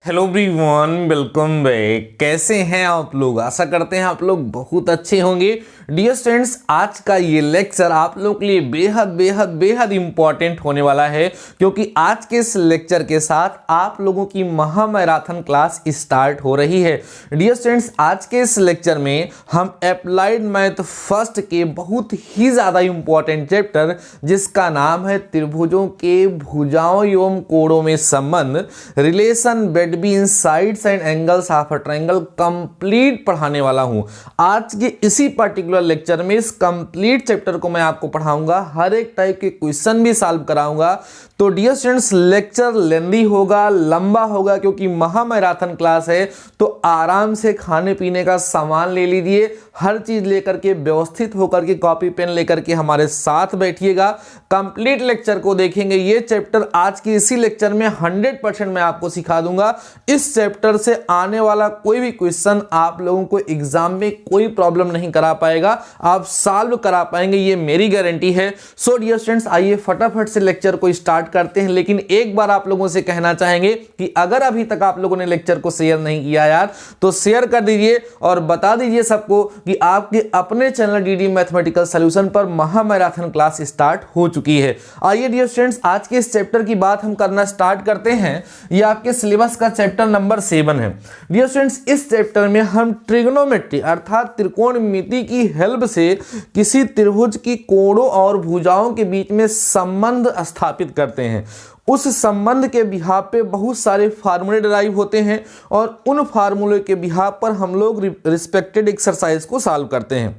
Hello everyone, welcome back. कैसे हैं आप लोग? आशा करते हैं आप लोग बहुत अच्छे होंगे। डियर स्टूडेंट्स, आज का ये लेक्चर आप लोग के लिए बेहद बेहद बेहद इंपॉर्टेंट होने वाला है, क्योंकि आज के इस लेक्चर के साथ आप लोगों की महामैराथन क्लास स्टार्ट हो रही है। डियर स्टूडेंट्स, आज के इस लेक्चर में हम अप्लाइड मैथ फर्स्ट के बहुत ही ज़्यादा इंपॉर्टेंट चैप्टर, जिसका नाम है त्रिभुजों के भुजाओं एवं कोणों में संबंध, relation between sides and angles of a triangle, complete पढ़ाने वाला हूं। आज के इसी पर्टिकुलर लेक्चर में इस कंप्लीट चैप्टर को मैं आपको पढ़ाऊंगा, हर एक टाइप के क्वेश्चन भी सॉल्व कराऊंगा। तो डियर स्टूडेंट्स, लेक्चर लेंदी होगा, लंबा होगा, क्योंकि महामैराथन क्लास है। तो आराम से खाने पीने का सामान ले लीजिए, हर चीज लेकर के व्यवस्थित होकर के कॉपी पेन लेकर के हमारे साथ बैठिएगा। कंप्लीट लेक्चर को देखेंगे। ये चैप्टर आज की इसी लेक्चर में 100% मैं आपको सिखा दूंगा। इस चैप्टर से आने वाला कोई भी क्वेश्चन आप लोगों को एग्जाम में कोई प्रॉब्लम नहीं करा पाएगा, आप सॉल्व करा पाएंगे, ये मेरी गारंटी है। सो डियर स्टूडेंट्स, आइए फटाफट से लेक्चर को स्टार्ट करते हैं। लेकिन एक बार आप लोगों से कहना चाहेंगे कि अगर अभी तक आप लोगों ने लेक्चर को शेयर नहीं किया यार, तो शेयर कर दीजिए और बता दीजिए सबको कि आपके अपने चैनल डीडी मैथमेटिकल सॉल्यूशन पर महामैराथन क्लास स्टार्ट हो चुकी है। आइए डियर स्टूडेंट्स, आज के इस चैप्टर की बात हम करना स्टार्ट करते हैं। ये आपके सिलेबस का चैप्टर नंबर 7 है। डियर स्टूडेंट्स, इस चैप्टर में हम ट्रिग्नोमेट्री अर्थात त्रिकोणमिति की हेल्प से किसी त्रिभुज की कोणों और भुजाओं के बीच में संबंध स्थापित करते हैं। उस संबंध के बिहाफ पे बहुत सारे फार्मूले डिराइव होते हैं और उन फार्मूले के बिहाफ पर हम लोग रिस्पेक्टेड एक्सरसाइज को सॉल्व करते हैं।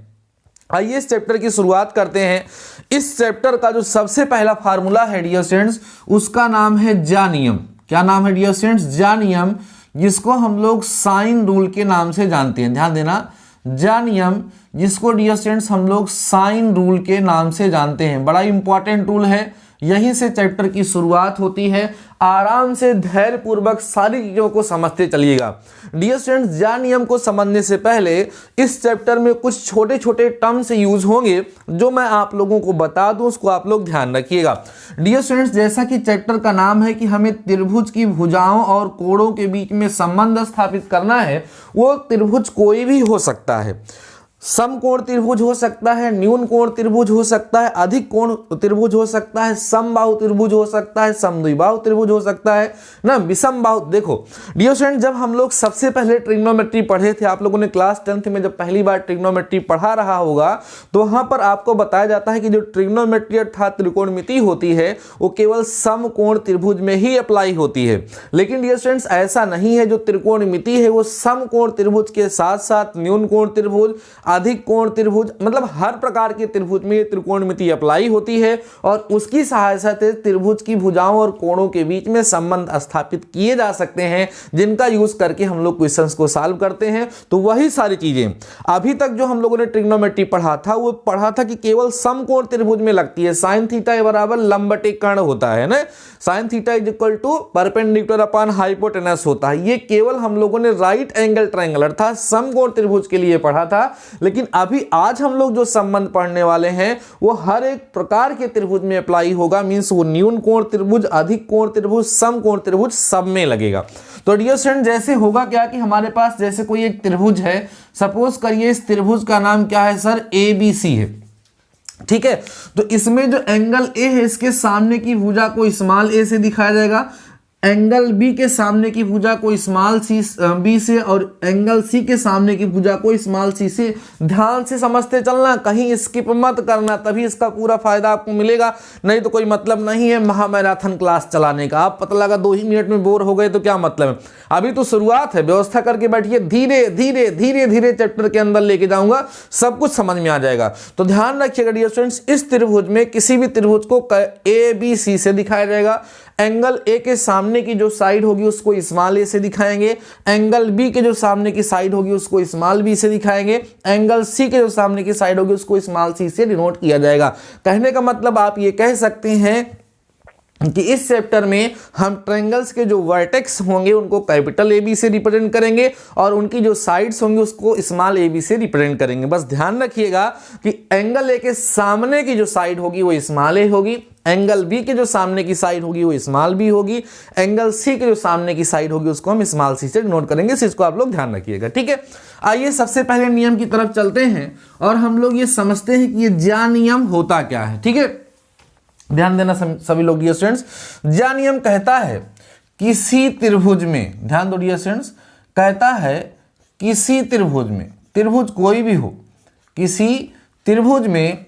आइए इस चैप्टर की शुरुआत करते हैं। इस चैप्टर का जो सबसे पहला फार्मूला है डियर स्टूडेंट्स, उसका नाम है जा नियम। क्या नाम है डियर स्टूडेंट्स? जा नियम, जिसको हम लोग साइन रूल के नाम से जानते हैं। ध्यान देना, जा नियम, जिसको डियर स्टूडेंट्स हम लोग साइन रूल के नाम से जानते हैं। बड़ा इंपॉर्टेंट रूल है, यहीं से चैप्टर की शुरुआत होती है। आराम से धैर्य पूर्वक सारी चीजों को समझते चलिएगा। डियर स्टूडेंट्स, जा नियम को समझने से पहले इस चैप्टर में कुछ छोटे छोटे टर्म्स यूज होंगे, जो मैं आप लोगों को बता दूं, उसको आप लोग ध्यान रखिएगा। डियर स्टूडेंट्स, जैसा कि चैप्टर का नाम है कि हमें त्रिभुज की भुजाओं और कोणों के बीच में संबंध स्थापित करना है। वो त्रिभुज कोई भी हो सकता है, समकोण त्रिभुज हो सकता है, न्यून कोण त्रिभुज हो सकता है, अधिक कोण त्रिभुज हो सकता है, समबाहु त्रिभुज हो सकता है, समद्विबाहु त्रिभुज हो सकता है ना, विषम बाहु। देखो डियर स्टूडेंट, जब हम लोग सबसे पहले ट्रिग्नोमेट्री पढ़े थे, आप लोगों ने क्लास 10th में जब पहली बार ट्रिग्नोमेट्री पढ़ा रहा होगा, तो वहां पर आपको बताया जाता है कि जो ट्रिग्नोमेट्री अर्थात त्रिकोणमिति होती है, वो केवल समकोण त्रिभुज में ही अप्लाई होती है। लेकिन डियर स्टूडेंट्स, ऐसा नहीं है। जो त्रिकोणमिति है वो समकोण त्रिभुज के साथ साथ न्यून कोण त्रिभुज, अधिक कोण त्रिभुज, मतलब हर प्रकार के त्रिभुज में त्रिकोणमिति अप्लाई होती है और उसकी सहायता से त्रिभुज की भुजाओं और कोणों के बीच में संबंध स्थापित किए जा सकते हैं, जिनका यूज करके हम लोग क्वेश्चंस को सॉल्व करते हैं। तो वही सारी चीजें अभी तक जो हम लोगों ने ट्रिग्नोमेट्री पढ़ा था, वो पढ़ा था कि केवल समकोण त्रिभुज में लगती है। साइन थीटा बराबर लंबटे कर्ण होता है ना, sine theta is equal to perpendicular upon hypotenuse होता है। ये केवल हम लोगों ने राइट एंगल ट्रायंगल अर्थात समकोण त्रिभुज के लिए पढ़ा था। लेकिन अभी आज हम लोग जो संबंध पढ़ने वाले हैं, वो हर एक प्रकार के त्रिभुज में अप्लाई होगा। मींस वो न्यून कोण त्रिभुज, अधिक कोण त्रिभुज, समकोण त्रिभुज सब में लगेगा। तो डियर स्टूडेंट, जैसे होगा क्या कि हमारे पास जैसे कोई एक त्रिभुज है, सपोज करिए इस त्रिभुज का नाम क्या है सर? ABC है। ठीक है, तो इसमें जो एंगल ए है, इसके सामने की भुजा को स्मॉल ए से दिखाया जाएगा, एंगल बी के सामने की भुजा को स्मॉल सी बी से, और एंगल सी के सामने की भुजा को स्मॉल सी से। ध्यान से समझते चलना, कहीं स्किप मत करना, तभी इसका पूरा फायदा आपको मिलेगा। नहीं तो कोई मतलब नहीं है महामैराथन क्लास चलाने का। आप पता लगा 2 ही मिनट में बोर हो गए तो क्या मतलब है? अभी तो शुरुआत है, व्यवस्था करके बैठिए, धीरे धीरे धीरे धीरे चैप्टर के अंदर लेके जाऊंगा, सब कुछ समझ में आ जाएगा। तो ध्यान रखिएगा डियर स्टूडेंट्स, इस त्रिभुज में किसी भी त्रिभुज को ABC से दिखाया जाएगा। एंगल ए के सामने की जो साइड होगी उसको स्मॉल ए से दिखाएंगे, एंगल बी के जो सामने की साइड होगी उसको स्मॉल बी से दिखाएंगे, एंगल सी के जो सामने की साइड होगी उसको स्मॉल सी से डिनोट किया जाएगा। कहने का मतलब आप ये कह सकते हैं कि इस चैप्टर में हम ट्रायंगल्स के जो वर्टेक्स होंगे उनको कैपिटल AB से रिप्रेजेंट करेंगे और उनकी जो साइड्स होंगी उसको स्मॉल AB से रिप्रेजेंट करेंगे। बस ध्यान रखिएगा कि एंगल ए के सामने की जो साइड होगी वो स्मॉल ए होगी, एंगल बी के जो सामने की साइड होगी वो स्मॉल बी होगी, एंगल सी के जो सामने की साइड होगी उसको हम स्मॉल सी से नोट करेंगे। इस चीज को आप लोग ध्यान रखिएगा, ठीक है। आइए सबसे पहले नियम की तरफ चलते हैं और हम लोग ये समझते हैं कि ये ज्या नियम होता क्या है, ठीक है। ध्यान देना सभी लोग डियर स्टूडेंट्स। ज्या नियम कहता है किसी त्रिभुज में, ध्यान दो डियर स्टूडेंट्स, कहता है किसी त्रिभुज में, त्रिभुज कोई भी हो, किसी त्रिभुज में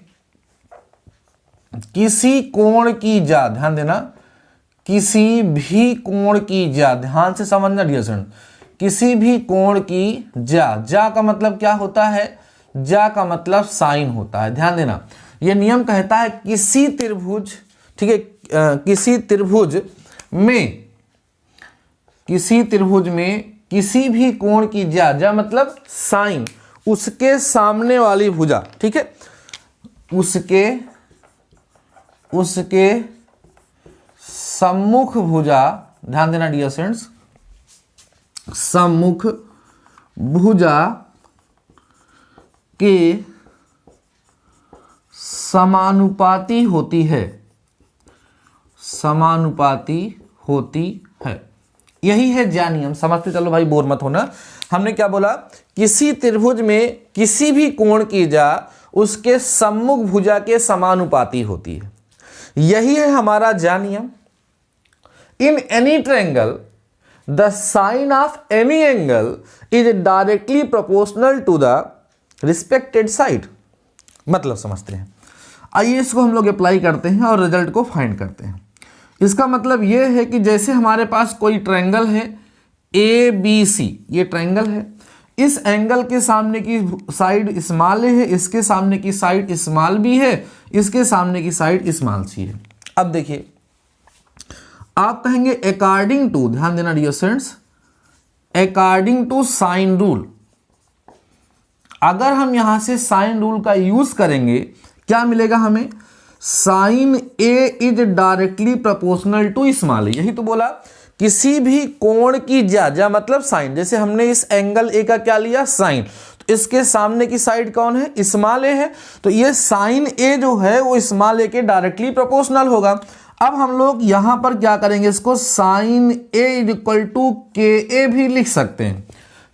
किसी कोण की ज्या, ध्यान देना, किसी भी कोण की ज्या, ध्यान से समझना डियर स्टूडेंट, किसी भी कोण की ज्या, ज्या का मतलब क्या होता है, ज्या का मतलब साइन होता है। ध्यान देना, यह नियम कहता है किसी त्रिभुज, ठीक है, किसी त्रिभुज में, किसी त्रिभुज में किसी भी कोण की ज्या, ज्या मतलब साइन, उसके सामने वाली भुजा, ठीक है, उसके सम्मुख भुजा, ध्यान देना डियर स्टूडेंट्स, सम्मुख भुजा के समानुपाती होती है, समानुपाती होती है। यही है ज्या नियम। समझते चलो भाई, बोर मत होना। हमने क्या बोला, किसी त्रिभुज में किसी भी कोण की ज्या उसके सम्मुख भुजा के समानुपाती होती है। यही है हमारा ज्या नियम। In any triangle the sine of any angle is directly proportional to the respected side. मतलब समझते हैं, आइए इसको हम लोग अप्लाई करते हैं और रिजल्ट को फाइंड करते हैं। इसका मतलब यह है कि जैसे हमारे पास कोई ट्रायंगल है ए बी सी, ये ट्रायंगल है, इस एंगल के सामने की साइड स्मॉल ए है, इसके सामने की साइड स्मॉल बी है, इसके सामने की साइड स्मॉल सी है। अब देखिए, आप कहेंगे अकॉर्डिंग टू, ध्यान देना dear students, according to sine rule, अगर हम यहां से साइन रूल का यूज करेंगे क्या मिलेगा हमें, sine A is directly proportional to small A. यही तो बोला, किसी भी कोण की ज्या, ज्या मतलब साइन, जैसे हमने इस एंगल ए का क्या लिया, साइन, तो इसके सामने की साइड कौन है, स्मॉल ए है, तो ये साइन ए जो है वो स्मॉल ए के डायरेक्टली प्रोपोर्शनल होगा। अब हम लोग यहां पर क्या करेंगे, इसको sine A is equal to K A भी लिख सकते हैं,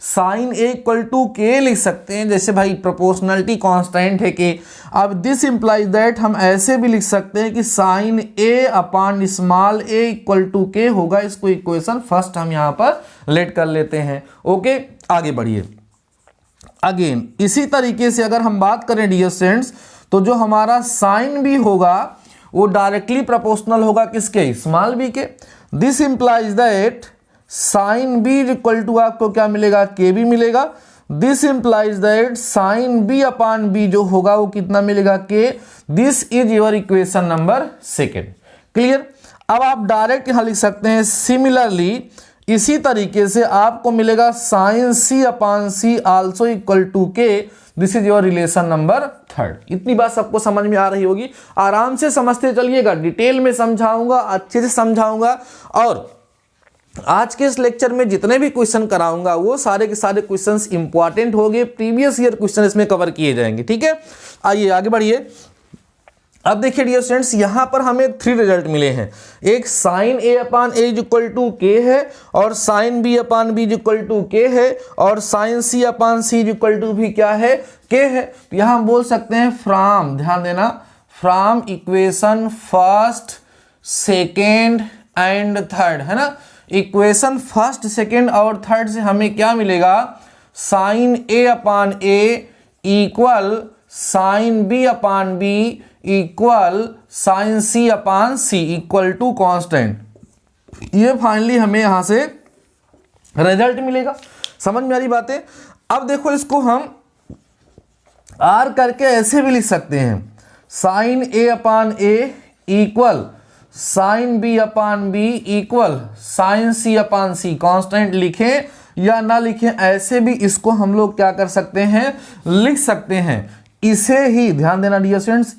साइन ए इक्वल टू के लिख सकते हैं, जैसे भाई प्रोपोर्शनलिटी कांस्टेंट है के। अब दिस इंप्लाइज दैट हम ऐसे भी लिख सकते हैं कि sine A upon small A equal to K होगा। इसको इक्वेशन फर्स्ट हम यहां पर लेट कर लेते हैं। ओके, आगे बढ़िए। अगेन इसी तरीके से अगर हम बात करें डियर स्टूडेंट्स, तो जो हमारा साइन भी होगा वो डायरेक्टली प्रोपोर्शनल होगा किसके, स्मॉल बी के। This implies that sine B is equal to आपको क्या मिलेगा, के बी मिलेगा। This implies that sine B upon B जो होगा वो कितना मिलेगा, K. This is your equation number second. Clear. अब आप डायरेक्ट यहां लिख सकते हैं सिमिलरली, इसी तरीके से आपको मिलेगा sine C upon C also equal to K. This is your relation number third. इतनी बात सबको समझ में आ रही होगी, आराम से समझते चलिएगा, डिटेल में समझाऊंगा, अच्छे से समझाऊंगा, और आज के इस लेक्चर में जितने भी क्वेश्चन कराऊंगा वो सारे के सारे क्वेश्चंस इंपॉर्टेंट होंगे, प्रीवियस ईयर क्वेश्चन इसमें कवर किए जाएंगे। ठीक है, आइए आगे बढ़िए। अब देखिए डियर स्टूडेंट्स, यहां पर हमें 3 रिजल्ट मिले हैं। एक sine A upon A is equal to K है, और sine B upon B is equal to K है, और sine C upon C is equal to भी क्या है, के है। तो यहां बोल सकते हैं फ्रॉम, ध्यान देना, from equation first second and third, है ना। इक्वेशन फर्स्ट सेकेंड और थर्ड से हमें क्या मिलेगा, sine A upon A equal sine B upon B equal sine C upon C equal to constant. ये फाइनली हमें यहां से रिजल्ट मिलेगा। समझ में आ रही बातें। अब देखो, इसको हम आर करके ऐसे भी लिख सकते हैं, sine A upon A equal sine B upon B equal sine C upon C. Constant लिखें या ना लिखें, ऐसे भी इसको हम लोग क्या कर सकते हैं, लिख सकते हैं। इसे ही ध्यान देना डियर स्टूडेंट्स,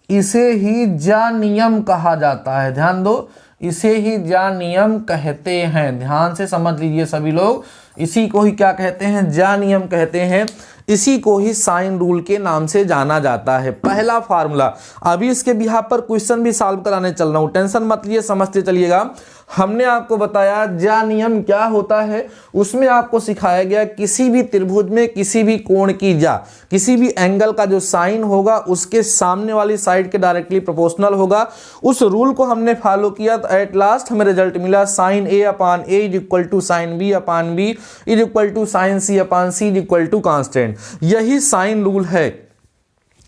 इसे ही ज्या नियम कहा जाता है। ध्यान दो, इसे ही ज्या नियम कहते हैं। ध्यान से समझ लीजिए सभी लोग, इसी को ही क्या कहते हैं, ज्या नियम कहते हैं। इसी को ही साइन रूल के नाम से जाना जाता है। पहला फार्मूला, अभी इसके बिहार पर क्वेश्चन भी सॉल्व कराने चल रहा हूं, टेंशन मत लिए, समझते चलिएगा। हमने आपको बताया ज्या नियम क्या होता है, उसमें आपको सिखाया गया किसी भी त्रिभुज में किसी भी कोण की ज्या, किसी भी एंगल का जो साइन होगा उसके सामने वाली साइड के डायरेक्टली प्रोपोर्शनल होगा। उस रूल को हमने फॉलो किया तो एट लास्ट हमें रिजल्ट मिला sine A upon A is equal to sine B upon B is equal to sine C upon C is equal to constant. यही साइन रूल है।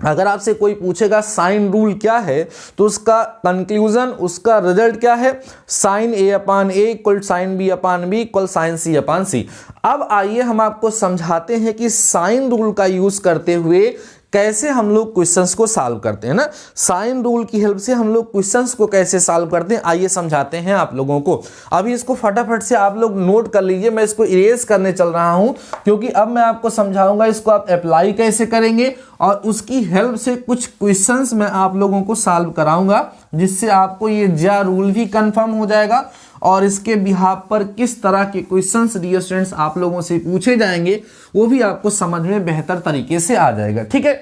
अगर आपसे कोई पूछेगा साइन रूल क्या है तो उसका कंक्लूजन, उसका रिजल्ट क्या है, sign A upon A equal sine B upon B equal sine C upon सी। अब आइए हम आपको समझाते हैं कि साइन रूल का यूज करते हुए कैसे हम लोग क्वेश्चंस को सॉल्व करते हैं ना। साइन रूल की हेल्प से हम लोग क्वेश्चंस को कैसे सॉल्व करते हैं, आइए समझाते हैं आप लोगों को। अभी इसको फटाफट से आप लोग नोट कर लीजिए, मैं इसको इरेज करने चल रहा हूं क्योंकि अब मैं आपको समझाऊंगा इसको आप अप्लाई कैसे करेंगे और उसकी हेल्प से कुछ क्वेश्चंस मैं आप लोगों को सॉल्व कराऊंगा, जिससे आपको ये ज्या रूल भी कंफर्म हो जाएगा और इसके बिहाफ पर किस तरह के क्वेश्चंस डियर स्टूडेंट्स आप लोगों से पूछे जाएंगे वो भी आपको समझ में बेहतर तरीके से आ जाएगा। ठीक है,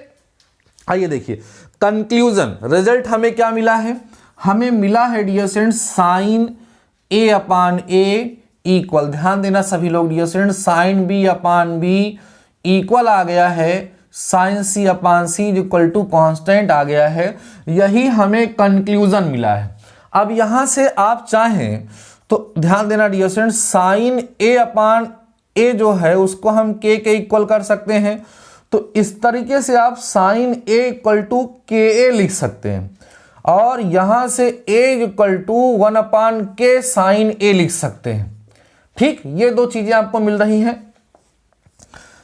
आइए देखिए कंक्लूजन, रिजल्ट हमें क्या मिला है, हमें मिला है dear students sine A upon A equal, ध्यान देना सभी लोग dear students, sine B upon B equal आ गया है sine C upon C equal to constant आ गया है। यही हमें कंक्लूजन मिला है। अब यहां से आप चाहें तो ध्यान देना dear students, sine A upon ए जो है उसको हम के इक्वल कर सकते हैं, तो इस तरीके से आप sign A equal to K ए लिख सकते हैं और यहां से ए इक्वल टू 1 अपान के साइन ए लिख सकते हैं। ठीक, ये दो चीजें आपको मिल रही हैं,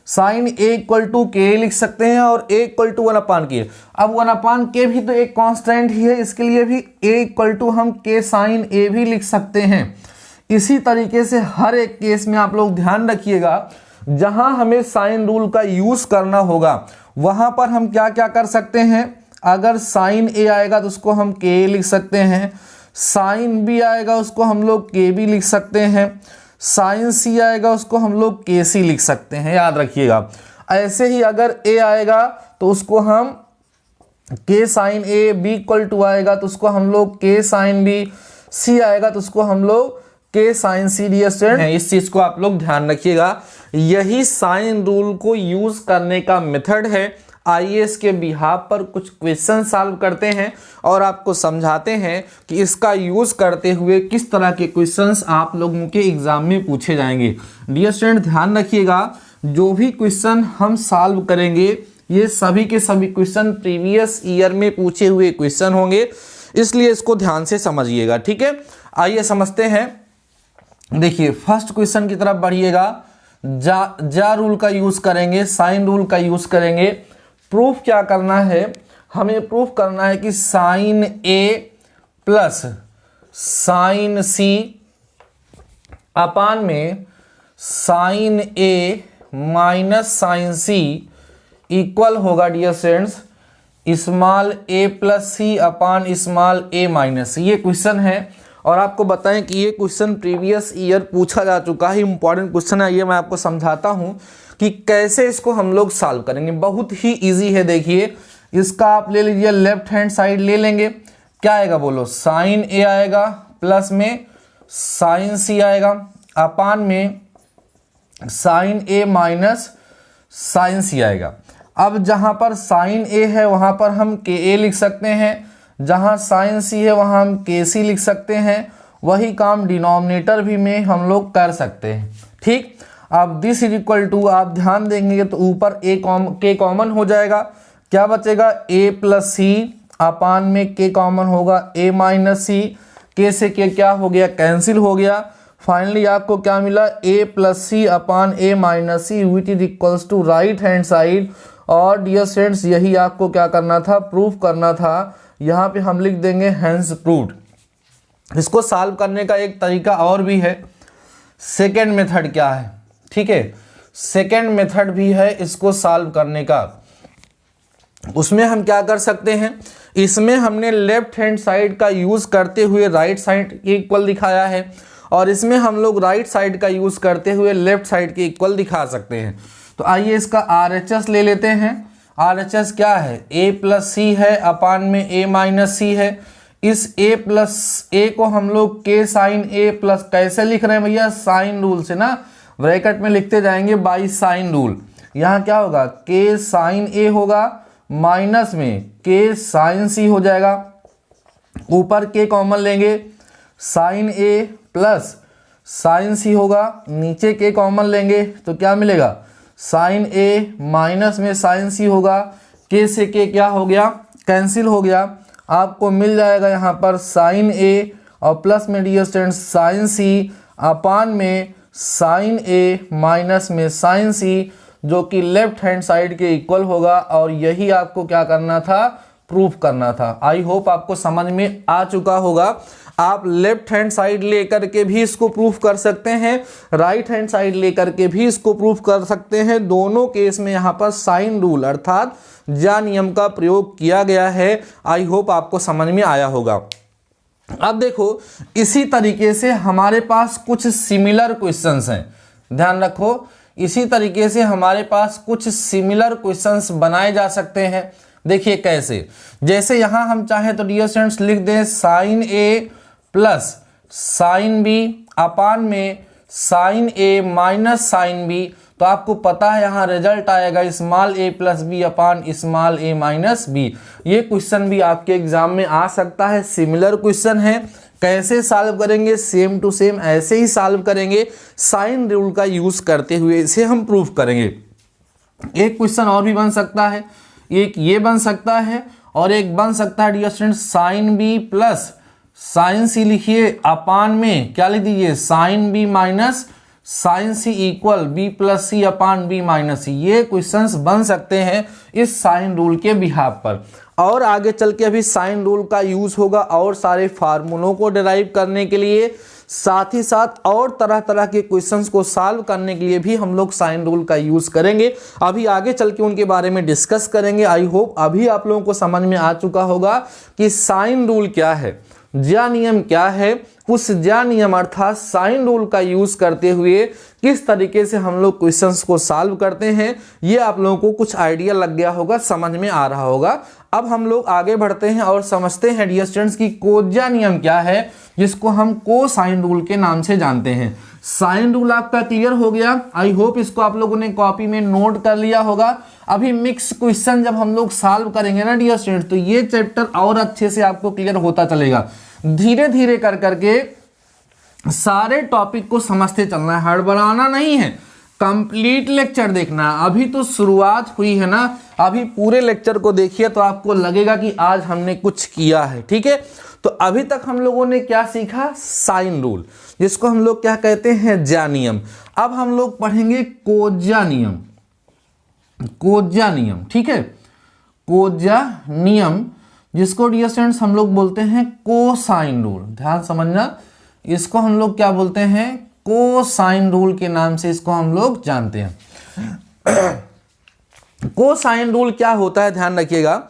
साइन ए इक्वल टू के लिख सकते हैं और ए इक्वल टू 1 अपान के। अब 1 अपान के भी तो एक कांस्टेंट ही है, इसके लिए भी ए इक्वल टू हम के साइन ए भी लिख सकते हैं। इसी तरीके से हर एक केस में आप लोग ध्यान रखिएगा, जहां हमें साइन रूल का यूज करना होगा वहां पर हम क्या क्या कर सकते हैं। अगर साइन ए आएगा तो उसको हम के लिख सकते हैं, साइन बी आएगा उसको हम लोग के बी लिख सकते हैं, साइन सी आएगा उसको हम लोग के सी लिख सकते हैं, याद रखिएगा। ऐसे ही अगर ए आएगा तो उसको हम K sine A, B equal to आएगा तो उसको हम लोग के साइन बी, सी आएगा तो उसको हम लोग के साइन सी। डियर स्टूडेंट, इस चीज को आप लोग ध्यान रखिएगा, यही साइन रूल को यूज करने का मेथड है। आइए इसके बिहाफ पर कुछ क्वेश्चन सॉल्व करते हैं और आपको समझाते हैं कि इसका यूज करते हुए किस तरह के क्वेश्चंस आप लोगों के एग्जाम में पूछे जाएंगे। डियर स्टूडेंट ध्यान रखिएगा, जो भी क्वेश्चन हम सॉल्व करेंगे ये सभी के सभी क्वेश्चन प्रीवियस ईयर में पूछे हुए क्वेश्चन होंगे, इसलिए इसको ध्यान से समझिएगा। ठीक है, आइए समझते हैं। देखिए फर्स्ट क्वेश्चन की तरफ बढ़िएगा। जा रूल का यूज करेंगे, साइन रूल का यूज करेंगे। प्रूफ क्या करना है, हमें प्रूफ करना है कि sine A plus sine C upon में sine A minus sine C equal होगा डियर स्टूडेंट्स स्मॉल ए प्लस सी अपान स्मॉल ए माइनस सी। ये क्वेश्चन है और आपको बताएं कि ये क्वेश्चन प्रीवियस ईयर पूछा जा चुका है, इंपॉर्टेंट क्वेश्चन है। ये मैं आपको समझाता हूं कि कैसे इसको हम लोग सॉल्व करेंगे। बहुत ही इजी है, देखिए इसका आप ले लीजिए लेफ्ट हैंड साइड ले लेंगे, क्या आएगा बोलो, साइन ए आएगा प्लस में साइन सी आएगा अपान में साइन ए माइनस साइन सी आएगा। अब जहां पर साइन ए है वहां पर हम के ए लिख सकते हैं, जहां साइन सी है वहां हम के सी लिख सकते हैं। वही काम डिनोमिनेटर भी में हम लोग कर सकते हैं। ठीक, अब दिस इज इक्वल टू आप ध्यान देंगे तो ऊपर के कॉमन हो जाएगा, क्या बचेगा ए प्लस सी अपान में के कॉमन होगा ए माइनस सी, के से के क्या हो गया, कैंसिल हो गया। फाइनली आपको क्या मिला, A plus C upon A minus C which is equals to right hand side. और डियर स्टूडेंट्स यही आपको क्या करना था, प्रूफ करना था। यहाँ पे हम लिख देंगे हैंस प्रूव्ड। इसको सॉल्व करने का एक तरीका और भी है, सेकेंड मेथड क्या है, ठीक है, सेकेंड मेथड भी है इसको सॉल्व करने का। उसमें हम क्या कर सकते हैं, इसमें हमने लेफ्ट हैंड साइड का यूज करते हुए राइट साइड इक्वल दिखाया है और इसमें हम लोग राइट साइड का यूज करते हुए लेफ्ट साइड के इक्वल दिखा सकते हैं। तो आइए इसका RHS ले लेते हैं। RHS क्या है, a प्लस सी है अपान में a माइनस सी है। इस a प्लस a को हम लोग k साइन a प्लस कैसे लिख रहे हैं भैया, साइन रूल से ना, ब्रैकेट में लिखते जाएंगे बाई साइन रूल। यहाँ क्या होगा, k साइन a होगा माइनस में k साइन c हो जाएगा, ऊपर k कॉमन लेंगे, sine a plus sine c होगा, नीचे k कॉमन लेंगे तो क्या मिलेगा, साइन a माइनस में साइन c होगा, k से k क्या हो गया, कैंसिल हो गया, आपको मिल जाएगा यहाँ पर साइन a और प्लस में डियर स्टूडेंट्स साइन c अपान में साइन a माइनस में साइन c, जो कि लेफ्ट हैंड साइड के इक्वल होगा। और यही आपको क्या करना था, प्रूफ करना था। आई होप आपको समझ में आ चुका होगा। आप लेफ्ट हैंड साइड लेकर के भी इसको प्रूफ कर सकते हैं, राइट हैंड साइड लेकर के भी इसको प्रूफ कर सकते हैं। दोनों केस में यहाँ पर साइन रूल अर्थात ज्या नियम का प्रयोग किया गया है। आई होप आपको समझ में आया होगा। अब देखो, इसी तरीके से हमारे पास कुछ सिमिलर क्वेश्चंस हैं, ध्यान रखो, इसी तरीके से हमारे पास कुछ सिमिलर क्वेश्चंस बनाए जा सकते हैं। देखिए कैसे, जैसे यहां हम चाहें तो डियर स्टूडेंट्स लिख दें sine a plus sine b upon में sine a minus sine b, तो आपको पता है यहाँ रिजल्ट आएगा small a plus B upon small a minus b। ये क्वेश्चन भी आपके एग्जाम में आ सकता है, सिमिलर क्वेश्चन है। कैसे सॉल्व करेंगे, सेम टू सेम ऐसे ही सॉल्व करेंगे, साइन रूल का यूज करते हुए इसे हम प्रूफ करेंगे। एक क्वेश्चन और भी बन सकता है, एक ये बन सकता है और एक बन सकता है dear student sine B plus sine C, लिखिए अपान में क्या लिख दीजिए sine B minus sine C equal B plus C upon B minus C. ये क्वेश्चंस बन सकते हैं इस साइन रूल के बिहाफ पर। और आगे चल के अभी साइन रूल का यूज होगा और सारे फार्मूलों को डिराइव करने के लिए, साथ ही साथ और तरह तरह के क्वेश्चंस को सॉल्व करने के लिए भी हम लोग साइन रूल का यूज करेंगे। अभी आगे चल के उनके बारे में डिस्कस करेंगे। आई होप अभी आप लोगों को समझ में आ चुका होगा कि साइन रूल क्या है, ज्या नियम क्या है, उस ज्या नियम अर्थात साइन रूल का यूज करते हुए किस तरीके से हम लोग क्वेश्चंस को सॉल्व करते हैं, ये आप लोगों को कुछ आइडिया लग गया होगा, समझ में आ रहा होगा। अब हम लोग आगे बढ़ते हैं और समझते हैं डियर स्टूडेंट्स की कोज्या नियम क्या है, जिसको हम कोसाइन रूल के नाम से जानते हैं। साइन रूल आपका क्लियर हो गया। आई होप इसको आप लोगों ने कॉपी में नोट कर लिया होगा। अभी मिक्स क्वेश्चन जब हम लोग सॉल्व करेंगे ना डियर स्टूडेंट्स, तो ये चैप्टर और अच्छे से आपको क्लियर होता चलेगा। धीरे धीरे कर करके सारे टॉपिक को समझते चलना है, हड़बड़ाना नहीं है, कंप्लीट लेक्चर देखना है। अभी तो शुरुआत हुई है ना, अभी पूरे लेक्चर को देखिए तो आपको लगेगा कि आज हमने कुछ किया है। ठीक है, तो अभी तक हम लोगों ने क्या सीखा, साइन रूल, जिसको हम लोग क्या कहते हैं, ज्या नियम। अब हम लोग पढ़ेंगे कोज्या नियम, कोज्या नियम। ठीक है, कोज्या नियम, जिसको डियर स्टूडेंट्स हम लोग बोलते हैं कोसाइन रूल। ध्यान समझना, इसको हम लोग क्या बोलते हैं, कोसाइन रूल के नाम से इसको हम लोग जानते हैं। कोसाइन रूल क्या होता है, ध्यान रखिएगा।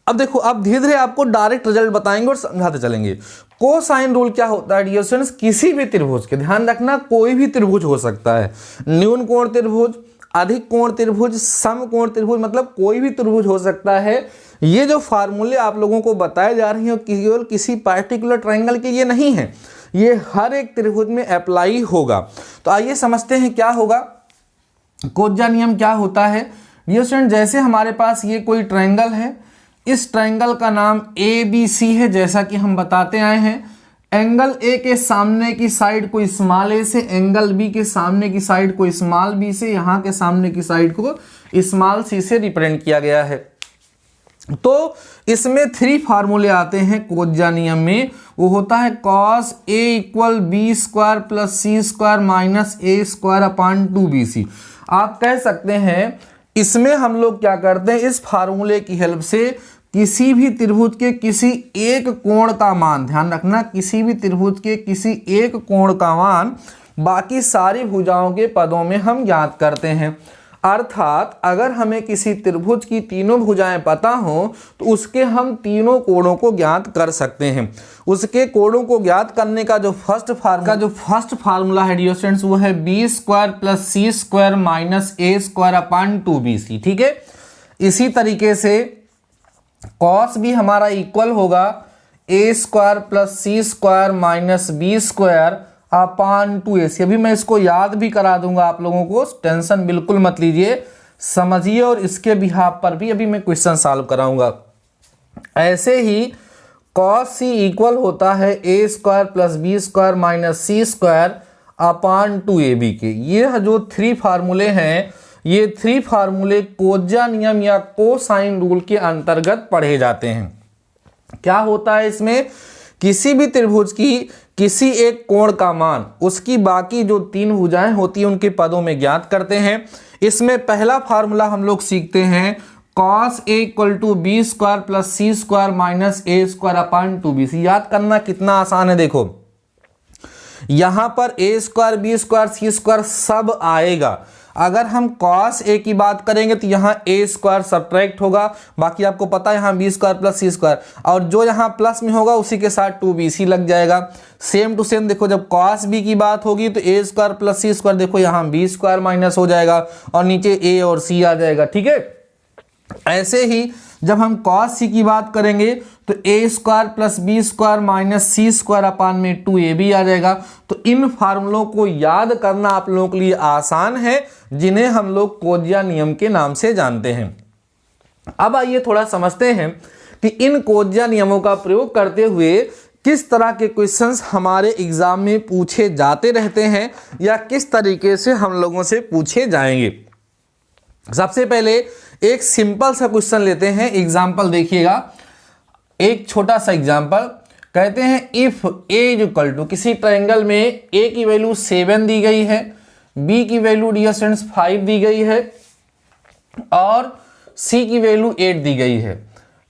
अब देखो, अब धीरे धीरे आपको डायरेक्ट रिजल्ट बताएंगे और समझाते चलेंगे। कोसाइन रूल क्या होता है डियर स्टूडेंट्स, किसी भी त्रिभुज के, ध्यान रखना कोई भी त्रिभुज हो सकता है, न्यून कोण त्रिभुज, अधिक कोण त्रिभुज, सम कोण त्रिभुज, मतलब कोई भी त्रिभुज हो सकता है। ये जो फार्मूले आप लोगों को बताए जा रहे हैं केवल किसी पार्टिकुलर ट्रायंगल के लिए नहीं है, ये हर एक त्रिभुज में अप्लाई होगा। तो आइए समझते हैं क्या होगा, कोज्या नियम क्या होता है। डियर स्टूडेंट, जैसे हमारे पास ये कोई ट्रायंगल है, इस ट्रायंगल का नाम ABC है, जैसा कि हम बताते आए हैं। एंगल A के सामने की साइड को स्मॉल a से, एंगल B के सामने की साइड को स्मॉल b से, यहाँ के सामने की साइड को स्मॉल c से रिप्रेजेंट किया गया है। तो इसमें 3 फार्मूले आते हैं कोज्या नियम में। वो होता है cos A equal B square plus C square minus A square upon 2bc। आप कह सकते हैं इसमें हम लोग क्या करते हैं, इस फार्मूले की हेल्प से किसी भी त्रिभुज के किसी एक कोण का मान, ध्यान रखना, किसी भी त्रिभुज के किसी एक कोण का मान बाकी सारी भुजाओं के पदों में हम ज्ञात करते हैं। अर्थात अगर हमें किसी त्रिभुज की तीनों भुजाएं पता हो तो उसके हम तीनों कोणों को ज्ञात कर सकते हैं। उसके कोणों को ज्ञात करने का जो फर्स्ट फार्मूला है डियर स्टूडेंट्स वो है B square plus C square minus A square upon 2bc। ठीक है, इसी तरीके से कॉस भी हमारा इक्वल होगा A square plus C square minus B square upon 2ac। अभी मैं इसको याद भी करा दूंगा आप लोगों को, टेंशन बिल्कुल मत लीजिए, समझिए और इसके बिहाफ पर भी अभी मैं क्वेश्चन सॉल्व कराऊंगा। ऐसे ही कॉस सी इक्वल होता है A square plus B square minus C square upon 2ab के। ये जो 3 फार्मूले हैं, ये 3 फार्मूले कोज्जा नियम या कोसाइन रूल के अंतर्गत पढ़े जाते हैं। क्या होता है इसमें, किसी भी त्रिभुज की किसी एक कोण का मान उसकी बाकी जो 3 भुजाएं होती हैं उनके पदों में ज्ञात करते हैं। इसमें पहला फार्मूला हम लोग सीखते हैं cos a equal to B square plus C square minus A square upon 2bc। याद करना कितना आसान है, देखो यहां पर A square B square C square सब आएगा। अगर हम cos a की बात करेंगे तो यहाँ a स्क्वायर सब्ट्रैक्ट होगा, बाकी आपको पता है यहाँ B square plus C square, और जो यहाँ प्लस में होगा उसी के साथ 2bc लग जाएगा। सेम टू सेम देखो, जब cos b की बात होगी तो a square plus C square, देखो यहाँ बी स्क्वायर माइनस हो जाएगा और नीचे a और c आ जाएगा। ठीक है, ऐसे ही जब हम cos c की बात करेंगे तो a square plus B square minus C square upon में 2ab आ जाएगा। तो इन फार्मूलों को याद करना आप लोगों के लिए आसान है, जिन्हें हम लोग कोज्जा नियम के नाम से जानते हैं। अब आइए थोड़ा समझते हैं कि इन कोज्जा नियमों का प्रयोग करते हुए किस तरह के क्वेश्चंस हमारे एग्जाम में पूछे जाते रहते हैं या किस तरीके से हम लोगों से पूछे जाएंगे। सबसे पहले एक सिंपल सा क्वेश्चन लेते हैं, एग्जाम्पल देखिएगा। एक छोटा सा एग्जाम्पल कहते हैं if a is equal to, किसी ट्रायंगल में a की वैल्यू 7 दी गई है, b की वैल्यू डियर स्टूडेंट्स 5 दी गई है और c की वैल्यू 8 दी गई है।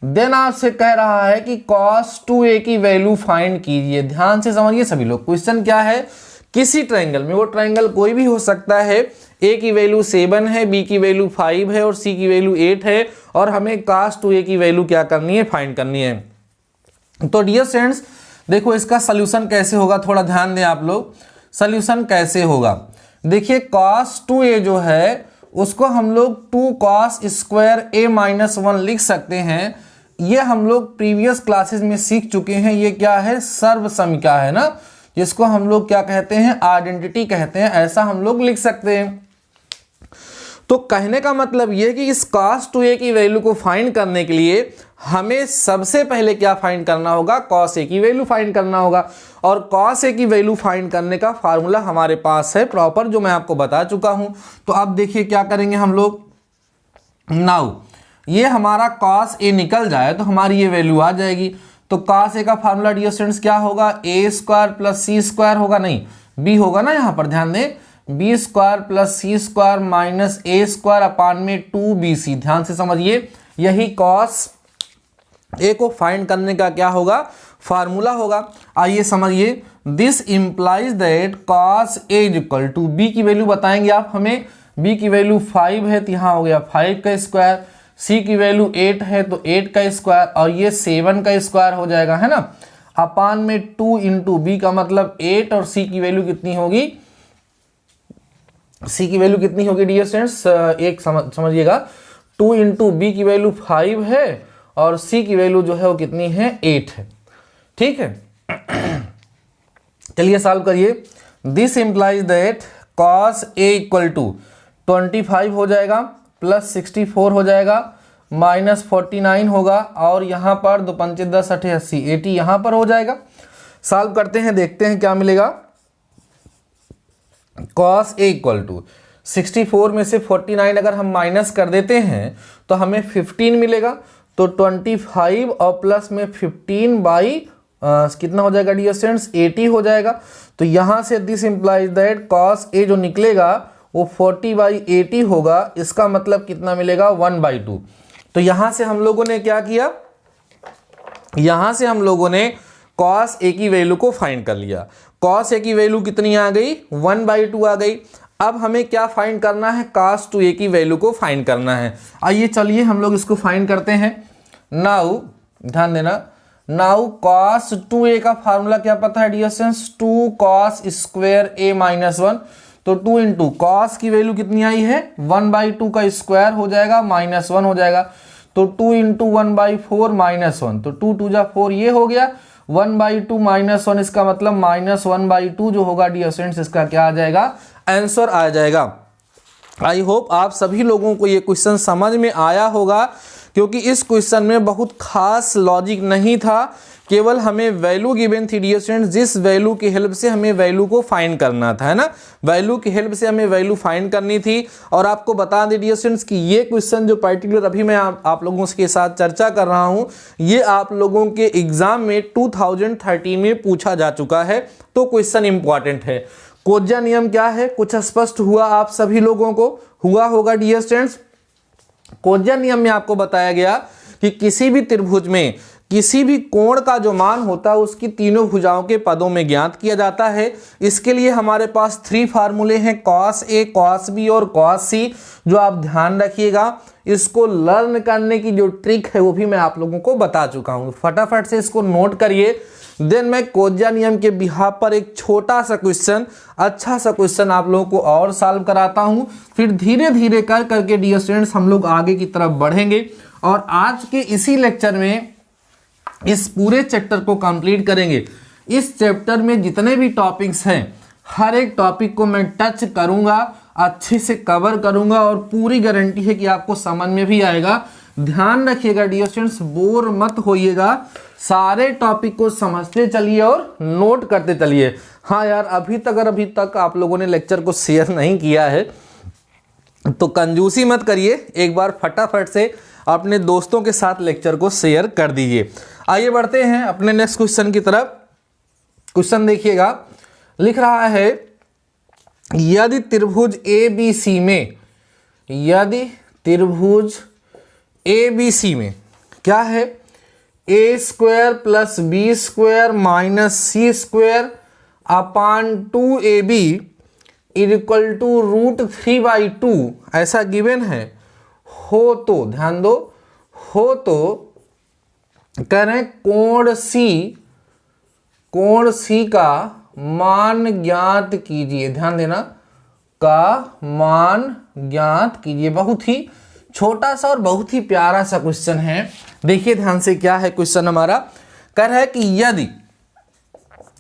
देन आपसे कह रहा है कि cos 2a की वैल्यू फाइंड कीजिए। ध्यान से समझिए सभी लोग, क्वेश्चन क्या है, किसी ट्रायंगल में, वो ट्रायंगल कोई भी हो सकता है, a की वैल्यू 7 है, b की वैल्यू 5 है और c की वैल्यू 8 है, और हमें cos 2a की वैल्यू क्या करनी है, फाइंड करनी है। तो डियर फ्रेंड्स देखो इसका सल्यूशन कैसे होगा, थोड़ा ध्यान दें आप लोग। सल्यूशन कैसे होगा, देखिए cos 2a जो है उसको हम लोग 2 cos स्क्वायर a माइनस 1 लिख सकते हैं। ये हम लोग प्रीवियस क्लासेस में सीख चुके हैं। ये क्या है, सर्वसमिका है ना, जिसको हम लोग क्या कहते हैं, आइडेंटिटी कहते हैं, ऐसा हम लोग लिख सकते हैं। तो कहने का मतलब ये कि इस cos 2a की वैल्यू को फाइंड करने के लिए हमें सबसे पहले क्या फाइंड करना होगा, cos a की वैल्यू फाइंड करना होगा। और cos a की वैल्यू फाइंड करने का फार्मूला हमारे पास है प्रॉपर, जो मैं आपको बता चुका हूं। तो अब देखिए क्या करेंगे हम लोग, नाउ ये हमारा cos a निकल जाए तो हमारी ये वैल्यू आ जाएगी। तो cos a का फार्मूला डियर स्टूडेंट्स क्या होगा, a square plus C square होगा, नहीं b होगा ना, यहाँ पर ध्यान दें, B square plus C square minus A square upon में 2bc। ध्यान से समझिए, यही cos a को फाइंड करने का क्या होगा, फार्मूला होगा। आइए समझिए, this implies that cos a is equal to, b की वैल्यू बताएंगे आप हमें, b की वैल्यू 5 है तो यहाँ हो गया 5 का स्क्वायर, c की वैल्यू 8 है तो 8 का स्क्वायर, और ये 7 का स्क्वायर हो जाएगा, है ना, अपान में 2 इंटू बी का मतलब 8, और c की वैल्यू कितनी होगी, c की वैल्यू कितनी होगी डियर स्टूडेंट्स, एक समझिएगा, 2 इंटू बी की वैल्यू 5 है और c की वैल्यू जो है वो कितनी है, 8 है। ठीक है, चलिए सॉल्व करिए। This implies that cos a equal to 25 हो जाएगा प्लस 64 हो जाएगा माइनस 49 होगा, और यहाँ पर 2 पंचे 10 8 80 80 यहाँ पर हो जाएगा। सॉल्व करते हैं, देखते हैं क्या मिलेगा। cos a इक्वल टू 64 में से 49 अगर हम माइनस कर देते हैं तो हमें 15 मिलेगा। तो 25 और प्लस में 15 बाई कितना हो जाएगा डियर स्टूडेंट्स, 80 हो जाएगा। तो यहाँ से this implies that cos a जो निकलेगा वो 40/80 होगा। इसका मतलब कितना मिलेगा, 1/2। तो यहाँ से हम लोगों ने क्या किया, यहाँ से हम लोगों ने cos a की वैल्यू को फाइंड कर लिया। cos a की वैल्यू कितनी आ गई, 1/2 आ गई। अब हमें क्या फाइंड करना है, cos 2a की वैल्यू को फाइंड करना है। आइए चलिए हम लोग इसको फाइंड करते हैं। नाउ ध्यान देना, नाउ cos 2a का फार्मूला क्या पता है dear students, 2 cos square a minus 1, तो 2 इंटू कॉस की वैल्यू कितनी आई है 1/2 का स्क्वायर हो जाएगा माइनस 1 हो जाएगा, तो 2 इंटू 1/4 माइनस 1, तो 2 2 जा 4 ये हो गया, 1/2 माइनस 1 इसका मतलब माइनस 1/2 जो होगा डियर स्टूडेंट्स इसका क्या आ जाएगा, आंसर आ जाएगा। आई होप आप सभी लोगों को ये क्वेश्चन समझ में आया होगा, क्योंकि इस क्वेश्चन में बहुत खास लॉजिक नहीं था, केवल हमें वैल्यू गिवन थी डियर स्टूडेंट्स, जिस वैल्यू की हेल्प से हमें वैल्यू को फाइंड करना था, है ना, वैल्यू की हेल्प से हमें वैल्यू फाइंड करनी थी। और आपको बता दें डियर स्टूडेंट्स कि ये क्वेश्चन जो पर्टिकुलर अभी मैं आप लोगों के साथ चर्चा कर रहा हूँ, ये आप लोगों के एग्जाम में 2013 में पूछा जा चुका है, तो क्वेश्चन इंपॉर्टेंट है। कोज्जा नियम क्या है, कुछ स्पष्ट हुआ आप सभी लोगों को, हुआ होगा डियर स्टूडेंट्स। कोज्जा नियम में आपको बताया गया कि किसी भी त्रिभुज में किसी भी कोण का जो मान होता है उसकी तीनों भुजाओं के पदों में ज्ञात किया जाता है। इसके लिए हमारे पास 3 फार्मूले हैं, cos A, cos B और cos C, जो आप ध्यान रखिएगा। इसको लर्न करने की जो ट्रिक है वो भी मैं आप लोगों को बता चुका हूँ, फटाफट से इसको नोट करिए। देन मैं कोज्जा नियम के बिहाफ पर एक छोटा सा क्वेश्चन, अच्छा सा क्वेश्चन आप लोगों को और सॉल्व कराता हूँ, फिर धीरे धीरे कर करके डियर स्टूडेंट्स हम लोग आगे की तरफ बढ़ेंगे और आज के इसी लेक्चर में इस पूरे चैप्टर को कंप्लीट करेंगे। इस चैप्टर में जितने भी टॉपिक्स हैं हर एक टॉपिक को मैं टच करूंगा, अच्छे से कवर करूंगा और पूरी गारंटी है कि आपको समझ में भी आएगा। ध्यान रखिएगा डियर स्टूडेंट्स, बोर मत होइएगा, सारे टॉपिक को समझते चलिए और नोट करते चलिए। हाँ यार, अभी तक आप लोगों ने लेक्चर को शेयर नहीं किया है तो कंजूसी मत करिए, एक बार फटाफट से अपने दोस्तों के साथ लेक्चर को शेयर कर दीजिए। आइए बढ़ते हैं अपने नेक्स्ट क्वेश्चन की तरफ। क्वेश्चन देखिएगा, लिख रहा है यदि त्रिभुज ABC में, यदि त्रिभुज ABC में क्या है, A² + B² minus C² upon 2AB equal to √3/2 ऐसा गिवन है हो तो, ध्यान दो, हो तो करें कोण C का मान ज्ञात कीजिए। ध्यान देना, का मान ज्ञात कीजिए। बहुत ही छोटा सा और बहुत ही प्यारा सा क्वेश्चन है, देखिए ध्यान से क्या है क्वेश्चन हमारा। कह रहा है कि यदि,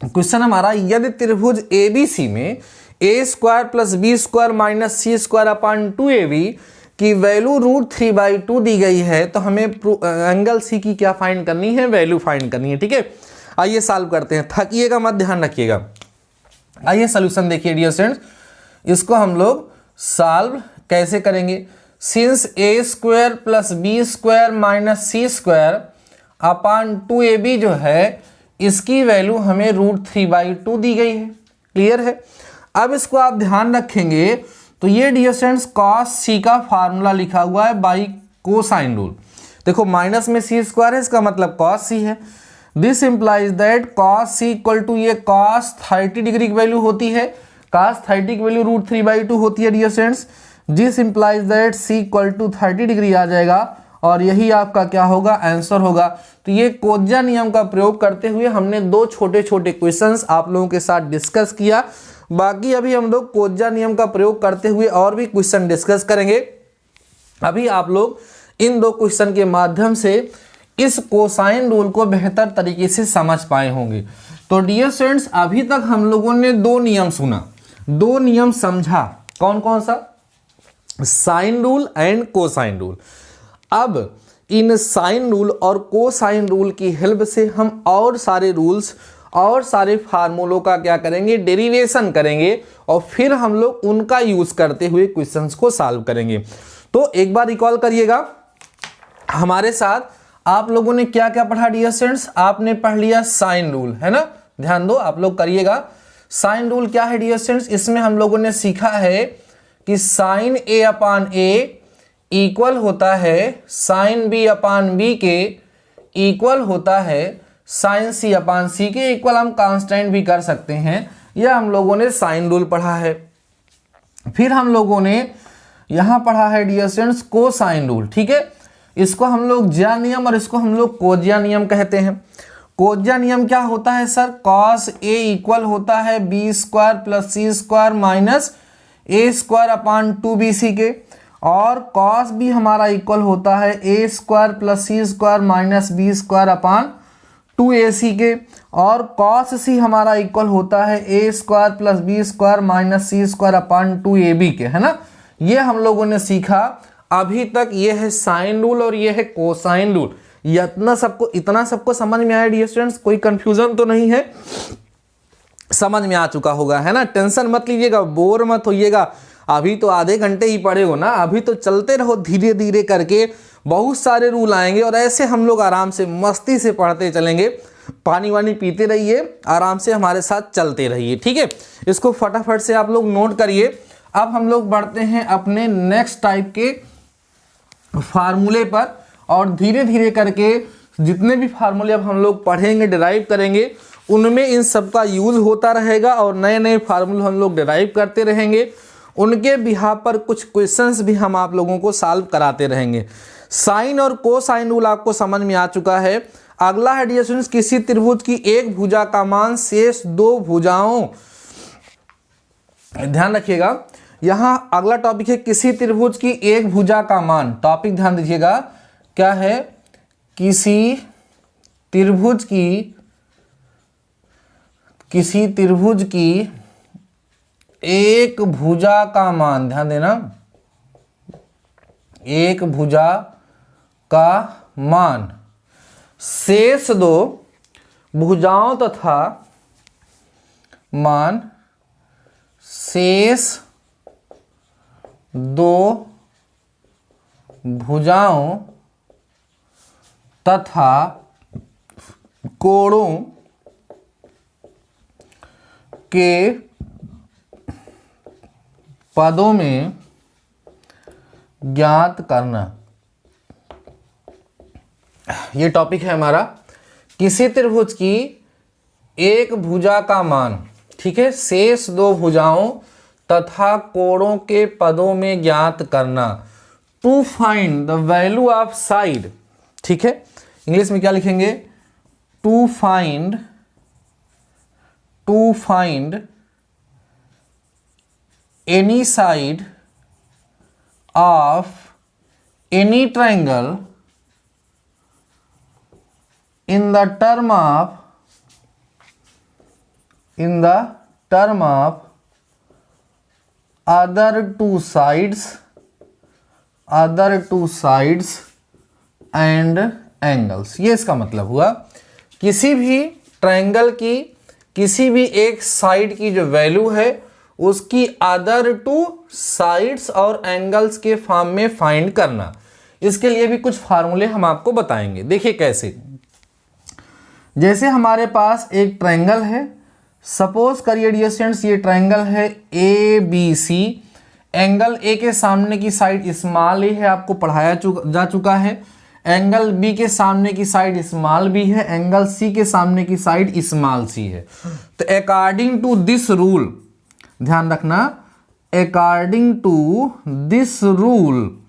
क्वेश्चन हमारा यदि त्रिभुज ABC में A² + B² माइनस C² अपान 2AB की वैल्यू √3/2 दी गई है, तो हमें एंगल C की क्या फाइंड करनी है, वैल्यू फाइंड करनी है। ठीक है, आइए सॉल्व करते हैं, थकिएगा मत, ध्यान रखिएगा। आइए सॉल्यूशन देखिए डियर स्टूडेंट्स, इसको हम लोग सॉल्व कैसे करेंगे। Since A² + B² minus C² अपान 2AB जो है इसकी वैल्यू हमें √3/2 दी गई है, क्लियर है। अब इसको आप ध्यान रखेंगे तो ये डियर स्टूडेंट्स cos C का फार्मूला लिखा हुआ है बाई कोसाइन रूल। देखो माइनस में C² है, इसका मतलब cos C है। This implies that cos C equal to, ये cos 30 डिग्री की वैल्यू होती है, cos 30 की वैल्यू √3/2 होती है dear students. This implies that C equal to 30 degree आ जाएगा और यही आपका क्या होगा, आंसर होगा। तो ये कोज्जा नियम का प्रयोग करते हुए हमने 2 छोटे छोटे क्वेश्चंस आप लोगों के साथ डिस्कस किया। बाकी अभी हम लोग कोज्जा नियम का प्रयोग करते हुए और भी क्वेश्चन डिस्कस करेंगे। अभी आप लोग इन 2 क्वेश्चन के माध्यम से इस कोसाइन रूल को बेहतर तरीके से समझ पाए होंगे। तो डियर स्टूडेंट्स, अभी तक हम लोगों ने 2 नियम सुना, 2 नियम समझा, कौन कौन सा, sine rule and cosine rule. अब इन साइन रूल और कोसाइन रूल की हेल्प से हम और सारे रूल्स और सारे फार्मूलों का क्या करेंगे, डेरिवेशन करेंगे और फिर हम लोग उनका यूज करते हुए क्वेश्चंस को सॉल्व करेंगे। तो एक बार रिकॉल करिएगा हमारे साथ, आप लोगों ने क्या क्या पढ़ा डियर स्टूडेंट्स। आपने पढ़ लिया साइन रूल, है ना, ध्यान दो आप लोग करिएगा। साइन रूल क्या है डियर स्टूडेंट्स, इसमें हम लोगों ने सीखा है कि sine A upon A equal होता है साइन B अपान B के इक्वल होता है साइन C अपान C के, इक्वल हम कांस्टेंट भी कर सकते हैं। यह हम लोगों ने साइन रूल पढ़ा है। फिर हम लोगों ने यहाँ पढ़ा है डियर स्टूडेंट्स कोसाइन रूल, ठीक है। इसको हम लोग ज्या नियम और इसको हम लोग कोज्या नियम कहते हैं। कोज्या नियम क्या होता है सर, कॉस ए इक्वल होता है B square plus C square minus A square upon 2bc के, और कॉस बी हमारा इक्वल होता है A square plus C square minus B square upon 2ac के, और कॉस सी हमारा इक्वल होता है A square plus B square minus C square upon 2ab के, है ना। ये हम लोगों ने सीखा अभी तक। ये है साइन रूल और ये है कोसाइन रूल। ये इतना सबको समझ में आया डियर स्टूडेंट्स, कोई कंफ्यूजन तो नहीं है, समझ में आ चुका होगा, है ना। टेंशन मत लीजिएगा, बोर मत होइएगा, अभी तो आधे घंटे ही पढ़े हो ना, अभी तो चलते रहो धीरे धीरे करके, बहुत सारे रूल आएंगे और ऐसे हम लोग आराम से मस्ती से पढ़ते चलेंगे। पानी वानी पीते रहिए, आराम से हमारे साथ चलते रहिए, ठीक है। इसको फटाफट से आप लोग नोट करिए। अब हम लोग बढ़ते हैं अपने नेक्स्ट टाइप के फार्मूले पर, और धीरे धीरे करके जितने भी फार्मूले अब हम लोग पढ़ेंगे, डिराइव करेंगे, उनमें इन सब का यूज होता रहेगा और नए नए फार्मूले हम लोग डिराइव करते रहेंगे। उनके बिहार पर कुछ क्वेश्चंस भी हम आप लोगों को सॉल्व कराते रहेंगे। साइन और कोसाइन रूल आपको समझ में आ चुका है। अगला है डियर स्टूडेंट्स, किसी त्रिभुज की एक भुजा का मान शेष दो भुजाओं, ध्यान रखिएगा, यहां अगला टॉपिक है किसी त्रिभुज की एक भुजा का मान। टॉपिक ध्यान दीजिएगा क्या है, किसी त्रिभुज की एक भुजा का मान, ध्यान देना, एक भुजा का मान शेष दो भुजाओं तथा मान शेष दो भुजाओं तथा कोणों के पदों में ज्ञात करना। ये टॉपिक है हमारा, किसी त्रिभुज की एक भुजा का मान, ठीक है, शेष दो भुजाओं तथा कोणों के पदों में ज्ञात करना। To find the value of side, ठीक है, इंग्लिश में क्या लिखेंगे, to find any side of any triangle in the term of other two sides and angles। ये इसका मतलब हुआ, किसी भी ट्रायंगल की किसी भी एक साइड की जो वैल्यू है उसकी अदर टू साइड्स और एंगल्स के फॉर्म में फाइंड करना। इसके लिए भी कुछ फार्मूले हम आपको बताएंगे। देखिए कैसे, जैसे हमारे पास एक ट्रायंगल है, सपोज करिए डियर स्टूडेंट्स ये ट्रायंगल है A B C, angle A के सामने की साइड स्मॉल ए है, आपको पढ़ाया जा चुका है। एंगल बी के सामने की साइड स्मॉल बी है, एंगल सी के सामने की साइड स्मॉल सी है। तो अकॉर्डिंग टू दिस रूल, ध्यान रखना, अकॉर्डिंग टू दिस रूल,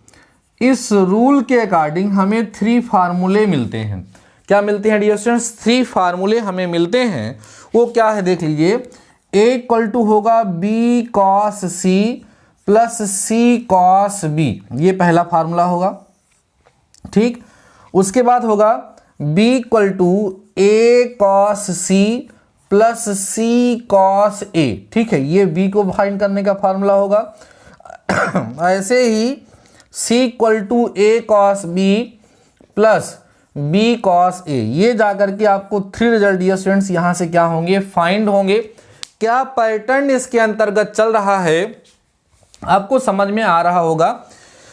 इस रूल के अकॉर्डिंग हमें 3 फार्मूले मिलते हैं। क्या मिलते हैं डियर स्टूडेंट्स, 3 फार्मूले हमें मिलते हैं। वो क्या है देख लीजिए, A इक्वल टू होगा B cos C plus C cos B, ये पहला फार्मूला होगा, ठीक। उसके बाद होगा B equal to A cos C plus C cos A, ठीक है, ये B को फाइंड करने का फार्मूला होगा। ऐसे ही C equal to A cos B plus B cos A, ये जाकर के आपको 3 रिजल्ट डियर स्टूडेंट्स यहां से क्या होंगे, फाइंड होंगे। क्या पैटर्न इसके अंतर्गत चल रहा है आपको समझ में आ रहा होगा।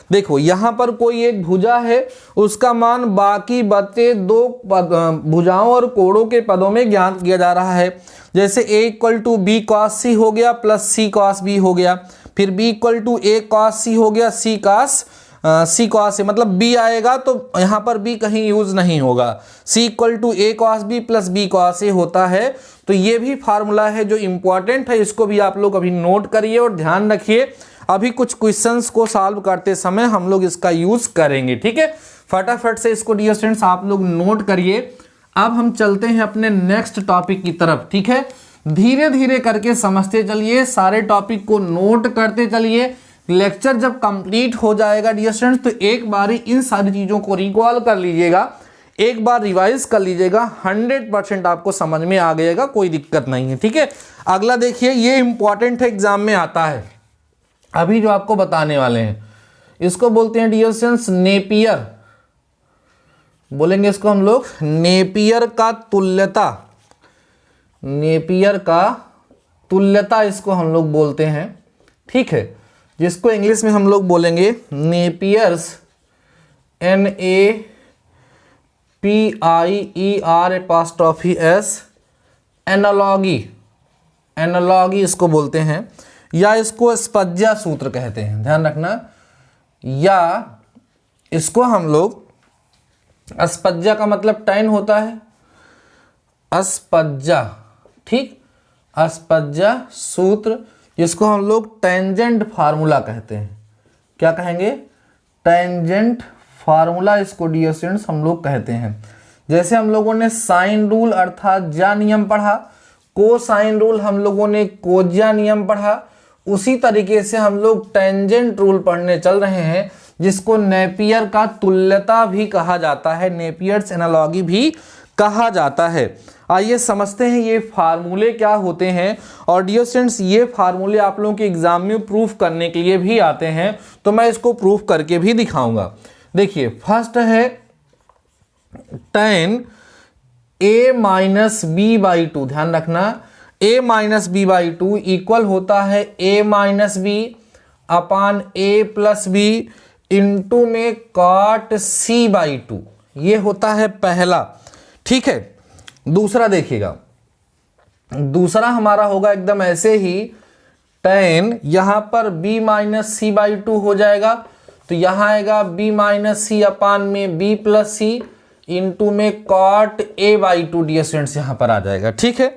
देखो यहां पर कोई एक भुजा है, उसका मान बाकी बचे 2 भुजाओं और कोणों के पदों में ज्ञात किया जा रहा है। जैसे a equal to B cos C हो गया प्लस सी कॉस बी हो गया, फिर b equal to A cos C हो गया सी कॉस सी कॉस ए, मतलब बी आएगा तो यहाँ पर बी कहीं यूज नहीं होगा। C equal to A cos B plus B cos A होता है। तो ये भी फार्मूला है जो इंपॉर्टेंट है, इसको भी आप लोग अभी नोट करिए और ध्यान रखिए। अभी कुछ क्वेश्चंस को सॉल्व करते समय हम लोग इसका यूज करेंगे, ठीक है। फटाफट से इसको डियर स्टूडेंट्स आप लोग नोट करिए। अब हम चलते हैं अपने नेक्स्ट टॉपिक की तरफ, ठीक है। धीरे धीरे करके समझते चलिए, सारे टॉपिक को नोट करते चलिए। लेक्चर जब कंप्लीट हो जाएगा डियर स्टूडेंट्स तो एक बार ही इन सारी चीज़ों को रिकॉल कर लीजिएगा, एक बार रिवाइज कर लीजिएगा, 100% आपको समझ में आ गएगा, कोई दिक्कत नहीं है, ठीक है। अगला देखिए, ये इंपॉर्टेंट है, एग्जाम में आता है। अभी जो आपको बताने वाले हैं इसको बोलते हैं डियर स्टूडेंट्स नेपियर, बोलेंगे इसको हम लोग नेपियर का तुल्यता। नेपियर का तुल्यता इसको हम लोग बोलते हैं, ठीक है, जिसको इंग्लिश में हम लोग बोलेंगे नेपियर्स NAPIER एनालॉगी। एनालॉगी इसको बोलते हैं, या इसको स्पज्या सूत्र कहते हैं, ध्यान रखना। या इसको हम लोग, स्पज्या का मतलब टैन होता है, स्पज्या, ठीक, स्पज्या सूत्र, जिसको हम लोग टेंजेंट फार्मूला कहते हैं। क्या कहेंगे? टेंजेंट फार्मूला इसको डियर स्टूडेंट्स हम लोग कहते हैं। जैसे हम लोगों ने साइन रूल अर्थात ज्या नियम पढ़ा, कोसाइन रूल हम लोगों ने कोज्या नियम पढ़ा, उसी तरीके से हम लोग टेंजेंट रूल पढ़ने चल रहे हैं, जिसको नेपियर का तुल्यता भी कहा जाता है, नेपियर्स एनालॉगी भी कहा जाता है। आइए समझते हैं ये फार्मूले क्या होते हैं। और डियर स्टूडेंट्स ये फार्मूले आप लोगों के एग्जाम में प्रूफ करने के लिए भी आते हैं, तो मैं इसको प्रूफ करके भी दिखाऊंगा। देखिए, फर्स्ट है tan a minus B by two, ध्यान रखना, a minus B by two equal होता है a minus B upon a plus B into में cot c बाई टू, ये होता है पहला, ठीक है। दूसरा देखिएगा, दूसरा हमारा होगा एकदम ऐसे ही, tan यहां पर b minus C by two हो जाएगा, तो यहां आएगा b माइनस सी अपान में b प्लस सी इंटू में cot a by two, dear students यहां पर आ जाएगा, ठीक है।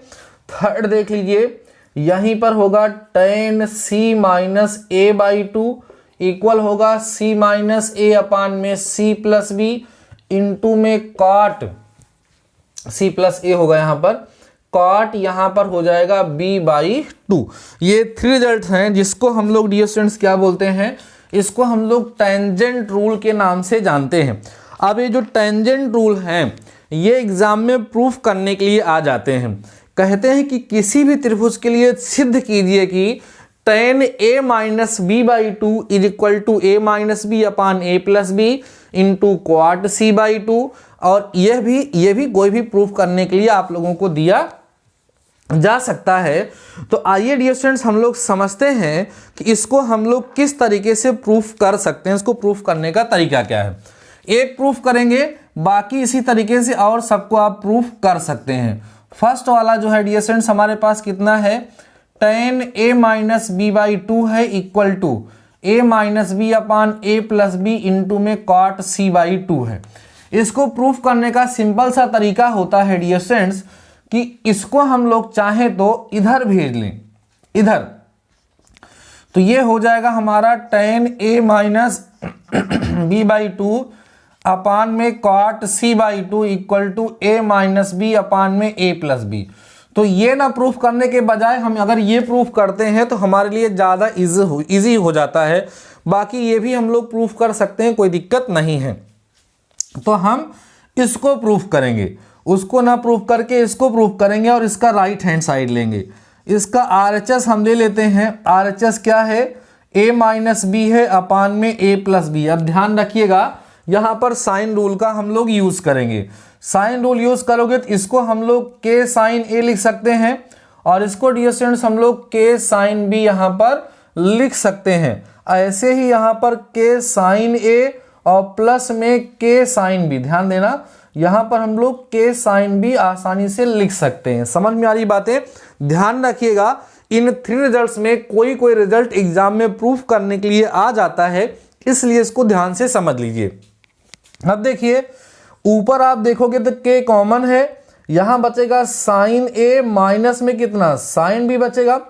थर्ड देख लीजिए, यहीं पर होगा tan c minus a by two equal होगा c माइनस a अपान में c प्लस b इंटू में cot c प्लस a होगा, यहाँ पर cot यहाँ पर हो जाएगा b बाई टू। ये 3 रिजल्ट हैं, जिसको हम लोग डियर स्टूडेंट्स क्या बोलते हैं, इसको हम लोग टेंजेंट रूल के नाम से जानते हैं। अब ये जो टेंजेंट रूल हैं ये एग्जाम में प्रूफ करने के लिए आ जाते हैं। कहते हैं कि किसी भी त्रिभुज के लिए सिद्ध कीजिए कि tan a minus B by two is equal to a minus B upon a plus B into cot c by two. और यह भी कोई भी प्रूफ करने के लिए आप लोगों को दिया जा सकता है। तो आइए डियर स्टूडेंट्स हम लोग समझते हैं कि इसको हम लोग किस तरीके से प्रूफ कर सकते हैं, इसको प्रूफ करने का तरीका क्या है। एक प्रूफ करेंगे, बाकी इसी तरीके से और सबको आप प्रूफ कर सकते हैं। फर्स्ट वाला जो है डियर स्टूडेंट्स हमारे पास कितना है, tan a minus B by two है equal to a minus B upon a plus B into में cot c बाई टू है। इसको प्रूफ करने का सिंपल सा तरीका होता है डियर स्टूडेंट्स कि इसको हम लोग चाहें तो इधर भेज लें, इधर, तो ये हो जाएगा हमारा tan a minus B by two upon में cot c by two equal to a minus B upon में a प्लस बी। तो ये ना प्रूफ करने के बजाय हम अगर ये प्रूफ करते हैं तो हमारे लिए ज़्यादा इजी हो जाता है। बाकी ये भी हम लोग प्रूफ कर सकते हैं, कोई दिक्कत नहीं है। तो हम इसको प्रूफ करेंगे, उसको ना प्रूफ करके इसको प्रूफ करेंगे और इसका राइट हैंड साइड लेंगे। इसका RHS हम ले लेते हैं। RHS क्या है, a माइनस बी है अपान में a प्लस बी। अब ध्यान रखिएगा यहाँ पर साइन रूल का हम लोग यूज़ करेंगे। साइन रूल यूज़ करोगे तो इसको हम लोग k साइन a लिख सकते हैं और इसको डियर स्टूडेंट्स हम लोग k साइन b यहाँ पर लिख सकते हैं। ऐसे ही यहाँ पर k साइन a और प्लस में k साइन b, ध्यान देना यहाँ पर हम लोग k साइन b आसानी से लिख सकते हैं। समझ में आ रही बातें? ध्यान रखिएगा इन 3 रिजल्ट्स में कोई रिजल्ट एग्जाम में प्रूफ करने के लिए आ जाता है इसलिए इसको ध्यान से समझ लीजिए। अब देखिए ऊपर आप देखोगे तो के कॉमन है, यहां बचेगा साइन ए माइनस में कितना साइन बी बचेगा,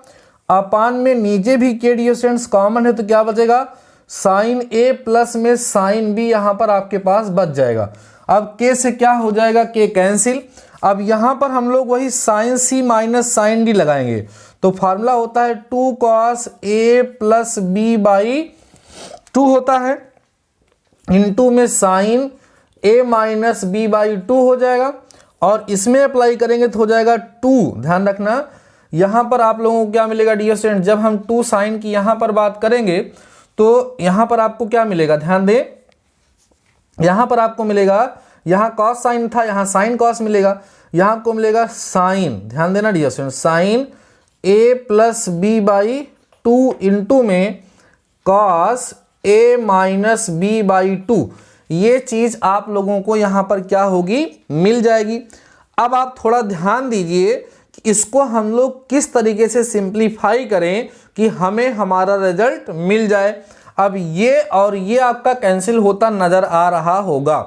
अपान में नीचे भी के डियर स्टूडेंट्स कॉमन है तो क्या बचेगा साइन ए प्लस में साइन बी यहां पर आपके पास बच जाएगा। अब के से क्या हो जाएगा के कैंसिल। अब यहां पर हम लोग वही sine C minus sine D लगाएंगे तो फार्मूला होता है 2 cos A plus B by 2 होता है, इनटू में sine A minus B by 2 हो जाएगा और इसमें अप्लाई करेंगे तो हो जाएगा 2। ध्यान रखना यहां पर आप लोगों को क्या मिलेगा डियर स्टूडेंट, जब हम 2 साइन की यहां पर बात करेंगे तो यहां पर आपको क्या मिलेगा, ध्यान दें यहां पर आपको मिलेगा, यहां कॉस साइन था यहां साइन कॉस मिलेगा, यहां आपको मिलेगा साइन, ध्यान देना dear student, sine A plus B by 2 into में cos A minus B by 2। ये चीज आप लोगों को यहां पर क्या होगी मिल जाएगी। अब आप थोड़ा ध्यान दीजिए कि इसको हम लोग किस तरीके से सिंप्लीफाई करें कि हमें हमारा रिजल्ट मिल जाए। अब ये और ये आपका कैंसिल होता नजर आ रहा होगा,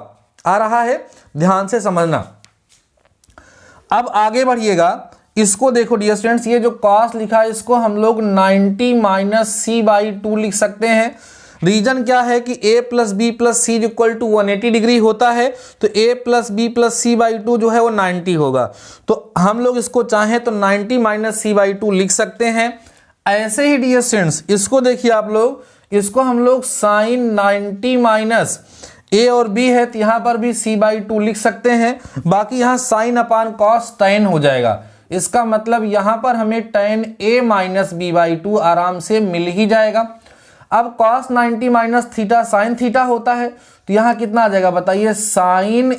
आ रहा है, ध्यान से समझना। अब आगे बढ़िएगा, इसको देखो डियर स्टूडेंट्स, ये जो कॉस लिखा है इसको हम लोग 90 माइनस सी बाई 2 लिख सकते हैं। रीजन क्या है कि a plus B plus C equal to 180 degree होता है तो a plus B plus C by 2 जो है वो 90 होगा, तो हम लोग इसको चाहें तो 90 माइनस सी बाई 2 लिख सकते हैं। ऐसे ही डियर स्टूडेंट्स इसको देखिए आप लोग, इसको हम लोग साइन 90 माइनस a और b है तो यहां पर भी c बाई 2 लिख सकते हैं। बाकी यहां साइन अपान कॉस tan हो जाएगा, इसका मतलब यहां पर हमें tan a minus B by 2 आराम से मिल ही जाएगा। अब cos 90 minus theta sine theta होता है तो यहां कितना आ जाएगा बताइए, साइन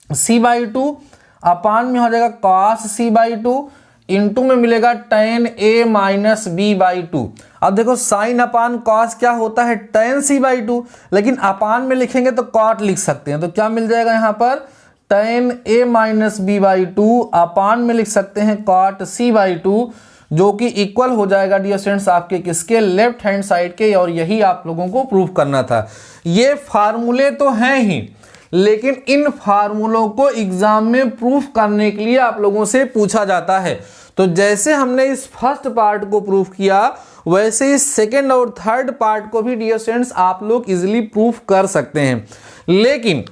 c बाई 2 अपान में हो जाएगा cos c बाई 2 इंटू में मिलेगा tan a minus B by 2। अब देखो साइन अपान कॉस क्या होता है tan c बाई 2, लेकिन अपान में लिखेंगे तो कॉट लिख सकते हैं तो क्या मिल जाएगा यहाँ पर tan a minus B by 2 upon में लिख सकते हैं cot c बाई 2, जो कि इक्वल हो जाएगा डियर स्टूडेंट्स आपके किसके, लेफ्ट हैंड साइड के। और यही आप लोगों को प्रूफ करना था। ये फार्मूले तो हैं ही, लेकिन इन फार्मूलों को एग्जाम में प्रूफ करने के लिए आप लोगों से पूछा जाता है। तो जैसे हमने इस फर्स्ट पार्ट को प्रूफ किया वैसे इस सेकेंड और थर्ड पार्ट को भी डियर स्टूडेंट्स आप लोग इजीली प्रूफ कर सकते हैं। लेकिन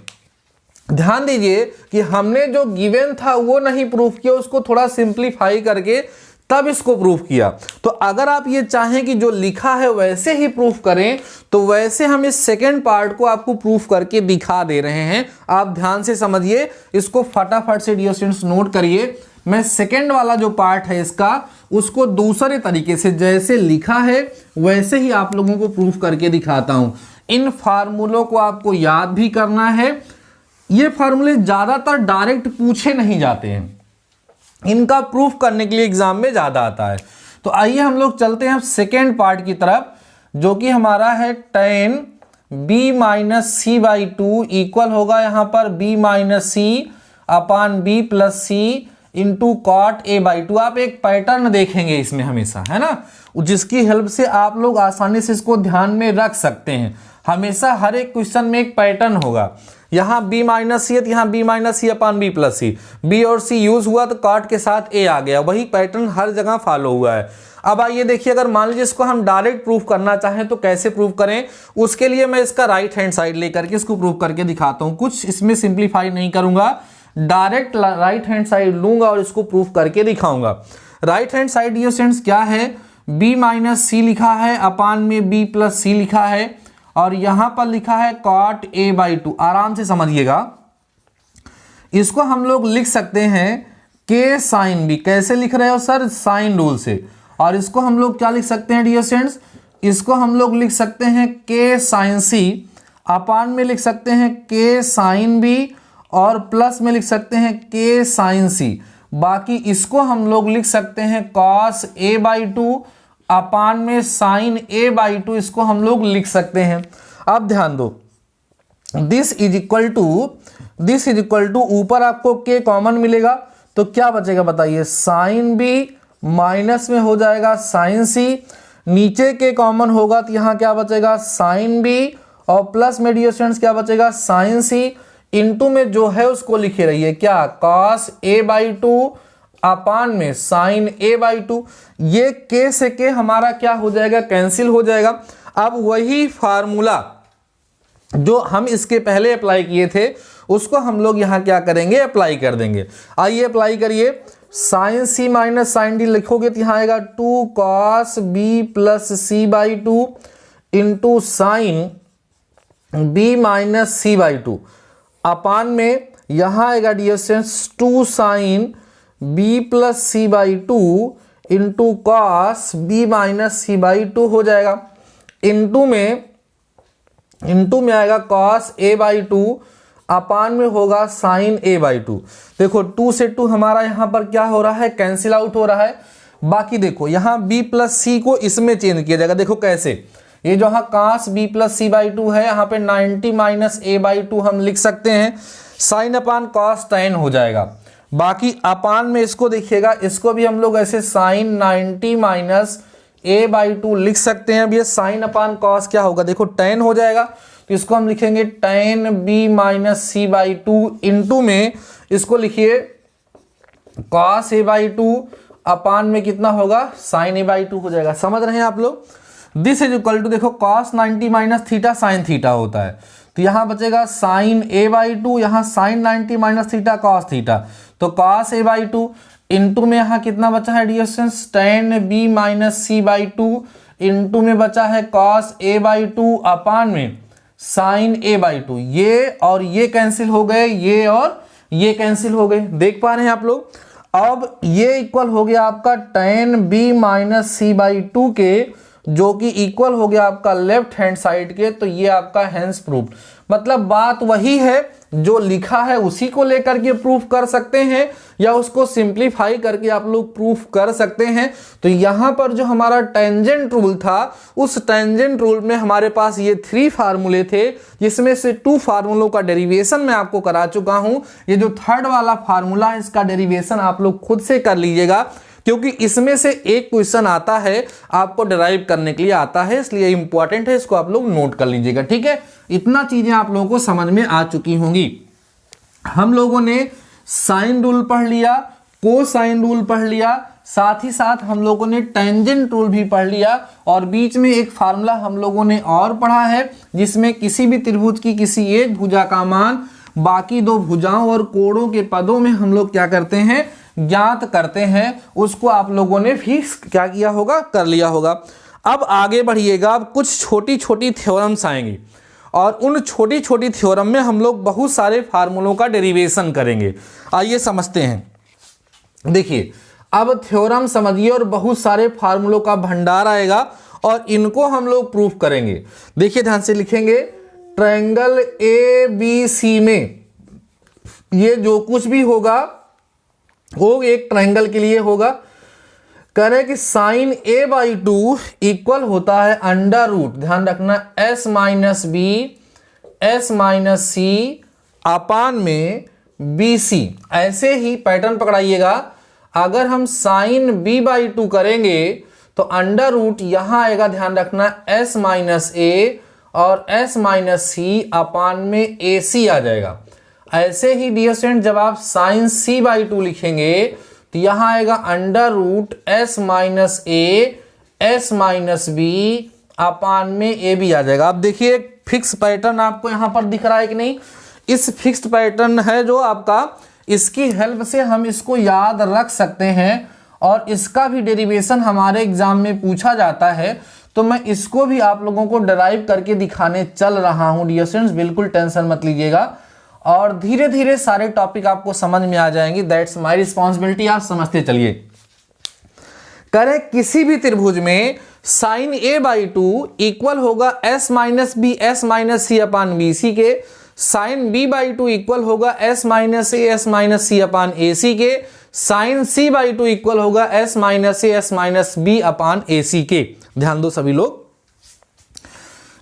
ध्यान दीजिए कि हमने जो गिवन था वो नहीं प्रूफ किया, उसको थोड़ा सिंप्लीफाई करके तब इसको प्रूफ किया। तो अगर आप ये चाहें कि जो लिखा है वैसे ही प्रूफ करें तो वैसे हम इस सेकेंड पार्ट को आपको प्रूफ करके दिखा दे रहे हैं। आप ध्यान से समझिए, इसको फटाफट से डियर स्टूडेंट्स नोट करिए। मैं सेकेंड वाला जो पार्ट है इसका उसको दूसरे तरीके से जैसे लिखा है वैसे ही आप लोगों को प्रूफ करके दिखाता हूं। इन फार्मूलों को आपको याद भी करना है। ये फार्मूले ज्यादातर डायरेक्ट पूछे नहीं जाते हैं, इनका प्रूफ करने के लिए एग्जाम में ज्यादा आता है। तो आइए हम लोग चलते हैं सेकेंड पार्ट की तरफ, जो कि हमारा है tan b minus C by 2 equal होगा यहां पर b minus C upon b plus C into cot a by 2। आप एक पैटर्न देखेंगे इसमें हमेशा, है ना, जिसकी हेल्प से आप लोग आसानी से इसको ध्यान में रख सकते हैं। हमेशा हर एक क्वेश्चन में एक पैटर्न होगा। यहाँ b माइनस सी है तो यहाँ b minus C upon b plus सी, b और c यूज हुआ तो कॉट के साथ a आ गया। वही पैटर्न हर जगह फॉलो हुआ है। अब आइए देखिए, अगर मान लीजिए इसको हम डायरेक्ट प्रूफ करना चाहें तो कैसे प्रूफ करें, उसके लिए मैं इसका राइट हैंड साइड लेकर के इसको प्रूफ करके दिखाता हूं। कुछ इसमें सिंप्लीफाई नहीं करूंगा, डायरेक्ट राइट हैंड साइड लूंगा और इसको प्रूफ करके दिखाऊंगा। राइट हैंड साइड ये सेंस क्या है, b माइनस सी लिखा है अपान में b प्लस सी लिखा है और यहां पर लिखा है cot a बाई 2। आराम से समझिएगा, इसको हम लोग लिख सकते हैं k साइन b। कैसे लिख रहे हो सर, साइन रूल से। और इसको हम लोग क्या लिख सकते हैं डियर स्टूडेंट्स, इसको हम लोग लिख सकते हैं k साइन c अपान में लिख सकते हैं k साइन b और प्लस में लिख सकते हैं k साइन c। बाकी इसको हम लोग लिख सकते हैं cos a बाई 2 अपान में साइन a बाई 2, इसको हम लोग लिख सकते हैं। अब ध्यान दो, दिस इज इक्वल टू ऊपर आपको k कॉमन मिलेगा तो क्या बचेगा बताइए, साइन b माइनस में हो जाएगा साइन c नीचे के कॉमन होगा तो यहाँ क्या बचेगा साइन बी, और प्लस में डियर स्टूडेंट्स क्या बचेगा साइन सी, इनटू में जो है उसको लिखे रहिए क्या cos A by two upon में साइन ए बाई टू। ये के से के हमारा क्या हो जाएगा कैंसिल हो जाएगा। अब वही फार्मूला जो हम इसके पहले अप्लाई किए थे उसको हम लोग यहाँ क्या करेंगे अप्लाई कर देंगे। आइए अप्लाई करिए, sine C minus sine D लिखोगे तो यहाँ आएगा 2 cos B plus C by two into sine B minus C by two upon में यहाँ आएगा dear students 2 sine B plus C by two into cos B minus C by two हो जाएगा। Into में आएगा cos A by two upon में होगा sign A by to. देखो 2 से 2 हमारा यहाँ पर क्या हो रहा है कैंसिल आउट हो रहा है। बाकी देखो यहाँ b प्लस सी को इसमें चेंज किया जाएगा। देखो कैसे, ये जो यहाँ cos b plus C by two है यहाँ पे 90 माइनस ए बाई टू हम लिख सकते हैं, साइन अपान कॉस tan हो जाएगा। बाकी अपान में इसको देखिएगा, इसको भी हम लोग ऐसे sine 90 minus A by two लिख सकते हैं। अब ये साइन अपान कॉस क्या होगा देखो tan हो जाएगा, तो इसको हम लिखेंगे tan B minus C by two into में इसको लिखिए cos A by two upon में कितना होगा साइन ए बाई टू हो जाएगा। समझ रहे हैं आप लोग। दिस इज इक्वल टू देखो cos 90 minus theta sine theta होता है, तो यहाँ बचेगा साइन ए बाई टू, यहाँ sine 90 minus theta cos theta, तो cos A by two into में यहाँ कितना बचा है dear students tan B minus C by two into में बचा है cos A by two upon में साइन ए बाई टू। ये और ये कैंसिल हो गए, ये और ये कैंसिल हो गए, देख पा रहे हैं आप लोग। अब ये इक्वल हो गया आपका tan B minus C by two के, जो कि इक्वल हो गया आपका लेफ्ट हैंड साइड के, तो ये आपका हैंस प्रूफ। मतलब बात वही है जो लिखा है उसी को लेकर के प्रूफ कर सकते हैं या उसको सिंप्लीफाई करके आप लोग प्रूफ कर सकते हैं। तो यहाँ पर जो हमारा टेंजेंट रूल था उस टेंजेंट रूल में हमारे पास ये 3 फार्मूले थे, जिसमें से 2 फार्मूलों का डेरिवेशन मैं आपको करा चुका हूँ। ये जो थर्ड वाला फार्मूला है इसका डेरिवेशन आप लोग खुद से कर लीजिएगा, क्योंकि इसमें से एक क्वेश्चन आता है आपको डिराइव करने के लिए आता है, इसलिए इंपॉर्टेंट है, इसको आप लोग नोट कर लीजिएगा। ठीक है, इतना चीजें आप लोगों को समझ में आ चुकी होंगी। हम लोगों ने साइन रूल पढ़ लिया, कोसाइन रूल पढ़ लिया, साथ ही साथ हम लोगों ने टेंजेंट रूल भी पढ़ लिया, और बीच में एक फार्मूला हम लोगों ने और पढ़ा है जिसमें किसी भी त्रिभुज की किसी एक भुजा का मान बाकी 2 भुजाओं और कोणों के पदों में हम लोग क्या करते हैं ज्ञात करते हैं। उसको आप लोगों ने भी क्या किया होगा कर लिया होगा। अब आगे बढ़िएगा, अब कुछ छोटी छोटी थ्योरम्स आएंगी और उन छोटी छोटी थ्योरम में हम लोग बहुत सारे फार्मूलों का डेरिवेशन करेंगे। आइए समझते हैं। देखिए अब थ्योरम समझिए और बहुत सारे फार्मूलों का भंडार आएगा और इनको हम लोग प्रूफ करेंगे। देखिए ध्यान से लिखेंगे, ट्रायंगल ए बी सी में ये जो कुछ भी होगा वो एक ट्रायंगल के लिए होगा। कह रहे कि sine A by two equal होता है अंडर रूट, ध्यान रखना, S minus B S minus C upon में बी सी। ऐसे ही पैटर्न पकड़ाइएगा, अगर हम साइन बी बाई टू करेंगे तो अंडर रूट यहां आएगा, ध्यान रखना, एस माइनस ए और एस माइनस सी अपान में ए सी आ जाएगा। ऐसे ही डियर स्टूडेंट जब आप साइन सी बाई टू लिखेंगे तो यहां आएगा under root S minus A S minus B upon में ए बी आ जाएगा। अब देखिए फिक्स पैटर्न आपको यहां पर दिख रहा है कि नहीं, इस फिक्स्ड पैटर्न है जो आपका, इसकी हेल्प से हम इसको याद रख सकते हैं और इसका भी डेरिवेशन हमारे एग्जाम में पूछा जाता है, तो मैं इसको भी आप लोगों को डराइव करके दिखाने चल रहा हूं डियर स्टूडेंट्स, बिल्कुल टेंशन मत लीजिएगा और धीरे धीरे सारे टॉपिक आपको समझ में आ जाएंगे। दैट्स माय रिस्पॉन्सिबिलिटी, आप समझते चलिए। करें किसी भी त्रिभुज में sine A by two equal होगा S minus B S minus C upon B C के, sine B by two equal होगा S minus A S minus C upon A C के, sine C by two equal होगा S minus A S minus B upon A C के। ध्यान दो सभी लोग,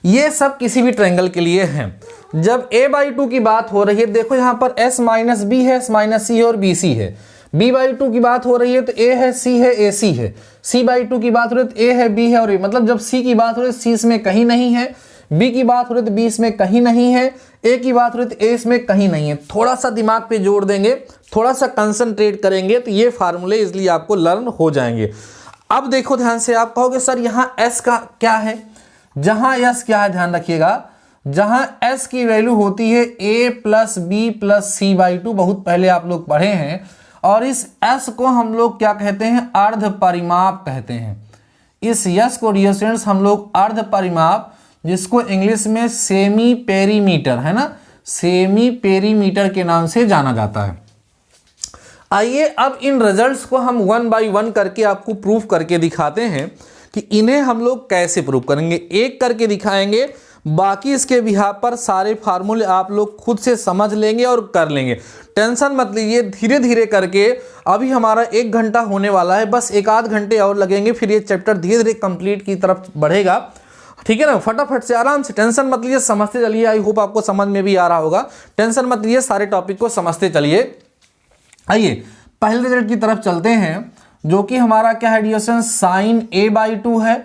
ये सब किसी भी ट्रायंगल के लिए हैं। जब a बाई टू की बात हो रही है, देखो यहां पर s माइनस बी है, s माइनस सी है और bc है, b/2 की बात हो रही है तो a है, c है, ac है। c/2 की बात हो रही है तो a है, b है और a, मतलब जब c की बात हो रही है c इसमें कहीं नहीं है, b की बात हो रही है तो b इसमें कहीं नहीं है, a की बात हो रही है तो a इसमें कहीं नहीं है। थोड़ा सा दिमाग पे जोड़ देंगे, थोड़ा सा कंसंट्रेट करेंगे तो ये फार्मूले इजली आपको लर्न हो जाएंगे। अब देखो ध्यान से, आप कहोगे सर यहाँ s का क्या है, जहां s क्या है ध्यान रखिएगा, जहां s की वैल्यू होती है a plus B plus c/2, बहुत पहले आप लोग पढ़े हैं, और इस s को हम लोग क्या कहते हैं, अर्ध परिमाप कहते हैं। इस s को डियर स्टूडेंट्स हम लोग अर्ध परिमाप, जिसको इंग्लिश में सेमी पेरीमीटर है ना, सेमी पेरीमीटर के नाम से जाना जाता है। आइए अब इन रिजल्ट्स को हम 1 बाय 1 करके आपको प्रूफ करके दिखाते हैं कि इन्हें हम लोग कैसे प्रूफ करेंगे। एक करके दिखाएंगे, बाकी इसके बिहाफ पर सारे फार्मूले आप लोग खुद से समझ लेंगे और कर लेंगे। टेंशन मत लीजिए, धीरे धीरे करके अभी हमारा 1 घंटा होने वाला है, बस 1 आध घंटे और लगेंगे, फिर ये चैप्टर धीरे धीरे कंप्लीट की तरफ बढ़ेगा। ठीक है ना, फटाफट से आराम से, टेंशन मत लीजिए, समझते चलिए। आई होप आपको समझ में भी आ रहा होगा। टेंशन मत लीजिए, सारे टॉपिक को समझते चलिए। आइए पहले रिजल्ट की तरफ चलते हैं, जो कि हमारा क्या है डियर स्टूडेंट्स, साइन a/2 है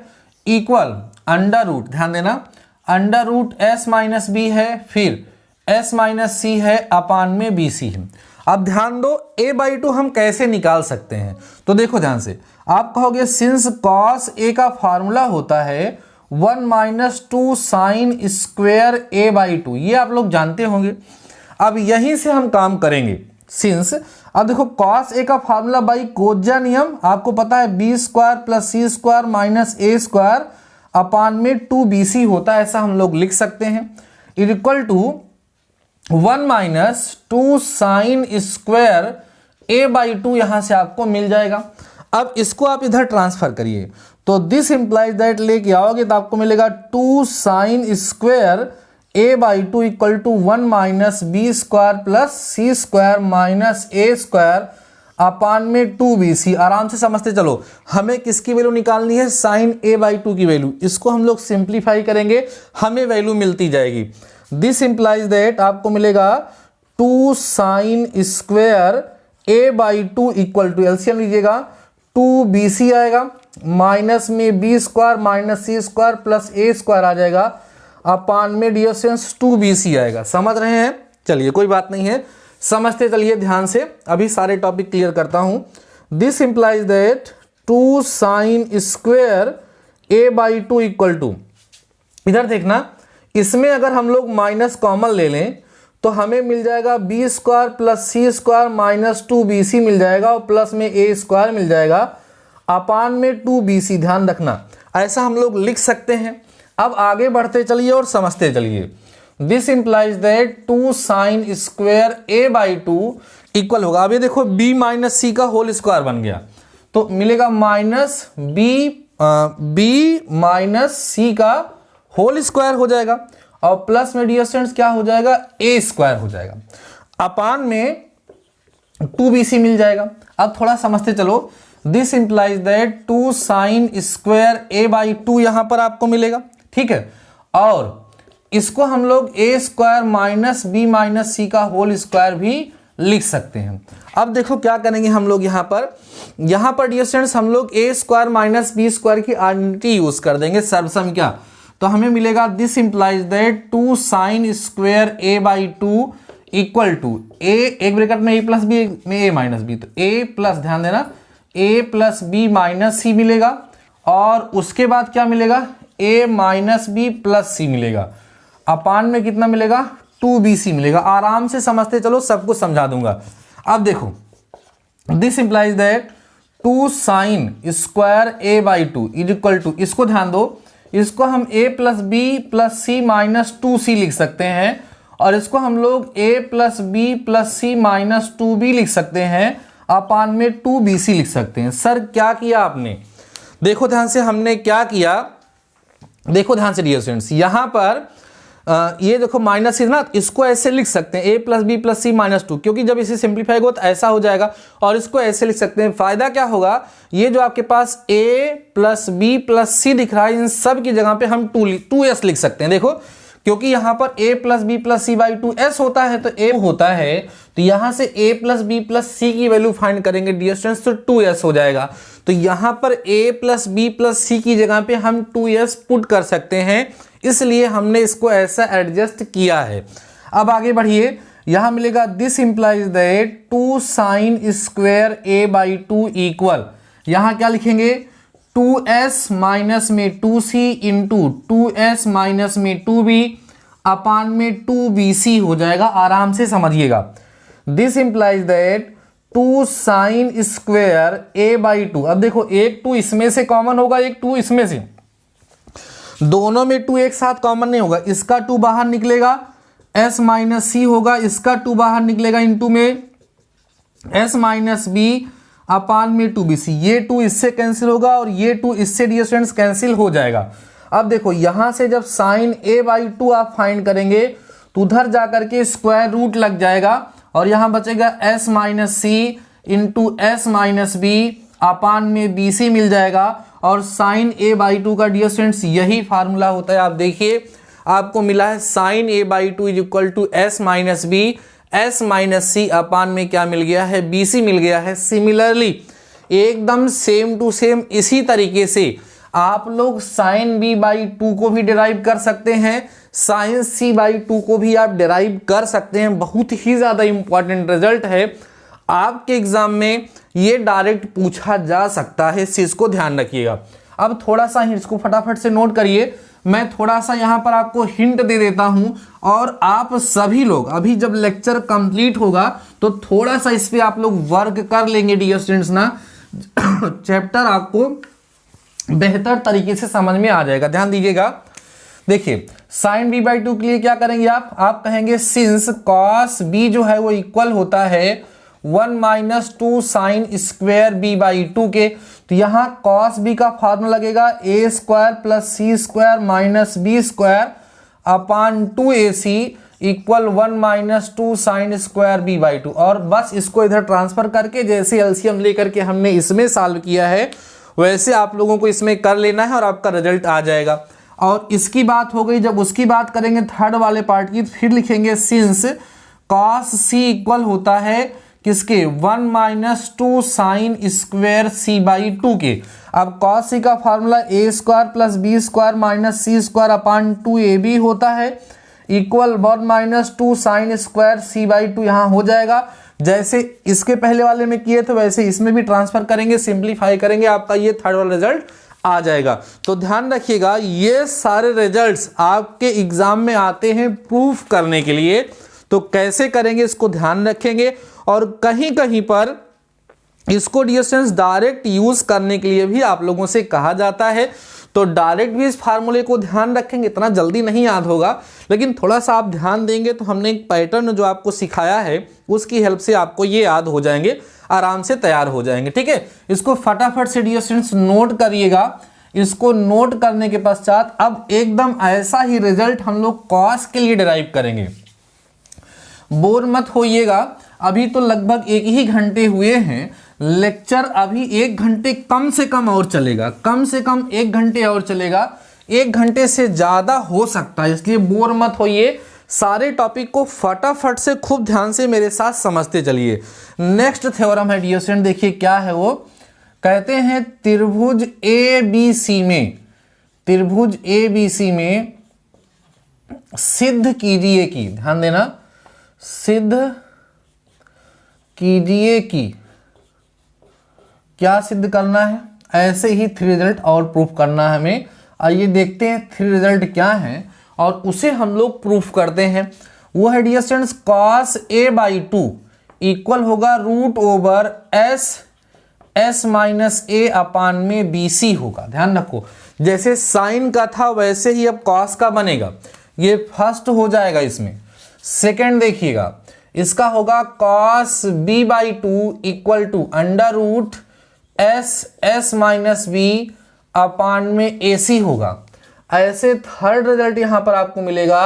इक्वल अंडर रूट, ध्यान देना, under root s minus B है, फिर s माइनस सी है अपान में bc है। अब ध्यान दो, a/2 हम कैसे निकाल सकते हैं, तो देखो ध्यान से, आप कहोगे सिंस cos a का फार्मूला होता है 1 माइनस 2 साइन स्क्वेयर a/2, ये आप लोग जानते होंगे। अब यहीं से हम काम करेंगे, सिंस, अब देखो cos a का फार्मूला बाई कोज्जा नियम आपको पता है, B square plus C square minus A square upon में 2bc होता है, ऐसा हम लोग लिख सकते हैं, equal to 1 minus 2 sine square a/2 यहां से आपको मिल जाएगा। अब इसको आप इधर ट्रांसफर करिए, तो दिस इंप्लाइज दैट लेके आओगे तो आपको मिलेगा 2 sine square a/2 equal to 1 minus B square plus C square minus A square upon में 2bc। आराम से समझते चलो, हमें किसकी वैल्यू निकालनी है, साइन a/2 की वैल्यू। इसको हम लोग सिंप्लीफाई करेंगे, हमें वैल्यू मिलती जाएगी। दिस इंप्लाइज दैट आपको मिलेगा 2 sine square a/2 equal to, LCM लीजिएगा, 2bc आएगा, माइनस में B square minus C square plus A square आ जाएगा अपान में डियर स्टूडेंट्स 2bc आएगा। समझ रहे हैं, चलिए कोई बात नहीं है, समझते चलिए ध्यान से, अभी सारे टॉपिक क्लियर करता हूं। This implies that 2 sine square a/2 equal to, इधर देखना, इसमें अगर हम लोग माइनस कॉमन ले लें तो हमें मिल जाएगा B square plus C square minus 2bc मिल जाएगा और प्लस में ए स्क्वायर मिल जाएगा अपान में 2bc। ध्यान रखना, ऐसा हम लोग लिख सकते हैं। अब आगे बढ़ते चलिए और समझते चलिए। This implies that 2 sine square a/2 equal होगा, अब ये देखो b माइनस सी का होल स्क्वायर बन गया, तो मिलेगा माइनस b माइनस सी का होल स्क्वायर हो जाएगा और प्लस में डियर स्टूडेंट्स क्या हो जाएगा, a स्क्वायर हो जाएगा, अपान में 2bc मिल जाएगा। अब थोड़ा समझते चलो, this implies that 2 sine square a/2 यहां पर आपको मिलेगा, ठीक है, और इसको हम लोग a square minus B minus C का होल स्क्वायर भी लिख सकते हैं। अब देखो क्या करेंगे हम लोग, यहां पर डियर स्टूडेंट्स हम लोग a square minus B square की आइडेंटिटी यूज कर देंगे, सर्वसम क्या, तो हमें मिलेगा this implies that 2 sine square a/2 equal to a, एक ब्रैकेट में a प्लस बी में a माइनस बी, तो a प्लस, ध्यान देना, a plus B minus C मिलेगा और उसके बाद क्या मिलेगा, a minus B plus C मिलेगा, अपान में कितना मिलेगा, 2bc मिलेगा। आराम से समझते चलो, सब कुछ समझा दूंगा। अब देखो, this implies that 2 sine square a/2 is equal to, इसको ध्यान दो, इसको हम a plus B plus C minus 2c लिख सकते हैं और इसको हम लोग a plus B plus C minus 2b लिख सकते हैं, अपान में 2bc लिख सकते हैं। सर क्या किया आपने, देखो ध्यान से, हमने क्या किया, देखो ध्यान से डियर स्टूडेंट्स, यहां पर ये देखो माइनस ना, इसको ऐसे लिख सकते हैं a plus B plus C minus 2, क्योंकि जब इसे सिंप्लीफाई हो तो ऐसा हो जाएगा, और इसको ऐसे लिख सकते हैं। फायदा क्या होगा, ये जो आपके पास a प्लस बी प्लस सी दिख रहा है, इन सब की जगह पे हम 2s लिख सकते हैं। देखो, क्योंकि यहाँ पर a plus B plus C by 2s होता है, तो a होता है तो यहां से a प्लस बी प्लस सी की वैल्यू फाइंड करेंगे डियर स्टूडेंट्स, तो 2s हो जाएगा। तो यहां पर a प्लस बी प्लस सी की जगह पे हम 2s पुट कर सकते हैं, इसलिए हमने इसको ऐसा एडजस्ट किया है। अब आगे बढ़िए, यहां मिलेगा this implies that 2 sine square a by 2 equal, यहां क्या लिखेंगे 2s माइनस में 2c इंटू 2s माइनस में 2b अपान में 2bc हो जाएगा। आराम से समझिएगा, this implies that 2 sine square a by 2। अब देखो एक 2 इसमें से कॉमन होगा, एक 2 इसमें से, दोनों में 2 एक साथ कॉमन नहीं होगा, इसका 2 बाहर निकलेगा s माइनस सी होगा, इसका 2 बाहर निकलेगा इंटू में s माइनस बी अपान में 2bc, ये 2 इससे कैंसिल होगा और ये 2 इससे डियर स्टूडेंट्स कैंसिल हो जाएगा। अब देखो यहां से जब साइन a बाई 2 आप फाइंड करेंगे तो उधर जाकर के स्क्वायर रूट लग जाएगा और यहां बचेगा s माइनस सी into S minus B upon में bc मिल जाएगा। और साइन a बाई 2 का डियर स्टूडेंट्स यही फार्मूला होता है। आप देखिए आपको मिला है sine a by 2 is equal to S minus B, S minus C upon में क्या मिल गया है bc मिल गया है। सिमिलरली एकदम सेम टू सेम इसी तरीके से आप लोग साइन b बाई 2 को भी डिराइव कर सकते हैं, साइन c बाई 2 को भी आप डिराइव कर सकते हैं। बहुत ही ज़्यादा इंपॉर्टेंट रिजल्ट है, आपके एग्जाम में ये डायरेक्ट पूछा जा सकता है, इस चीज़ को ध्यान रखिएगा। अब थोड़ा सा इसको फटाफट से नोट करिए, मैं थोड़ा सा यहाँ पर आपको हिंट दे देता हूँ और आप सभी लोग अभी जब लेक्चर कंप्लीट होगा तो थोड़ा सा इस पर आप लोग वर्क कर लेंगे डियर स्टूडेंट्स ना, चैप्टर आपको बेहतर तरीके से समझ में आ जाएगा। ध्यान दीजिएगा, देखिए साइन b बाई 2 के लिए क्या करेंगे आप कहेंगे सिंस कॉस b जो है वो इक्वल होता है 1 minus 2 sine square b by 2 के, तो यहाँ कॉस b का फॉर्मूला लगेगा a square plus C square minus B square upon 2ac equal 1 minus 2 sine square b by 2। और बस इसको इधर ट्रांसफर करके जैसे एलसीएम लेकर के हमने इसमें सॉल्व किया है वैसे आप लोगों को इसमें कर लेना है और आपका रिजल्ट आ जाएगा। और इसकी बात हो गई, जब उसकी बात करेंगे थर्ड वाले पार्ट की, फिर लिखेंगे सिंस कॉस सी इक्वल होता है किसके 1 minus 2 sine square C by 2 के। अब कॉस सी का formula a square plus B square minus C square upon 2ab होता है equal 1 minus 2 sine square C by 2 यहाँ हो जाएगा। जैसे इसके पहले वाले में किए थे वैसे इसमें भी ट्रांसफर करेंगे, सिंप्लीफाई करेंगे, आपका ये थर्ड वाला रिजल्ट आ जाएगा। तो ध्यान रखिएगा ये सारे रिजल्ट्स आपके एग्जाम में आते हैं प्रूफ करने के लिए, तो कैसे करेंगे इसको ध्यान रखेंगे। और कहीं कहीं पर इसको डियर स्टूडेंट्स डायरेक्ट यूज करने के लिए भी आप लोगों से कहा जाता है, तो डायरेक्ट भी इस फार्मूले को ध्यान रखेंगे, इतना जल्दी नहीं याद होगा लेकिन थोड़ा सा आप ध्यान देंगे तो हमने एक पैटर्न जो आपको सिखाया है उसकी हेल्प से आपको ये याद हो जाएंगे, आराम से तैयार हो जाएंगे। ठीक है, इसको फटाफट से डियर स्टूडेंट्स नोट करिएगा। इसको नोट करने के पश्चात अब एकदम ऐसा ही रिजल्ट हम लोग कॉस के लिए डिराइव करेंगे। बोर मत होइएगा, अभी तो लगभग 1 ही घंटे हुए हैं, लेक्चर अभी 1 घंटे कम से कम और चलेगा, कम से कम 1 घंटे और चलेगा, 1 घंटे से ज़्यादा हो सकता है, इसलिए बोर मत होइए। सारे टॉपिक को फटाफट से खूब ध्यान से मेरे साथ समझते चलिए। नेक्स्ट थ्योरम है डियर स्टूडेंट, देखिए क्या है वो, कहते हैं त्रिभुज ABC में, त्रिभुज ABC में सिद्ध कीजिए कि, ध्यान देना, सिद्ध कीजिए कि, क्या सिद्ध करना है, ऐसे ही 3 रिजल्ट और प्रूफ करना है हमें। आइए देखते हैं 3 रिजल्ट क्या हैं और उसे हम लोग प्रूफ करते हैं। वो है dear students cos a by 2 equal होगा root over S minus A upon में BC होगा। ध्यान रखो, जैसे साइन का था वैसे ही अब कॉस का बनेगा, ये फर्स्ट हो जाएगा इसमें। सेकेंड देखिएगा, इसका होगा cos b by 2 equal to under root S minus B upon में AC होगा। ऐसे थर्ड रिजल्ट यहां पर आपको मिलेगा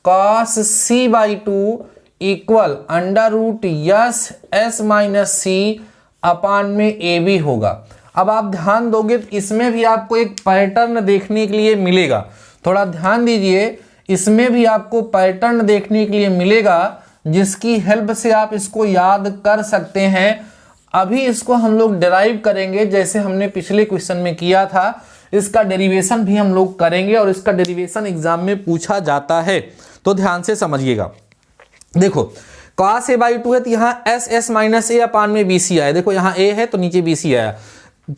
cos c by 2 equal under root S minus C upon में AB होगा। अब आप ध्यान दोगे तो इसमें भी आपको एक पैटर्न देखने के लिए मिलेगा, थोड़ा ध्यान दीजिए, इसमें भी आपको पैटर्न देखने के लिए मिलेगा। जिसकी हेल्प से आप इसको याद कर सकते हैं। अभी इसको हम लोग डिराइव करेंगे जैसे हमने पिछले क्वेश्चन में किया था। इसका डेरिवेशन भी हम लोग करेंगे और इसका डेरिवेशन एग्जाम में पूछा जाता है, तो ध्यान से समझिएगा। देखो cos a/2 है तो यहाँ s माइनस ए अपान में bc आया। देखो यहाँ a है तो नीचे bc आया।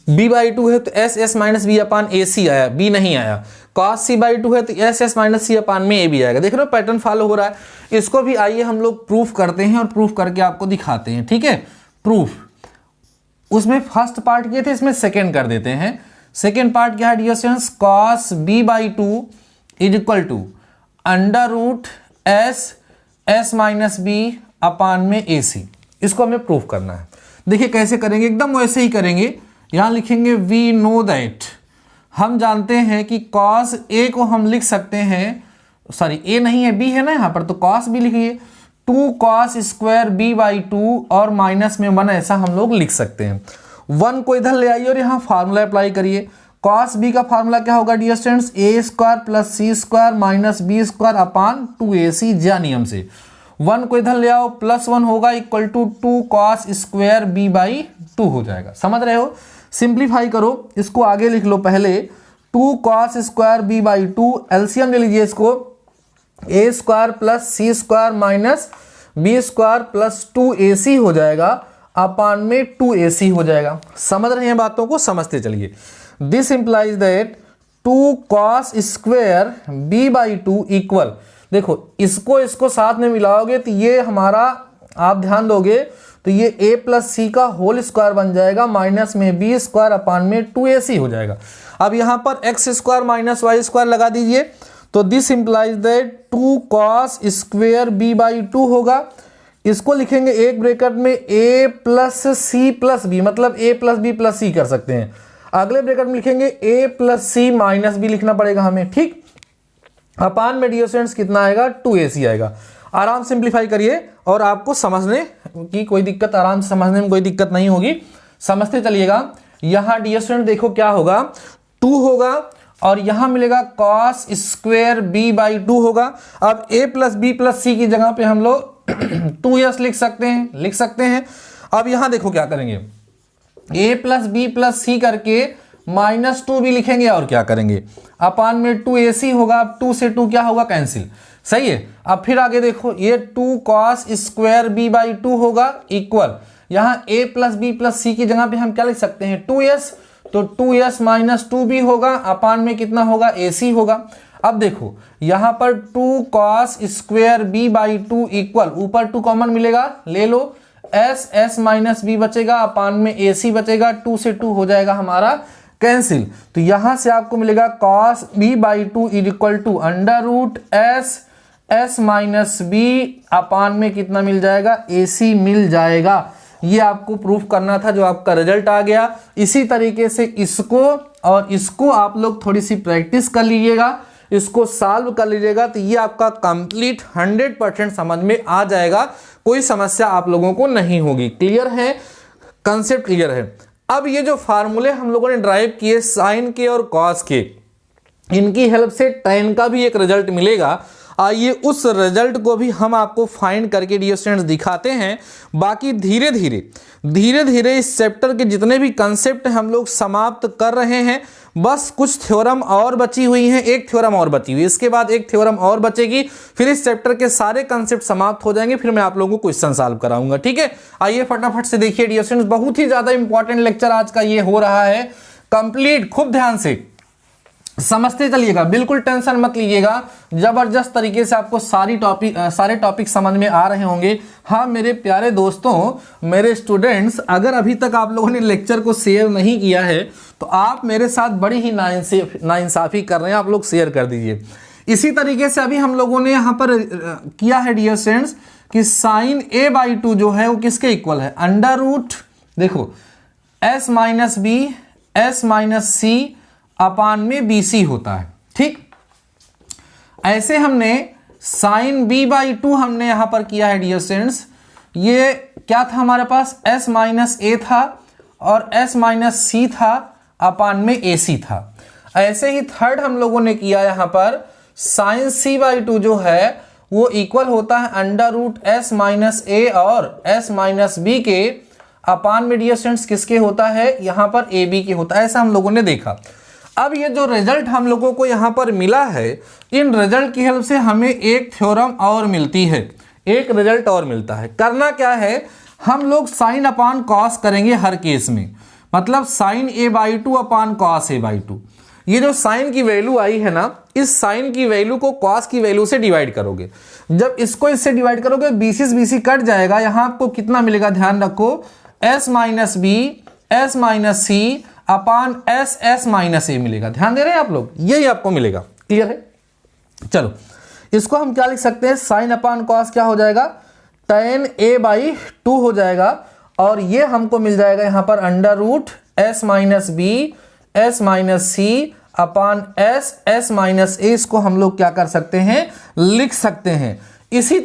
b/2 है तो s माइनस बी अपान ac आया, b नहीं आया। cos c/2 है तो s माइनस सी अपान में a भी आएगा। देख रहे हो पैटर्न फॉलो हो रहा है। इसको भी आइए हम लोग प्रूफ करते हैं और प्रूफ करके आपको दिखाते हैं, ठीक है। प्रूफ उसमें फर्स्ट पार्ट किए थे, इसमें सेकेंड कर देते हैं। सेकेंड पार्ट क्या है dear students, cos b/2 is equal to under root s minus B upon में ac। इसको हमें प्रूफ करना है। देखिए कैसे करेंगे, एकदम वैसे ही करेंगे। यहां लिखेंगे वी नो दैट, हम जानते हैं कि cos a को हम लिख सकते हैं, सॉरी a नहीं है b है ना यहाँ पर, तो cos b लिखिए 2 cos स्क्वायर b/2 और माइनस में 1 ऐसा हम लोग लिख सकते हैं। 1 को इधर ले आइए और यहाँ फार्मूला अप्लाई करिए। cos b का फार्मूला क्या होगा dear students, a square plus c square minus b square upon 2ac ज्या नियम से। 1 को इधर ले आओ, प्लस 1 होगा equal to 2 cos square b/2 हो जाएगा। समझ रहे हो, सिंप्लीफाई करो, इसको आगे लिख लो। पहले 2 cos स्क्वायर b/2, एलसीएम ले लीजिए इसको, a square plus c square minus b square plus 2ac हो जाएगा अपान में 2ac हो जाएगा। समझ रहे हैं बातों को, समझते चलिए। This implies that 2 cos square b/2 equal, देखो इसको साथ में मिलाओगे तो ये हमारा, आप ध्यान दोगे तो ये a प्लस सी का होल स्क्वायर बन जाएगा, माइनस में b स्क्वायर अपान में 2ac हो जाएगा। अब यहां पर x square minus Y square लगा दीजिए, तो this implies that 2 cos square b/2 होगा। इसको लिखेंगे एक ब्रैकेट में a plus C plus B, मतलब a plus B plus C कर सकते हैं। अगले ब्रैकेट में लिखेंगे a plus C minus B लिखना पड़ेगा हमें, ठीक। अपान में डियर स्टूडेंट्स कितना आएगा, 2ac आएगा। आराम सिंप्लीफाई करिए और आपको समझने की कोई दिक्कत, आराम से समझने में कोई दिक्कत नहीं होगी, समझते चलिएगा। यहां डियर स्टूडेंट देखो क्या होगा, 2 होगा और यहां मिलेगा cos स्क्वायर b/2 होगा। अब a प्लस बी प्लस सी की जगह पे हम लोग 2s लिख सकते हैं। अब यहां देखो क्या करेंगे, a प्लस बी प्लस सी करके माइनस 2 भी लिखेंगे और क्या करेंगे, अपान में 2ac होगा। अब 2 से 2 क्या होगा, कैंसिल, सही है। अब फिर आगे देखो, ये 2 cos स्क्वायर b/2 होगा इक्वल, यहां a प्लस बी प्लस सी की जगह पे हम क्या लिख सकते हैं, 2s, तो 2s माइनस 2b होगा अपान में कितना होगा, ac होगा। अब देखो यहां पर 2 cos स्क्वायर b/2 इक्वल, ऊपर 2 कॉमन मिलेगा, ले लो, s माइनस b बचेगा अपान में ac बचेगा, 2 से 2 हो जाएगा हमारा कैंसिल। तो यहां से आपको मिलेगा cos b/2 is equal to under root s minus B upon में कितना मिल जाएगा, ac मिल जाएगा। ये आपको प्रूफ करना था, जो आपका रिजल्ट आ गया। इसी तरीके से इसको और इसको आप लोग थोड़ी सी प्रैक्टिस कर लीजिएगा, इसको सॉल्व कर लीजिएगा, तो ये आपका कंप्लीट 100% समझ में आ जाएगा, कोई समस्या आप लोगों को नहीं होगी। क्लियर है, कंसेप्ट क्लियर है। अब ये जो फार्मूले हम लोगों ने ड्राइव किए साइन के और कॉस के, इनकी हेल्प से tan का भी एक रिजल्ट मिलेगा। आइए उस रिजल्ट को भी हम आपको फाइंड करके डियर स्टूडेंट्स दिखाते हैं। बाकी धीरे धीरे इस चैप्टर के जितने भी कंसेप्ट हम लोग समाप्त कर रहे हैं, बस कुछ थ्योरम और बची हुई हैं, एक थ्योरम और बची हुई है, इसके बाद एक थ्योरम और बचेगी, फिर इस चैप्टर के सारे कंसेप्ट समाप्त हो जाएंगे, फिर मैं आप लोगों को क्वेश्चन सॉल्व कराऊंगा, ठीक है। आइए फटाफट से देखिए डियर स्टूडेंट्स, बहुत ही ज्यादा इंपॉर्टेंट लेक्चर आज का ये हो रहा है कंप्लीट। खूब ध्यान से समझते चलिएगा, बिल्कुल टेंशन मत लीजिएगा, जबरदस्त तरीके से आपको सारे टॉपिक समझ में आ रहे होंगे। हाँ मेरे प्यारे दोस्तों, मेरे स्टूडेंट्स, अगर अभी तक आप लोगों ने लेक्चर को शेयर नहीं किया है तो आप मेरे साथ बड़ी ही नाइंसाफी कर रहे हैं, आप लोग शेयर कर दीजिए। इसी तरीके से अभी हम लोगों ने यहाँ पर किया है डियर स्टूडेंट्स कि साइन a/2 जो है वो किसके इक्वल है, अंडर रूट, देखो s minus B s minus C upon में bc होता है, ठीक। ऐसे हमने साइन b/2 हमने यहां पर किया है डियर स्टूडेंट्स। ये क्या था हमारे पास, s माइनस a था और s माइनस c था अपान में ac था। ऐसे ही थर्ड हम लोगों ने किया यहां पर साइन c/2 जो है वो इक्वल होता है अंडर रूट एस माइनस ए और एस माइनस बी के अपान में डियर स्टूडेंट्स किसके होता है, यहाँ पर ए बी के होता है। ऐसा हम लोगों ने देखा। अब ये जो रिजल्ट हम लोगों को यहाँ पर मिला है, इन रिजल्ट की हेल्प से हमें एक थ्योरम और मिलती है, एक रिजल्ट और मिलता है। करना क्या है, हम लोग साइन अपान कॉस करेंगे हर केस में, मतलब sine A by two upon cos A by two. ये जो साइन की वैल्यू आई है ना, इस साइन की वैल्यू को कॉस की वैल्यू से डिवाइड करोगे। जब इसको इससे डिवाइड करोगे बीसी से बीसी कट जाएगा। यहां आपको कितना मिलेगा, ध्यान रखो, S minus B S minus C upon S S minus A मिलेगा। ध्यान दे रहे हैं आप लोग, यही आपको मिलेगा। क्लियर है? चलो इसको हम क्या लिख सकते हैं, साइन अपान कॉस क्या हो जाएगा, tan a बाई टू हो जाएगा। और ये हमको मिल जाएगा यहाँ पर under root S minus B S minus C upon S S minus A. इसको हम लोग क्या कर सकते हैं, लिख सकते हैं। इसी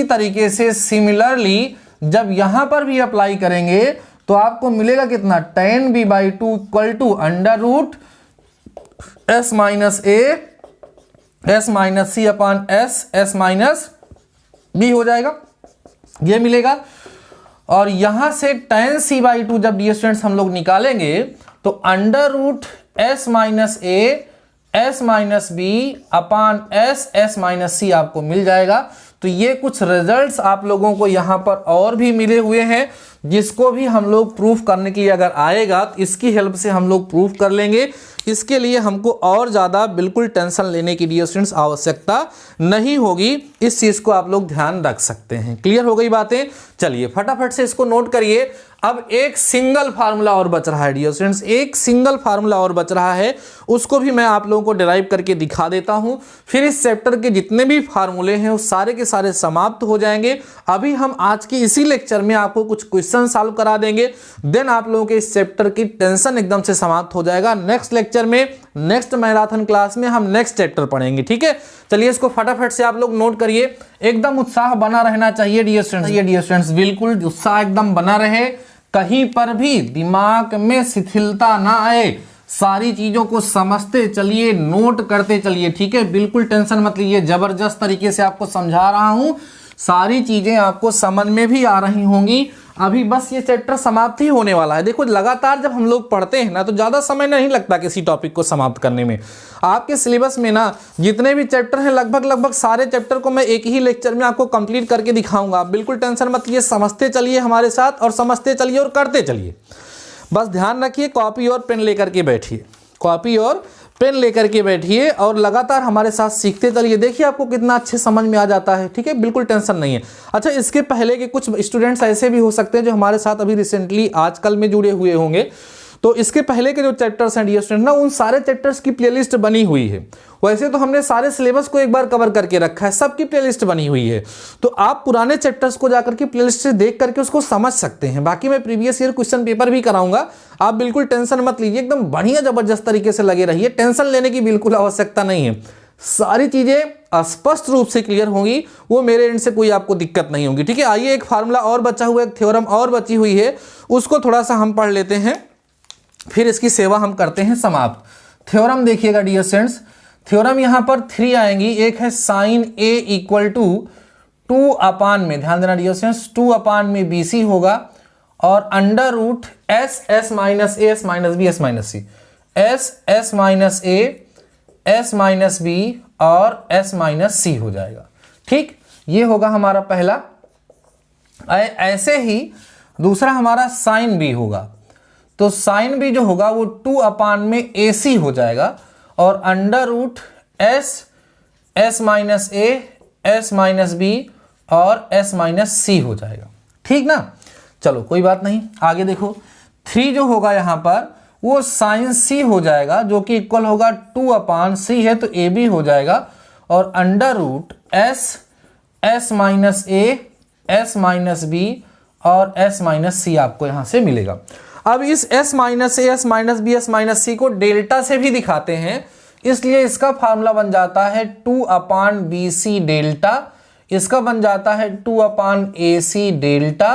तरीके से सिमिलरली जब यहां पर भी अप्लाई करेंगे तो आपको मिलेगा कितना, tan b by two equal to under root S minus A S minus C upon S S minus B हो जाएगा, ये मिलेगा। और यहां से tan c बाई टू जब डियर स्टूडेंट्स हम लोग निकालेंगे तो under root S minus A S minus B upon S S minus C आपको मिल जाएगा। तो ये कुछ रिजल्ट्स आप लोगों को यहां पर और भी मिले हुए हैं, जिसको भी हम लोग प्रूफ करने के लिए अगर आएगा तो इसकी हेल्प से हम लोग प्रूफ कर लेंगे। इसके लिए हमको और ज़्यादा बिल्कुल टेंशन लेने की डियर स्टूडेंट्स आवश्यकता नहीं होगी। इस चीज़ को आप लोग ध्यान रख सकते हैं। क्लियर हो गई बातें? चलिए फटाफट से इसको नोट करिए। अब एक सिंगल फार्मूला और बच रहा है डियर स्टूडेंट्स, एक सिंगल फार्मूला और बच रहा है, उसको भी मैं आप लोगों को डिराइव करके दिखा देता हूं। फिर इस चैप्टर के जितने भी फार्मूले हैं वो सारे के सारे समाप्त हो जाएंगे। अभी हम आज के इसी लेक्चर में आपको कुछ क्वेश्चन सॉल्व करा देंगे, देन आप लोगों के इस चैप्टर की टेंशन एकदम से समाप्त हो जाएगा। नेक्स्ट लेक्चर में, नेक्स्ट मैराथन क्लास में हम नेक्स्ट चैप्टर पढ़ेंगे। ठीक है, चलिए इसको फटाफट से आप लोग नोट करिए। एकदम उत्साह बना रहना चाहिए डियर स्टूडेंट्स, ये डियर स्टूडेंट्स बिल्कुल उत्साह एकदम बना रहे, कहीं पर भी दिमाग में शिथिलता ना आए। सारी चीजों को समझते चलिए, नोट करते चलिए। ठीक है, बिल्कुल टेंशन मत लीजिए, जबरदस्त तरीके से आपको समझा रहा हूं, सारी चीजें आपको समझ में भी आ रही होंगी। अभी बस ये चैप्टर समाप्त ही होने वाला है। देखो लगातार जब हम लोग पढ़ते हैं ना तो ज़्यादा समय नहीं लगता किसी टॉपिक को समाप्त करने में। आपके सिलेबस में ना जितने भी चैप्टर हैं लगभग सारे चैप्टर को मैं एक ही लेक्चर में आपको कंप्लीट करके दिखाऊंगा। आप बिल्कुल टेंशन मत लीजिए, समझते चलिए हमारे साथ और समझते चलिए और करते चलिए। बस ध्यान रखिए, कॉपी और पेन लेकर के बैठिए, कॉपी और पेन लेकर के बैठिए और लगातार हमारे साथ सीखते चलिए। देखिए आपको कितना अच्छे समझ में आ जाता है। ठीक है, बिल्कुल टेंशन नहीं है। अच्छा, इसके पहले के कुछ स्टूडेंट्स ऐसे भी हो सकते हैं जो हमारे साथ अभी रिसेंटली आजकल में जुड़े हुए होंगे, तो इसके पहले के जो चैप्टर्स हैं डियर स्टूडेंट ना, उन सारे चैप्टर्स की प्लेलिस्ट बनी हुई है। वैसे तो हमने सारे सिलेबस को एक बार कवर करके रखा है, सबकी प्लेलिस्ट बनी हुई है, तो आप पुराने चैप्टर्स को जाकर के प्लेलिस्ट से देख करके उसको समझ सकते हैं। बाकी मैं प्रीवियस ईयर क्वेश्चन पेपर भी कराऊंगा, आप बिल्कुल टेंशन मत लीजिए, एकदम बढ़िया जबरदस्त तरीके से लगे रहिए, टेंशन लेने की बिल्कुल आवश्यकता नहीं है। सारी चीजें स्पष्ट रूप से क्लियर होंगी, वो मेरे एंड से कोई आपको दिक्कत नहीं होगी। ठीक है, आइए एक फार्मूला और बचा हुआ, एक थ्योरम और बची हुई है, उसको थोड़ा सा हम पढ़ लेते हैं, फिर इसकी सेवा हम करते हैं समाप्त। थ्योरम देखिएगा डियर स्टूडेंट्स, थ्योरम यहां पर 3 आएंगी। एक है sign A equal to 2 upon में, ध्यान देना डियर स्टूडेंट्स, 2 अपान में BC होगा और under root S S minus A S minus B S minus C, S S minus A S minus B और एस माइनस सी हो जाएगा। ठीक, ये होगा हमारा पहला। ऐसे ही दूसरा हमारा साइन बी होगा, तो साइन बी जो होगा वो 2 अपान में AC हो जाएगा और under root S S minus A S minus B और एस माइनस सी हो जाएगा। ठीक ना, चलो कोई बात नहीं, आगे देखो। 3 जो होगा यहां पर वो साइन सी हो जाएगा, जो कि इक्वल होगा 2 अपान सी है तो AB हो जाएगा और under root S S minus A S minus B और एस माइनस सी आपको यहां से मिलेगा। अब इस s minus A S minus B S minus C को डेल्टा से भी दिखाते हैं, इसलिए इसका फार्मूला बन जाता है 2 अपान BC डेल्टा, इसका बन जाता है 2 अपान AC डेल्टा,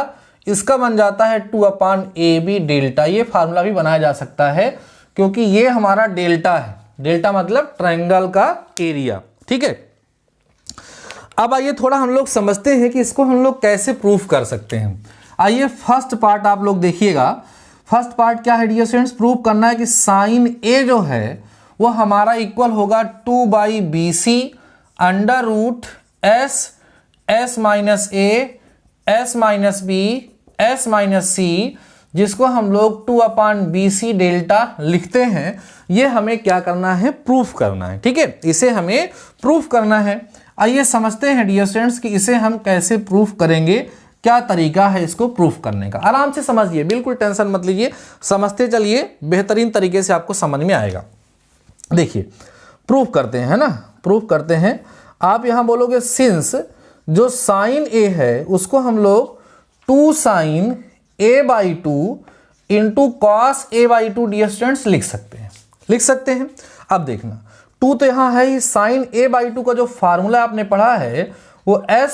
इसका बन जाता है 2 अपान AB डेल्टा। ये फार्मूला भी बनाया जा सकता है क्योंकि ये हमारा डेल्टा है, डेल्टा मतलब ट्रायंगल का एरिया। ठीक है, अब आइए थोड़ा हम लोग समझते हैं कि इसको हम लोग कैसे प्रूफ कर सकते हैं। आइए फर्स्ट पार्ट आप लोग देखिएगा। फर्स्ट पार्ट क्या है डियर स्टूडेंट्स, प्रूफ करना है कि साइन ए जो है वो हमारा इक्वल होगा 2/BC under root S minus A S minus B S minus C, जिसको हम लोग 2/BC डेल्टा लिखते हैं। ये हमें क्या करना है, प्रूफ करना है। ठीक है, इसे हमें प्रूफ करना है। आइए समझते हैं डियर स्टूडेंट्स कि इसे हम कैसे प्रूफ करेंगे, क्या तरीका है इसको प्रूफ करने का। आराम से समझिए, बिल्कुल टेंशन मत लीजिए, समझते चलिए, बेहतरीन तरीके से आपको समझ में आएगा। देखिए प्रूफ करते हैं, है ना, प्रूफ करते हैं। आप यहां बोलोगे सिंस जो साइन ए है उसको हम लोग 2 sin a/2 into cos a/2 dear students लिख सकते हैं। अब देखना 2 तो यहां है ही, साइन a/2 का जो फार्मूला आपने पढ़ा है वो s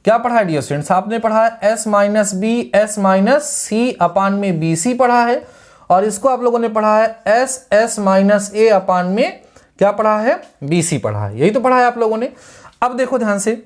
क्या पढ़ा है डियर स्टूडेंट्स, आपने पढ़ा है s minus B S minus C upon में बी सी पढ़ा है, और इसको आप लोगों ने पढ़ा है एस माइनस ए अपान में क्या पढ़ा है, बी सी पढ़ा है। यही तो पढ़ा है आप लोगों ने। अब देखो ध्यान से,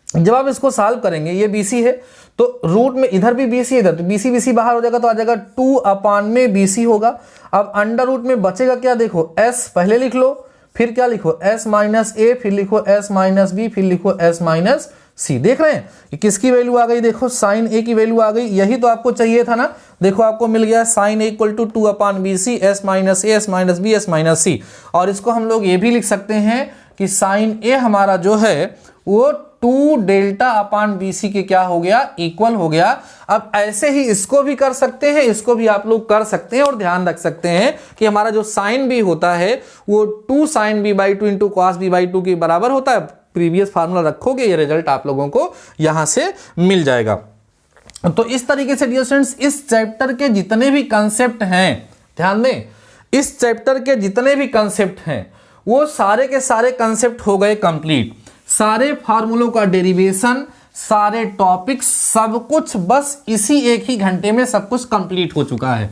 जब आप इसको सॉल्व करेंगे, ये BC है तो रूट में इधर भी BC इधर, तो BC बाहर हो जाएगा तो आ जाएगा 2/BC होगा। अब अंडर रूट में बचेगा क्या, देखो S पहले लिख लो, फिर क्या लिखो S माइनस ए, फिर लिखो S माइनस बी, फिर लिखो S माइनस सी। देख रहे हैं कि किसकी वैल्यू आ गई, देखो साइन ए की वैल्यू आ गई। यही तो आपको चाहिए था ना, देखो आपको मिल गया sine A equal to 2/BC S minus A S minus B S minus C. और इसको हम लोग ये भी लिख सकते हैं कि साइन ए हमारा जो है वो 2 डेल्टा अपान BC के क्या हो गया, इक्वल हो गया। अब ऐसे ही इसको भी कर सकते हैं, इसको भी आप लोग कर सकते हैं, और ध्यान रख सकते हैं कि हमारा जो साइन बी होता है वो 2 sin b/2 into cos b/2 के बराबर होता है। प्रीवियस फार्मूला रखोगे, ये रिजल्ट आप लोगों को यहां से मिल जाएगा। तो इस तरीके से डियर स्टूडेंट्स इस चैप्टर के जितने भी कंसेप्ट हैं, ध्यान दें, इस चैप्टर के जितने भी कंसेप्ट हैं वो सारे के सारे कंसेप्ट हो गए कंप्लीट। सारे फार्मूलों का डेरिवेशन, सारे टॉपिक्स, सब कुछ बस इसी एक ही घंटे में सब कुछ कंप्लीट हो चुका है।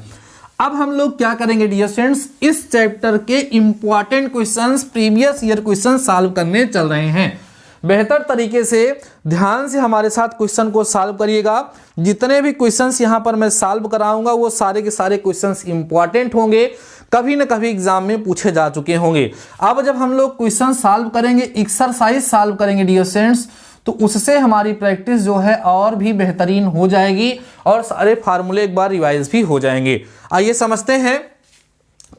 अब हम लोग क्या करेंगे डियर स्टूडेंट्स, इस चैप्टर के important questions, previous year question solve करने चल रहे हैं। बेहतर तरीके से ध्यान से हमारे साथ क्वेश्चन को सॉल्व करिएगा। जितने भी क्वेश्चंस यहां पर मैं सॉल्व कराऊंगा वो सारे के सारे क्वेश्चंस इंपॉर्टेंट होंगे, कभी ना कभी एग्जाम में पूछे जा चुके होंगे। अब जब हम लोग क्वेश्चन सॉल्व करेंगे, एक्सरसाइज सॉल्व करेंगे डियर स्टूडेंट्स, तो उससे हमारी प्रैक्टिस जो है और भी बेहतरीन हो जाएगी और सारे फार्मूले एक बार रिवाइज भी हो जाएंगे। आइए समझते हैं।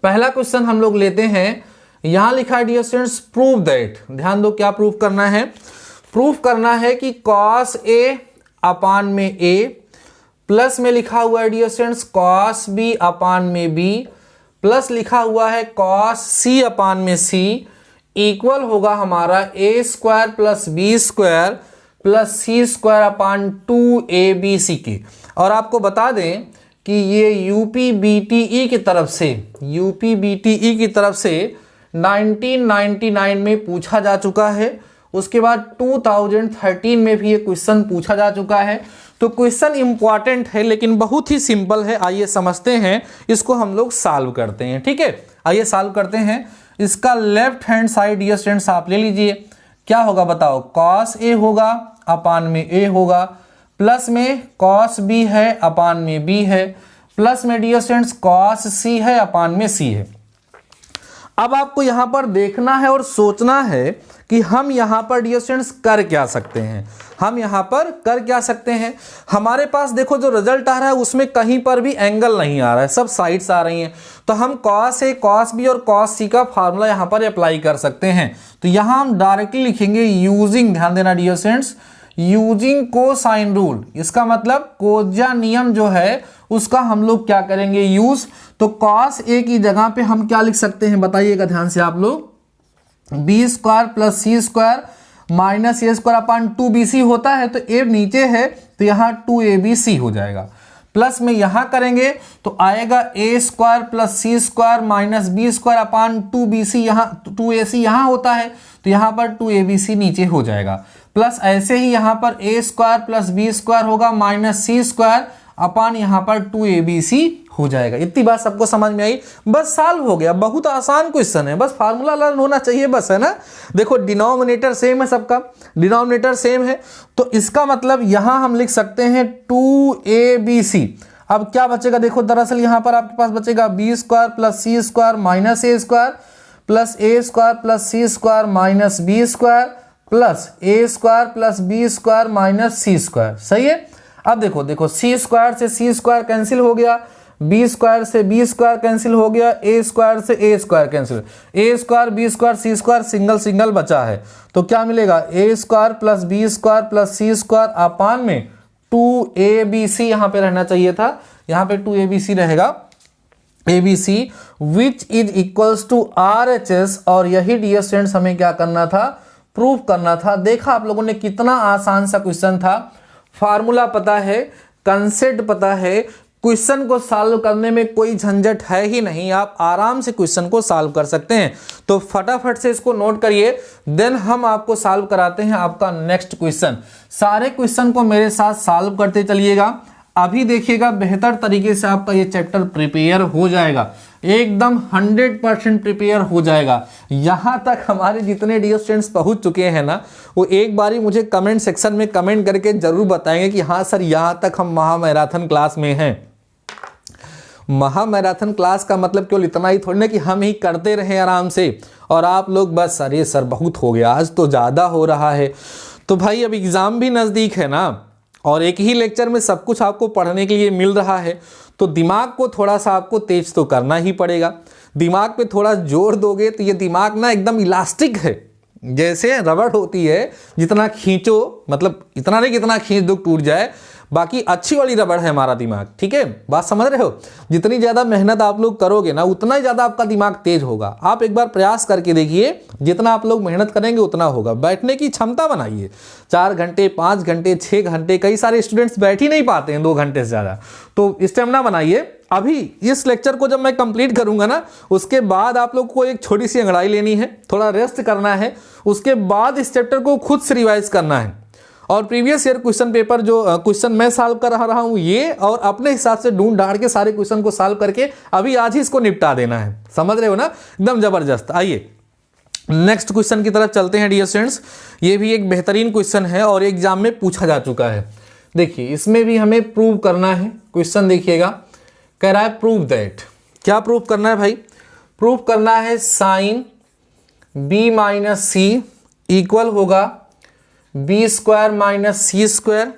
पहला क्वेश्चन हम लोग लेते हैं। यहां लिखा है डियर स्टूडेंट्स प्रूव दैट, ध्यान दो क्या प्रूफ करना है, प्रूफ करना है कि कॉस ए अपान में ए प्लस में लिखा हुआ है dear students cos B upon में बी प्लस लिखा हुआ है कॉस सी अपान में सी इक्वल होगा हमारा A square plus B square plus C square upon 2abc के। और आपको बता दें कि ये यूपीबीटीई की तरफ से 1999 में पूछा जा चुका है। उसके बाद 2013 में भी ये क्वेश्चन पूछा जा चुका है। तो क्वेश्चन इंपॉर्टेंट है लेकिन बहुत ही सिंपल है। आइए समझते हैं, इसको हम लोग सॉल्व करते हैं। ठीक है, आइए सॉल्व करते हैं। इसका left hand side dear students आप ले लीजिए। क्या होगा बताओ, कॉस ए होगा अपान में ए होगा, प्लस में कॉस बी है अपान में बी है, प्लस में डियर स्टूडेंट्स कॉस सी है अपान में सी है। अब आपको यहां पर देखना है और सोचना है कि हम यहां पर डियर स्टूडेंट्स कर क्या सकते हैं, हम यहां पर कर क्या सकते हैं। हमारे पास देखो जो रिजल्ट आ रहा है उसमें कहीं पर भी एंगल नहीं आ रहा है, सब साइड्स आ रही हैं। तो हम कॉस ए कॉस बी और कॉस सी का फार्मूला यहां पर अप्लाई कर सकते हैं। तो यहां हम डायरेक्टली लिखेंगे यूजिंग, ध्यान देना dear students, using cosine rule. इसका मतलब कोजा नियम जो है उसका हम लोग क्या करेंगे, यूज। तो कॉस ए की जगह पे हम क्या लिख सकते हैं बताइएगा ध्यान से आप लोग, B square plus C square minus A square upon 2bc होता है। तो ए नीचे है तो यहाँ 2abc हो जाएगा। प्लस में यहां करेंगे तो आएगा A square plus C square minus B square upon 2bc, यहाँ 2ac यहाँ होता है तो यहाँ पर 2abc नीचे हो जाएगा। प्लस ऐसे ही यहाँ पर A square plus B square होगा माइनस सी स्क्वायर अपान यहाँ पर 2abc हो जाएगा। इतनी बात सबको समझ में आई, बस सॉल्व हो गया। बहुत आसान क्वेश्चन है, बस फार्मूला लर्न होना चाहिए बस, है ना। देखो डिनोमिनेटर सेम है, सबका डिनोमिनेटर सेम है, तो इसका मतलब यहां हम लिख सकते हैं 2abc। अब क्या बचेगा, देखो दरअसल यहां पर आपके पास बचेगा B square plus C square minus A square plus A square plus C square minus B square plus A square plus B square minus C square. सही है। अब देखो सी स्क्वायर से सी स्क्वायर कैंसिल हो गया, बी स्क्वायर से B square cancel हो गया, ए स्क्वायर से A square cancel, A square B square C square single single बचा है, तो क्या मिलेगा A square plus B square plus C square upon में 2abc यहां पे रहना चाहिए था, यहां पे 2abc रहेगा, abc which is equals to RHS। और यही डियर स्टूडेंट्स हमें क्या करना था, प्रूव करना था। देखा आप लोगों ने कितना आसान सा क्वेश्चन था, फार्मूला पता है, कंसेप्ट पता है, क्वेश्चन को सॉल्व करने में कोई झंझट है ही नहीं, आप आराम से क्वेश्चन को सॉल्व कर सकते हैं। तो फटाफट से इसको नोट करिए, देन हम आपको सॉल्व कराते हैं आपका नेक्स्ट क्वेश्चन। सारे क्वेश्चन को मेरे साथ सॉल्व करते चलिएगा, अभी देखिएगा बेहतर तरीके से आपका ये चैप्टर प्रिपेयर हो जाएगा, एकदम 100% प्रिपेयर हो जाएगा। यहां तक हमारे जितने डियर स्टूडेंट्स पहुंच चुके हैं ना, वो एक बारी मुझे कमेंट सेक्शन में कमेंट करके जरूर बताएंगे कि हाँ सर यहां तक हम महामैराथन क्लास में हैं। महामैराथन क्लास का मतलब केवल इतना ही थोड़ी ना कि हम ही करते रहे आराम से और आप लोग बस अरे सर बहुत हो गया, आज तो ज़्यादा हो रहा है। तो भाई अब एग्ज़ाम भी नज़दीक है ना, और एक ही लेक्चर में सब कुछ आपको पढ़ने के लिए मिल रहा है, तो दिमाग को थोड़ा सा आपको तेज तो करना ही पड़ेगा। दिमाग पे थोड़ा जोर दोगे तो ये दिमाग ना एकदम इलास्टिक है, जैसे रबड़ होती है, जितना खींचो, मतलब इतना नहीं कितना खींच दो टूट जाए, बाकी अच्छी वाली रबड़ है हमारा दिमाग, ठीक है, बात समझ रहे हो। जितनी ज़्यादा मेहनत आप लोग करोगे ना, उतना ही ज़्यादा आपका दिमाग तेज होगा। आप एक बार प्रयास करके देखिए, जितना आप लोग मेहनत करेंगे उतना होगा। बैठने की क्षमता बनाइए, 4 घंटे 5 घंटे 6 घंटे, कई सारे स्टूडेंट्स बैठ ही नहीं पाते हैं 2 घंटे से ज़्यादा, तो स्टेमिना बनाइए। अभी इस लेक्चर को जब मैं कंप्लीट करूंगा ना, उसके बाद आप लोग को एक छोटी सी अंगड़ाई लेनी है, थोड़ा रेस्ट करना है, उसके बाद इस चैप्टर को खुद से रिवाइज करना है। और प्रीवियस ईयर क्वेश्चन पेपर जो क्वेश्चन मैं सॉल्व कर रहा हूं ये, और अपने हिसाब से ढूंढ ढाड़ के सारे क्वेश्चन को सॉल्व करके अभी आज ही इसको निपटा देना है। समझ रहे हो ना, एकदम जबरदस्त। आइए नेक्स्ट क्वेश्चन की तरफ चलते हैं डियर स्टूडेंट्स। ये भी एक बेहतरीन क्वेश्चन है और एग्जाम में पूछा जा चुका है। देखिए इसमें भी हमें प्रूव करना है। क्वेश्चन देखिएगा, कह रहा है प्रूव दैट। क्या प्रूव करना है भाई, प्रूव करना है साइन b माइनस सी इक्वल होगा B square minus C square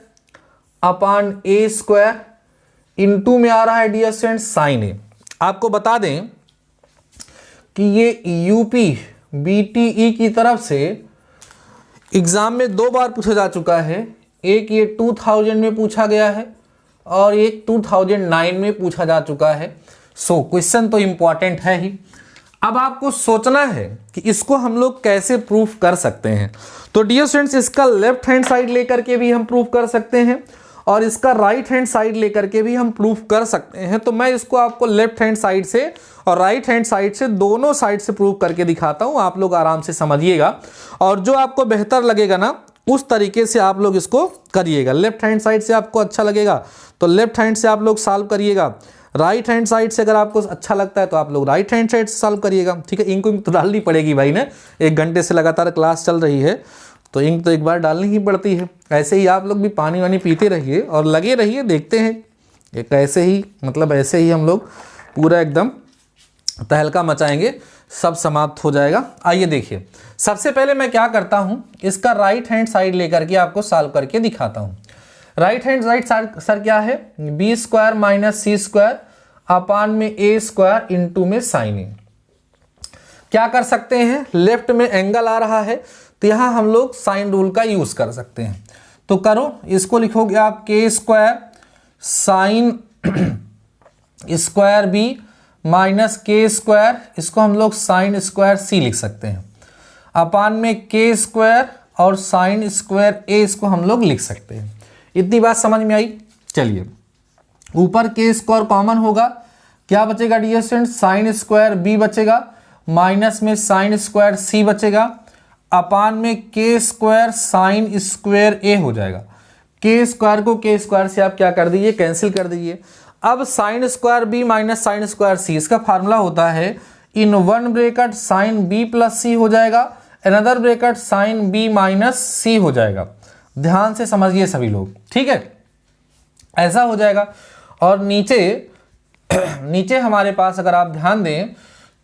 अपान ए स्क्वायर, इनटू में आ रहा है डियर स्टूडेंट साइन ए। आपको बता दें कि ये यूपी बीटीई की तरफ से एग्जाम में 2 बार पूछा जा चुका है। एक ये 2000 में पूछा गया है और एक 2009 में पूछा जा चुका है। सो क्वेश्चन तो इंपॉर्टेंट है ही। अब आपको सोचना है कि इसको हम लोग कैसे प्रूफ कर सकते हैं। तो डियर स्टूडेंट्स, इसका लेफ्ट हैंड साइड लेकर के भी हम प्रूफ कर सकते हैं और इसका राइट हैंड साइड लेकर के भी हम प्रूफ कर सकते हैं। तो मैं इसको आपको लेफ्ट हैंड साइड से और राइट हैंड साइड से, दोनों साइड से प्रूफ करके दिखाता हूं। आप लोग आराम से समझिएगा और जो आपको बेहतर लगेगा ना, उस तरीके से आप लोग इसको करिएगा। लेफ्ट हैंड साइड से आपको अच्छा लगेगा तो लेफ्ट हैंड से आप लोग सॉल्व करिएगा, राइट हैंड साइड से अगर आपको अच्छा लगता है तो आप लोग राइट हैंड साइड से सॉल्व करिएगा। ठीक है, इंक तो डालनी पड़ेगी भाई ने, 1 घंटे से लगातार क्लास चल रही है तो इंक तो एक बार डालनी ही पड़ती है। ऐसे ही आप लोग भी पानी वानी पीते रहिए और लगे रहिए, देखते हैं एक ऐसे ही, मतलब ऐसे ही हम लोग पूरा एकदम तहलका मचाएंगे, सब समाप्त हो जाएगा। आइए देखिए, सबसे पहले मैं क्या करता हूं, इसका राइट हैंड साइड लेकर के आपको सॉल्व करके दिखाता हूं। राइट हैंड साइड सर क्या है, B square minus C square upon में ए स्क्वायर इंटू में साइन ए। क्या कर सकते हैं, लेफ्ट में एंगल आ रहा है तो यहां हम लोग साइन रूल का यूज कर सकते हैं। तो करो, इसको लिखोगे आप K square sine square B minus K square, इसको हम लोग साइन स्क्वायर सी लिख सकते हैं, अपान में के स्क्वायर और साइन स्क्वायर ए, इसको हम लोग लिख सकते हैं। इतनी बात समझ में आई। चलिए, ऊपर के स्क्वायर कॉमन होगा, क्या बचेगा dear student, sine square B बचेगा, माइनस में साइन स्क्वायर सी बचेगा, अपान में के स्क्वायर साइन स्क्वायर ए हो जाएगा। के स्क्वायर को के स्क्वायर से आप क्या कर दीजिए, कैंसिल कर दीजिए। अब sine square B minus sine square C, इसका फार्मूला होता है in one bracket sine B plus C हो जाएगा, another bracket sine B minus C हो जाएगा। ध्यान से समझिए सभी लोग, ठीक है, ऐसा हो जाएगा। और नीचे हमारे पास अगर आप ध्यान दें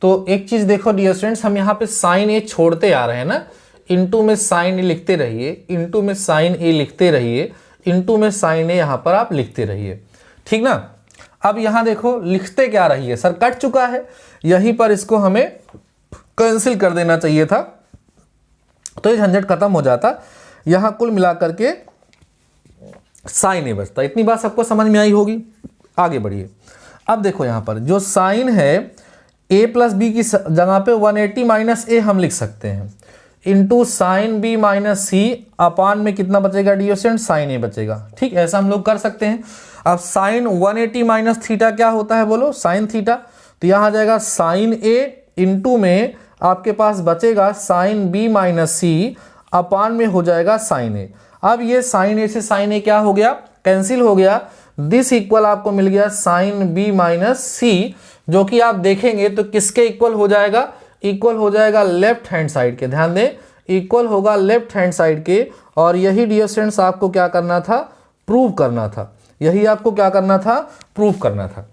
तो एक चीज देखो डियर स्टूडेंट्स, हम यहाँ पे साइन ए छोड़ते आ रहे हैं ना, इनटू में साइन ए लिखते रहिए, इनटू में साइन ए लिखते रहिए, इनटू में साइन ए यहाँ पर आप लिखते रहिए, ठीक ना। अब यहाँ देखो लिखते क्या रहिए, सर कट चुका है, यहीं पर इसको हमें कैंसिल कर देना चाहिए था, तो ये झंझट खत्म हो जाता। यहाँ कुल मिलाकर के साइन ए बचता। इतनी बात सबको समझ में आई होगी। आगे बढ़िए। अब देखो यहाँ पर जो साइन है a प्लस बी की जगह पे 180 माइनस ए हम लिख सकते हैं, into sine B minus C upon में कितना बचेगा डियर स्टूडेंट, साइन ए बचेगा। ठीक, ऐसा हम लोग कर सकते हैं। अब साइन 180 माइनस थीटा क्या होता है बोलो, साइन थीटा। तो यहाँ आ जाएगा साइन ए इंटू में आपके पास बचेगा sign B minus C upon में हो जाएगा साइन ए। अब ये साइन ए से साइन ए क्या हो गया, कैंसिल हो गया। दिस इक्वल आपको मिल गया साइन बी माइनस सी, जो कि आप देखेंगे तो किसके इक्वल हो जाएगा, इक्वल हो जाएगा लेफ्ट हैंड साइड के। ध्यान दें, इक्वल होगा लेफ्ट हैंड साइड के। और यही डियर स्टूडेंट्स आपको क्या करना था, प्रूव करना था। यही आपको क्या करना था, प्रूव करना था।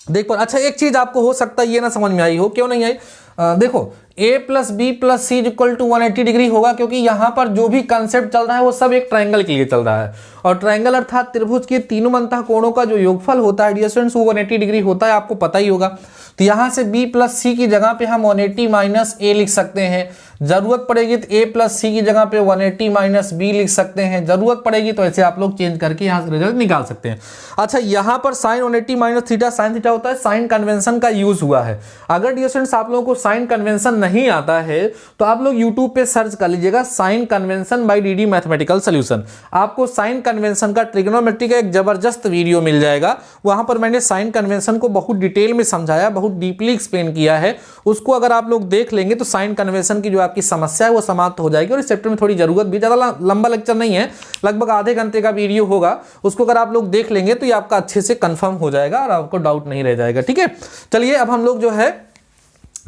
देखो अच्छा एक चीज आपको हो सकता है ये ना समझ में आई हो, क्यों नहीं आई, देखो a plus B plus C equal to 180 degree होगा, क्योंकि यहाँ पर जो भी कंसेप्ट चल रहा है वो सब एक ट्रायंगल के लिए चल रहा है। और ट्रायंगल अर्थात त्रिभुज के तीनों अंतः कोणों का जो योगफल होता है डियर स्टूडेंट्स वो 180 डिग्री होता है, आपको पता ही होगा। तो यहाँ से b प्लस सी की जगह पे हम 180 माइनस ए लिख सकते हैं, जरूरत पड़ेगी तो a प्लस सी की जगह पे 180 माइनस बी लिख सकते हैं, जरूरत पड़ेगी तो ऐसे आप लोग चेंज करके यहाँ से रिजल्ट निकाल सकते हैं। अच्छा यहाँ पर sine 180 minus theta sine theta होता है, साइन कन्वेंशन का यूज हुआ है। अगर डियर स्टूडेंट्स आप लोगों को साइन कन्वेंशन नहीं आता है तो आप लोग यूट्यूब पे सर्च कर लीजिएगा sine convention by DD mathematical solution. आपको साइन कन्वेंशन का ट्रिग्नोमेट्री का एक जबरदस्त वीडियो मिल जाएगा, वहां पर मैंने साइन कन्वेंशन को बहुत डिटेल में समझाया, बहुत डीपली एक्सप्लेन किया है। उसको अगर आप लोग देख लेंगे तो साइन कन्वेंशन की जो आपकी समस्या है वो समाप्त हो जाएगी। और इस चैप्टर में थोड़ी जरूरत भी, ज्यादा लंबा लेक्चर नहीं है, लगभग आधे घंटे का वीडियो होगा, उसको अगर आप लोग देख लेंगे तो ये आपका अच्छे से कंफर्म हो जाएगा और आपको डाउट नहीं रह जाएगा। ठीक है, चलिए अब हम लोग जो है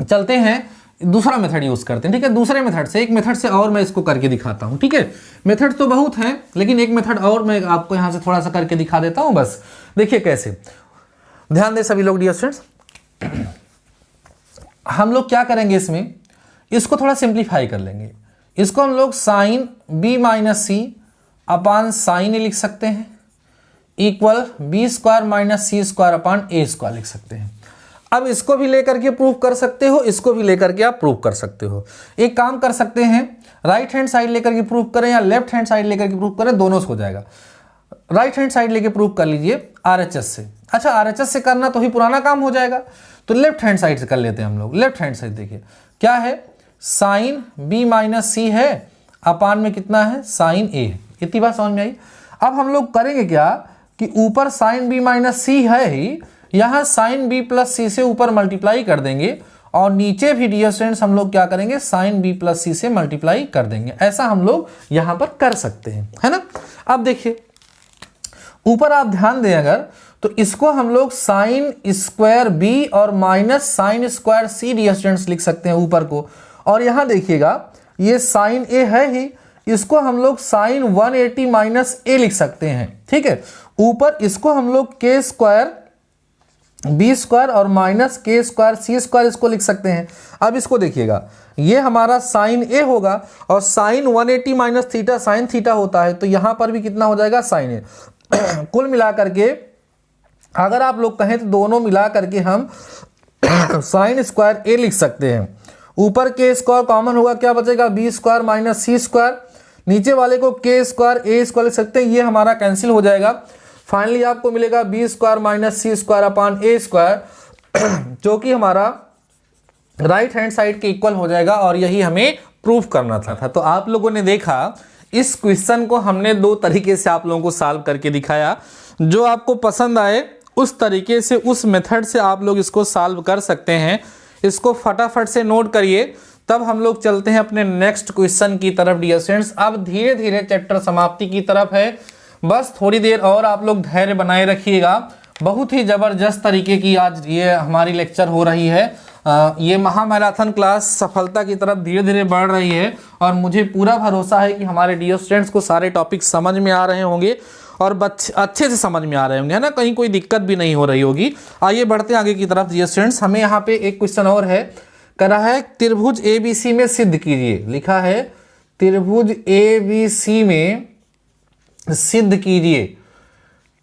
चलते हैं दूसरा मेथड यूज करते हैं। ठीक है, दूसरे मेथड से, एक मेथड से और मैं इसको करके दिखाता हूं। ठीक है, मेथड तो बहुत हैं लेकिन एक मेथड और मैं आपको यहां से थोड़ा सा करके दिखा देता हूं। बस देखिए कैसे, ध्यान दें सभी लोग डियर स्टूडेंट्स। हम लोग क्या करेंगे, इसमें इसको थोड़ा सिंप्लीफाई कर लेंगे। इसको हम लोग साइन बी माइनस सी अपान साइन ए लिख सकते हैं, equal B square minus C square अपान ए स्क्वायर लिख सकते हैं। अब इसको भी लेकर के प्रूव कर सकते हो, इसको भी लेकर के आप प्रूव कर सकते हो। एक काम कर सकते हैं, राइट हैंड साइड लेकर के प्रूव करें या लेफ्ट हैंड साइड लेकर के प्रूव करें, दोनों से हो जाएगा। राइट हैंड साइड लेके प्रूव कर लीजिए आरएचएस से। अच्छा आरएचएस से करना तो ही पुराना काम हो जाएगा, तो लेफ्ट हैंड साइड से कर लेते हैं हम लोग। लेफ्ट हैंड साइड देखिए क्या है, साइन बी माइनस सी है अपान में कितना है, साइन ए। इतनी बात समझ में आई। अब हम लोग करेंगे क्या कि ऊपर साइन बी माइनस सी है ही, यहां साइन बी प्लस सी से ऊपर मल्टीप्लाई कर देंगे और नीचे भी डियर स्टूडेंट्स हम लोग क्या करेंगे, साइन बी प्लस सी से मल्टीप्लाई कर देंगे। ऐसा हम लोग यहां पर कर सकते हैं, है ना। अब देखिए ऊपर आप ध्यान दें अगर, तो इसको हम लोग साइन स्क्वायर बी और माइनस साइन स्क्वायर सी डियर स्टूडेंट्स लिख सकते हैं ऊपर को। और यहां देखिएगा ये साइन ए है ही, इसको हम लोग साइन 180 माइनस ए लिख सकते हैं। ठीक है, ऊपर इसको हम लोग के स्क्वायर बी स्क्वायर और minus K square C square इसको लिख सकते हैं। अब इसको देखिएगा, ये हमारा साइन ए होगा और sine 180 minus theta sine theta होता है, तो यहां पर भी कितना हो जाएगा, साइन ए। कुल मिला करके अगर आप लोग कहें तो दोनों मिला करके हम साइन स्क्वायर ए लिख सकते हैं। ऊपर के स्क्वायर कॉमन होगा, क्या बचेगा, B square minus C square. नीचे वाले को के स्क्वायर ए स्क्वायर लिख सकते हैं, ये हमारा कैंसिल हो जाएगा। फाइनली आपको मिलेगा B square minus C square अपान ए स्क्वायर, जो कि हमारा राइट हैंड साइड के इक्वल हो जाएगा। और यही हमें प्रूफ करना था। तो आप लोगों ने देखा इस क्वेश्चन को हमने दो तरीके से आप लोगों को सॉल्व करके दिखाया। जो आपको पसंद आए उस तरीके से, उस मेथड से आप लोग इसको सॉल्व कर सकते हैं। इसको फटाफट से नोट करिए, तब हम लोग चलते हैं अपने नेक्स्ट क्वेश्चन की तरफ डियर स्टूडेंट्स। अब धीरे धीरे चैप्टर समाप्ति की तरफ है, बस थोड़ी देर और आप लोग धैर्य बनाए रखिएगा। बहुत ही ज़बरदस्त तरीके की आज ये हमारी लेक्चर हो रही है। ये महामैराथन क्लास सफलता की तरफ धीरे धीरे बढ़ रही है और मुझे पूरा भरोसा है कि हमारे डियर स्टूडेंट्स को सारे टॉपिक समझ में आ रहे होंगे और अच्छे से समझ में आ रहे होंगे, है ना, कहीं कोई दिक्कत भी नहीं हो रही होगी। आइए बढ़ते हैं आगे की तरफ डियर स्टूडेंट्स। हमें यहाँ पे एक क्वेश्चन और है, करा है त्रिभुज ABC में सिद्ध कीजिए। लिखा है त्रिभुज ABC में सिद्ध कीजिए।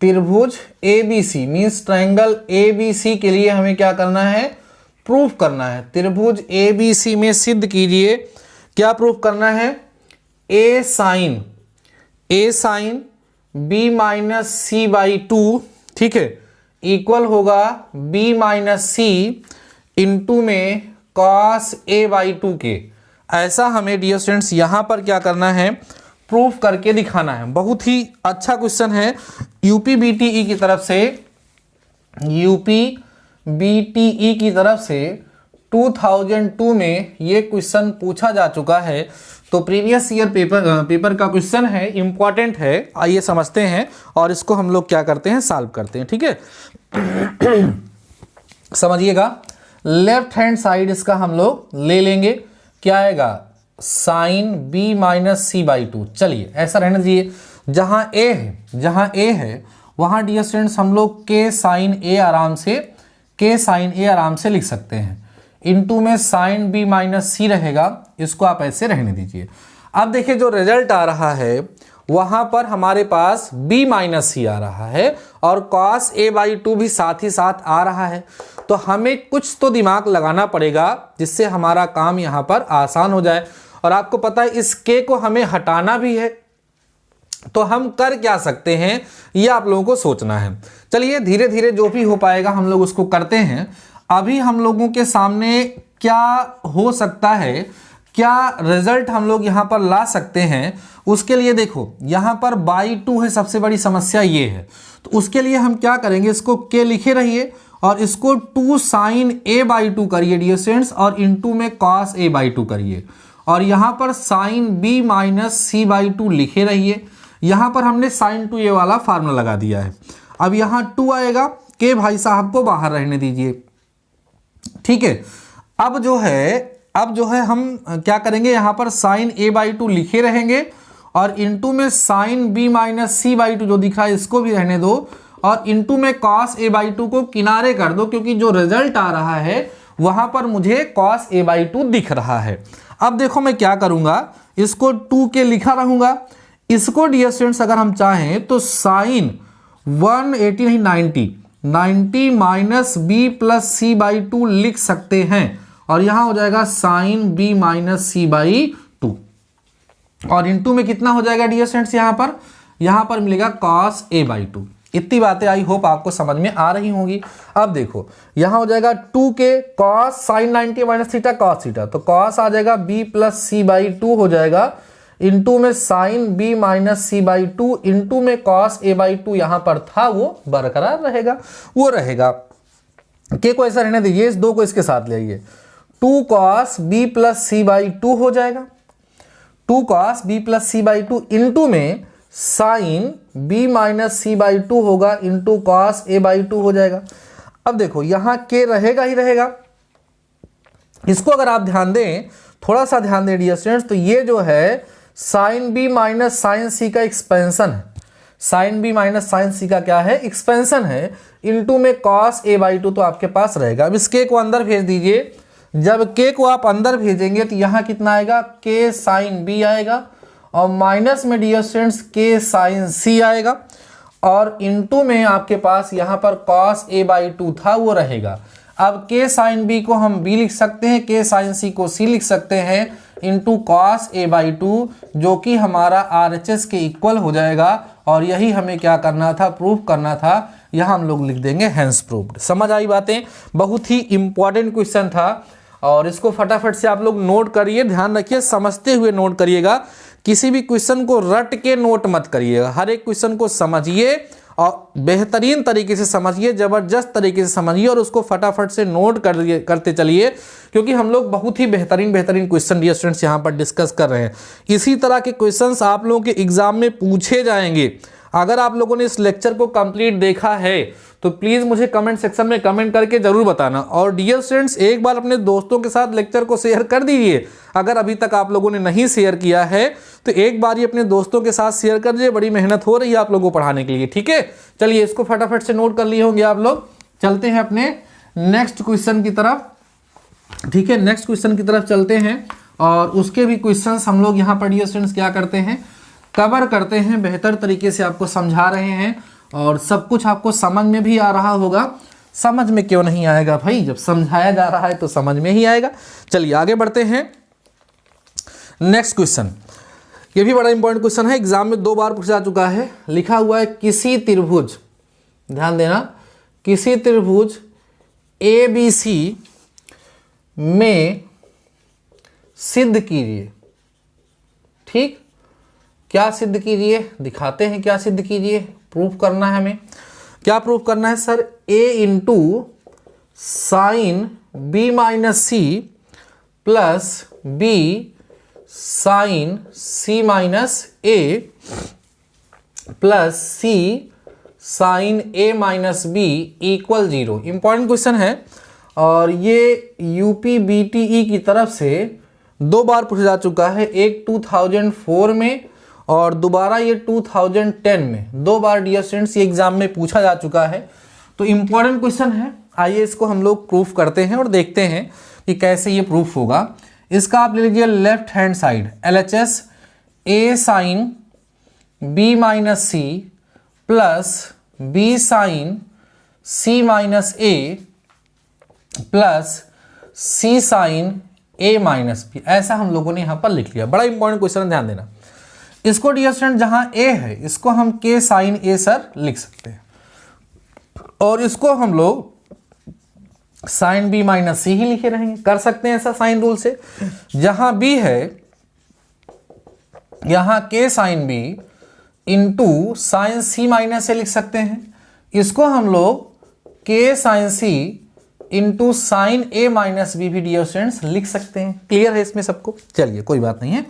त्रिभुज ABC मीन्स ट्रायंगल ABC के लिए हमें क्या करना है, प्रूफ करना है। त्रिभुज ABC में सिद्ध कीजिए। क्या प्रूफ करना है, A sine B minus C by 2, ठीक है, इक्वल होगा B माइनस C इंटू में cos A बाई 2 के। ऐसा हमें डियर स्टूडेंट्स यहाँ पर क्या करना है, प्रूफ करके दिखाना है। बहुत ही अच्छा क्वेश्चन है, UPBTE की तरफ से, UPBTE की तरफ से 2002 में ये क्वेश्चन पूछा जा चुका है। तो प्रीवियस ईयर पेपर का क्वेश्चन है, इंपॉर्टेंट है। आइए समझते हैं और इसको हम लोग क्या करते हैं, सॉल्व करते हैं, ठीक है। समझिएगा, लेफ्ट हैंड साइड इसका हम लोग ले लेंगे। क्या आएगा, sine B minus C by 2। चलिए ऐसा रहने दीजिए। जहां A है वहां डियर स्टूडेंट्स हम लोग K साइन A आराम से लिख सकते हैं। इनटू में साइन B माइनस C रहेगा, इसको आप ऐसे रहने दीजिए। अब देखिए जो रिजल्ट आ रहा है वहां पर हमारे पास B माइनस C आ रहा है और cos A बाई 2 भी साथ ही साथ आ रहा है। तो हमें कुछ तो दिमाग लगाना पड़ेगा जिससे हमारा काम यहाँ पर आसान हो जाए। और आपको पता है इस K को हमें हटाना भी है, तो हम कर क्या सकते हैं ये आप लोगों को सोचना है। चलिए धीरे धीरे जो भी हो पाएगा हम लोग उसको करते हैं। अभी हम लोगों के सामने क्या हो सकता है, क्या रिजल्ट हम लोग यहाँ पर ला सकते हैं, उसके लिए देखो यहाँ पर बाई 2 है, सबसे बड़ी समस्या ये है। तो उसके लिए हम क्या करेंगे, इसको K लिखे रहिए और इसको 2 साइन A बाई 2 करिए डियर स्टूडेंट्स और इनटू में cos A बाई 2 करिए और यहाँ पर sine B minus C by 2 लिखे रहिए। यहाँ पर हमने साइन 2A वाला फार्मूला लगा दिया है। अब यहाँ 2 आएगा, K भाई साहब को बाहर रहने दीजिए, ठीक है। अब जो है हम क्या करेंगे, यहाँ पर साइन A बाई 2 लिखे रहेंगे और इनटू में sine B minus C by 2 जो दिख रहा है इसको भी रहने दो और इनटू में cos A बाई 2 को किनारे कर दो, क्योंकि जो रिजल्ट आ रहा है वहां पर मुझे cos A बाई 2 दिख रहा है। अब देखो मैं क्या करूंगा, इसको 2K लिखा रहूंगा। इसको डियर स्टूडेंट्स अगर हम चाहें तो साइन 180 नहीं 90 minus B plus C by 2 लिख सकते हैं और यहां हो जाएगा sine B minus C by 2 और इनटू में कितना हो जाएगा डियर स्टूडेंट्स, यहां पर मिलेगा cos A बाई 2। इतनी बातें आई होप आपको समझ में आ रही होंगी। अब देखो यहां हो जाएगा 2K cos sine 90 minus theta cos थीटा, तो cos आ जाएगा B प्लस C बाई 2 हो जाएगा इनटू में sine B minus C by 2 into में cos A बाई 2 यहां पर था वो बरकरार रहेगा, वो रहेगा। K को ऐसा रहने दीजिए, इस 2 को इसके साथ ले आइए, 2 cos B plus C by 2 हो जाएगा, 2 cos B plus C by 2 into में sine B minus C by 2 होगा इनटू cos A बाई 2 हो जाएगा। अब देखो यहां K रहेगा ही रहेगा। इसको अगर आप ध्यान दें, थोड़ा सा ध्यान दें डियर स्टूडेंट्स, तो ये जो है sine B minus sine C का एक्सपेंशन है। Sine B minus sine C का क्या है, एक्सपेंशन है इनटू में cos A बाई 2 तो आपके पास रहेगा। अब इस K को अंदर भेज दीजिए। जब K को आप अंदर भेजेंगे तो यहाँ कितना आएगा, K साइन B आएगा और माइनस में dear students K sine C आएगा और इनटू में आपके पास यहाँ पर cos A बाई 2 था वो रहेगा। अब K साइन B को हम B लिख सकते हैं, K साइन C को C लिख सकते हैं इंटू cos A बाई 2 जो कि हमारा RHS के इक्वल हो जाएगा और यही हमें क्या करना था, प्रूफ करना था। यहाँ हम लोग लिख देंगे हैंस प्रूव्ड। समझ आई बातें, बहुत ही इंपॉर्टेंट क्वेश्चन था और इसको फटाफट से आप लोग नोट करिए। ध्यान रखिए, समझते हुए नोट करिएगा, किसी भी क्वेश्चन को रट के नोट मत करिएगा। हर एक क्वेश्चन को समझिए और बेहतरीन तरीके से समझिए, जबरदस्त तरीके से समझिए और उसको फटाफट से नोट करते चलिए, क्योंकि हम लोग बहुत ही बेहतरीन क्वेश्चन डियर स्टूडेंट्स यहाँ पर डिस्कस कर रहे हैं। इसी तरह के क्वेश्चंस आप लोगों के एग्जाम में पूछे जाएंगे। अगर आप लोगों ने इस लेक्चर को कंप्लीट देखा है तो प्लीज़ मुझे कमेंट सेक्शन में कमेंट करके ज़रूर बताना। और डियर स्टूडेंट्स, एक बार अपने दोस्तों के साथ लेक्चर को शेयर कर दीजिए। अगर अभी तक आप लोगों ने नहीं शेयर किया है तो एक बार ही अपने दोस्तों के साथ शेयर कर दीजिए। बड़ी मेहनत हो रही है आप लोगों को पढ़ाने के लिए, ठीक है। चलिए, इसको फटाफट से नोट कर लिए होंगे आप लोग। चलते हैं अपने नेक्स्ट क्वेश्चन की तरफ, ठीक है। नेक्स्ट क्वेश्चन की तरफ चलते हैं और उसके भी क्वेश्चंस हम लोग यहाँ पर डियर स्टूडेंट्स क्या करते हैं, कवर करते हैं। बेहतर तरीके से आपको समझा रहे हैं और सब कुछ आपको समझ में भी आ रहा होगा। समझ में क्यों नहीं आएगा भाई, जब समझाया जा रहा है तो समझ में ही आएगा। चलिए आगे बढ़ते हैं। नेक्स्ट क्वेश्चन, ये भी बड़ा इंपॉर्टेंट क्वेश्चन है, एग्जाम में 2 बार पूछा जा चुका है। लिखा हुआ है किसी त्रिभुज, ध्यान देना, किसी त्रिभुज ABC में सिद्ध कीजिए। ठीक, क्या सिद्ध कीजिए, दिखाते हैं क्या सिद्ध कीजिए। प्रूफ करना है हमें, क्या प्रूफ करना है sir, A into sine B minus C plus B sine C minus A plus C sine A minus B equal 0। Important question है और ये UPBTE की तरफ से 2 बार पूछा जा चुका है, एक 2004 में और दोबारा ये 2010 में। 2 बार डियर स्टूडेंट्स ये एग्जाम में पूछा जा चुका है, तो इंपॉर्टेंट क्वेश्चन है। आइए इसको हम लोग प्रूफ करते हैं और देखते हैं कि कैसे ये प्रूफ होगा। इसका आप ले लीजिए left hand side, LHS A sine B minus C plus B sine C minus A plus C sine A minus B, ऐसा हम लोगों ने यहाँ पर लिख लिया। बड़ा इंपॉर्टेंट क्वेश्चन है, ध्यान देना। इसको डियर स्टूडेंट जहां A है इसको हम K साइन A सर लिख सकते हैं और इसको हम लोग साइन B माइनस सी ही लिखे रहेंगे। कर सकते हैं ऐसा साइन रूल से। जहां B है यहां K sine B into sine C minus A लिख सकते हैं। इसको हम लोग K sine C into sine A minus B भी डियर स्टूडेंट्स लिख सकते हैं। क्लियर है इसमें सबको? चलिए कोई बात नहीं है,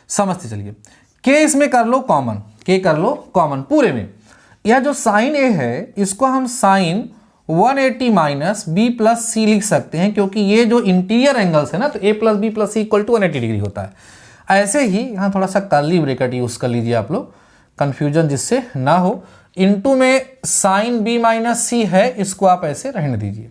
समझते चलिए। K इसमें कर लो कॉमन, K कर लो कॉमन पूरे में। यह जो साइन A है इसको हम sine 180 minus B plus C लिख सकते हैं, क्योंकि ये जो इंटीरियर एंगल्स है ना, तो A plus B plus C equal to 180 degree होता है। ऐसे ही यहाँ थोड़ा सा कर्ली ब्रैकेट यूज कर लीजिए आप लोग, कंफ्यूजन जिससे ना हो। इनटू में साइन B माइनस C है, इसको आप ऐसे रहने दीजिए।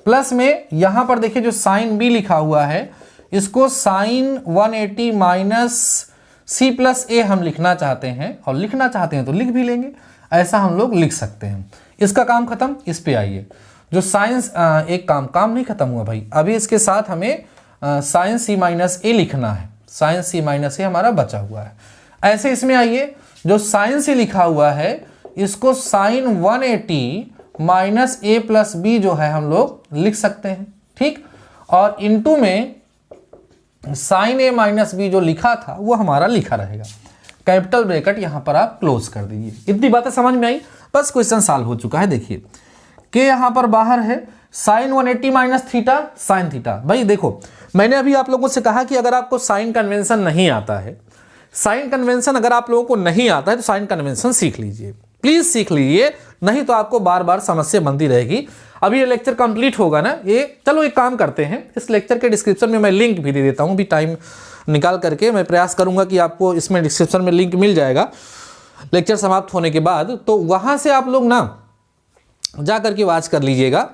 प्लस में यहाँ पर देखिए जो साइन B लिखा हुआ है इसको sine 180 minus C plus A हम लिखना चाहते हैं, और लिखना चाहते हैं तो लिख भी लेंगे, ऐसा हम लोग लिख सकते हैं। इसका काम खत्म। इस पे आइए, जो साइंस एक काम नहीं खत्म हुआ भाई, अभी इसके साथ हमें साइन C माइनस A लिखना है। साइन C माइनस A हमारा बचा हुआ है। ऐसे इसमें आइए, जो साइन C लिखा हुआ है इसको sine 180 minus A plus B जो है हम लोग लिख सकते हैं। ठीक, और इनटू में साइन A माइनस B जो लिखा था वो हमारा लिखा रहेगा। कैपिटल ब्रैकेट यहां पर आप क्लोज कर दीजिए। इतनी बातें समझ में आई, बस क्वेश्चन सॉल्व हो चुका है। देखिए के यहां पर बाहर है, sine 180 minus theta sine theta. भाई देखो, मैंने अभी आप लोगों से कहा कि अगर आपको साइन कन्वेंशन नहीं आता है, साइन कन्वेंशन अगर आप लोगों को नहीं आता है तो साइन कन्वेंशन सीख लीजिए, प्लीज सीख लीजिए, नहीं तो आपको बार बार समस्या बनती रहेगी। अभी ये लेक्चर कंप्लीट होगा ना, ये चलो एक काम करते हैं, इस लेक्चर के डिस्क्रिप्शन में मैं लिंक भी दे देता हूँ। भी टाइम निकाल करके मैं प्रयास करूंगा कि आपको इसमें डिस्क्रिप्शन में लिंक मिल जाएगा लेक्चर समाप्त होने के बाद, तो वहां से आप लोग ना जा करके वॉच कर लीजिएगा।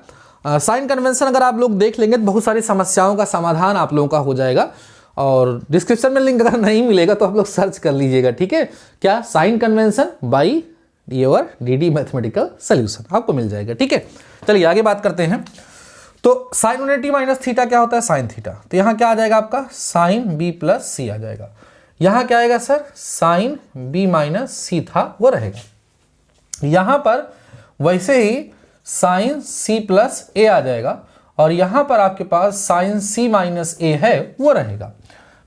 साइन कन्वेंशन अगर आप लोग देख लेंगे तो बहुत सारी समस्याओं का समाधान आप लोगों का हो जाएगा। और डिस्क्रिप्शन में लिंक अगर नहीं मिलेगा तो आप लोग सर्च कर लीजिएगा, ठीक है। क्या, sine convention by your DD mathematical solution, आपको मिल जाएगा, ठीक है। चलिए आगे बात करते हैं। तो साइन 180 माइनस थीटा क्या होता है, साइन थीटा। तो यहाँ क्या आ जाएगा आपका, साइन B प्लस C आ जाएगा। यहाँ क्या आएगा sir, sine B minus C था वो रहेगा। यहाँ पर वैसे ही साइन C प्लस A आ जाएगा, और यहाँ पर आपके पास साइन C माइनस A है वो रहेगा।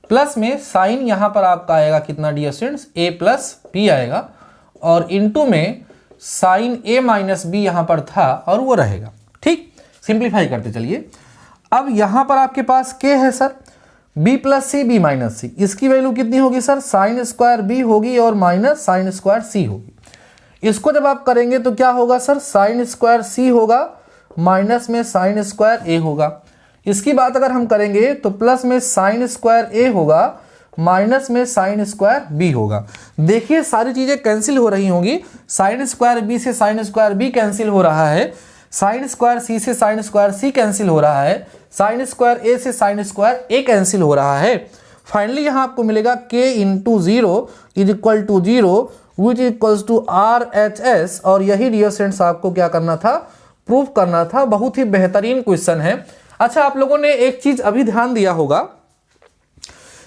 प्लस में साइन यहाँ पर आपका आएगा कितना dear students, A plus B आएगा, और इनटू में साइन A माइनस B यहाँ पर था और वो रहेगा। ठीक, सिंप्लीफाई करते चलिए। अब यहाँ पर आपके पास K है sir, B plus C B minus C, इसकी वैल्यू कितनी होगी सर, साइन स्क्वायर B होगी और माइनस साइन स्क्वायर C होगी। इसको जब आप करेंगे तो क्या होगा सर, साइन स्क्वायर सी होगा, माइनस में साइन स्क्वायर ए होगा। इसकी बात अगर हम करेंगे तो प्लस में साइन स्क्वायर ए होगा, माइनस में साइन स्क्वायर बी होगा। देखिए सारी चीजें कैंसिल हो रही होंगी, साइन स्क्वायर बी से साइन स्क्वायर बी कैंसिल हो रहा है, साइन स्क्वायर सी से साइन स्क्वायर सी कैंसिल हो रहा है, साइन स्क्वायर ए से साइन स्क्वायर ए कैंसिल हो रहा है। फाइनली यहां आपको मिलेगा k into zero is equal to zero which is equals to RHS। और यही डियर स्टूडेंट्स आपको क्या करना था, प्रूव करना था। बहुत ही बेहतरीन क्वेश्चन है। अच्छा, आप लोगों ने एक चीज अभी ध्यान दिया होगा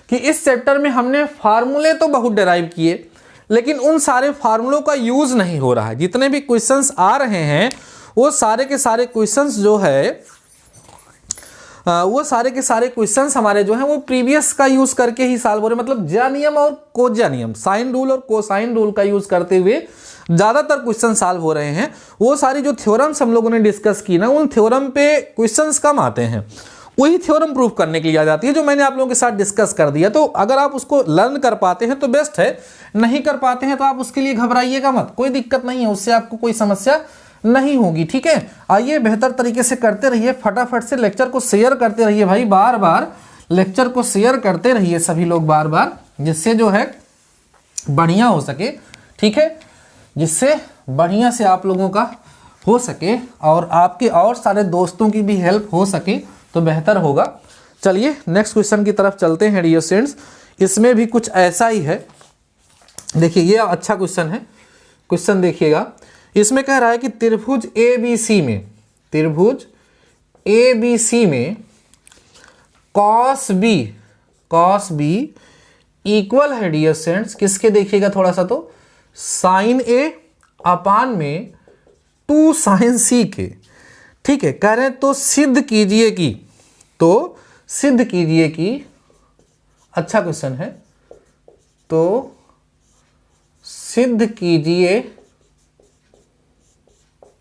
कि इस चैप्टर में हमने फार्मूले तो बहुत डिराइव किए, लेकिन उन सारे फार्मूलों का यूज नहीं हो रहा है। जितने भी क्वेश्चंस आ रहे हैं वो सारे के सारे क्वेश्चंस जो है वो सारे के सारे क्वेश्चंस हमारे जो हैं वो प्रीवियस का यूज करके ही सॉल्व हो रहे हैं। मतलब ज्या नियम और कोज्या नियम, साइन रूल और कोसाइन रूल का यूज करते हुए ज्यादातर क्वेश्चन सॉल्व हो रहे हैं। वो सारी जो थ्योरम्स हम लोगों ने डिस्कस की ना, उन थ्योरम पे क्वेश्चंस कम आते हैं, वही थ्योरम प्रूव करने के लिए आ जाती है, जो मैंने आप लोगों के साथ डिस्कस कर दिया। तो अगर आप उसको लर्न कर पाते हैं तो बेस्ट है, नहीं कर पाते हैं तो आप उसके लिए घबराइएगा मत, कोई दिक्कत नहीं है, उससे आपको कोई समस्या नहीं होगी। ठीक है, आइए बेहतर तरीके से करते रहिए, फटाफट से लेक्चर को शेयर करते रहिए भाई, बार बार लेक्चर को शेयर करते रहिए सभी लोग बार बार, जिससे जो है बढ़िया हो सके। ठीक है, जिससे बढ़िया से आप लोगों का हो सके और आपके और सारे दोस्तों की भी हेल्प हो सके तो बेहतर होगा। चलिए नेक्स्ट क्वेश्चन की तरफ चलते हैं डियर स्टूडेंट्स। इसमें भी कुछ ऐसा ही है। देखिए ये अच्छा क्वेश्चन है। क्वेश्चन देखिएगा, इसमें कह रहा है कि त्रिभुज ABC में cos B इक्वल है डियर स्टूडेंट्स किसके, देखिएगा थोड़ा सा, तो साइन A अपान में 2 साइन C के। ठीक है, कह रहे हैं तो सिद्ध कीजिए कि अच्छा क्वेश्चन है, तो सिद्ध कीजिए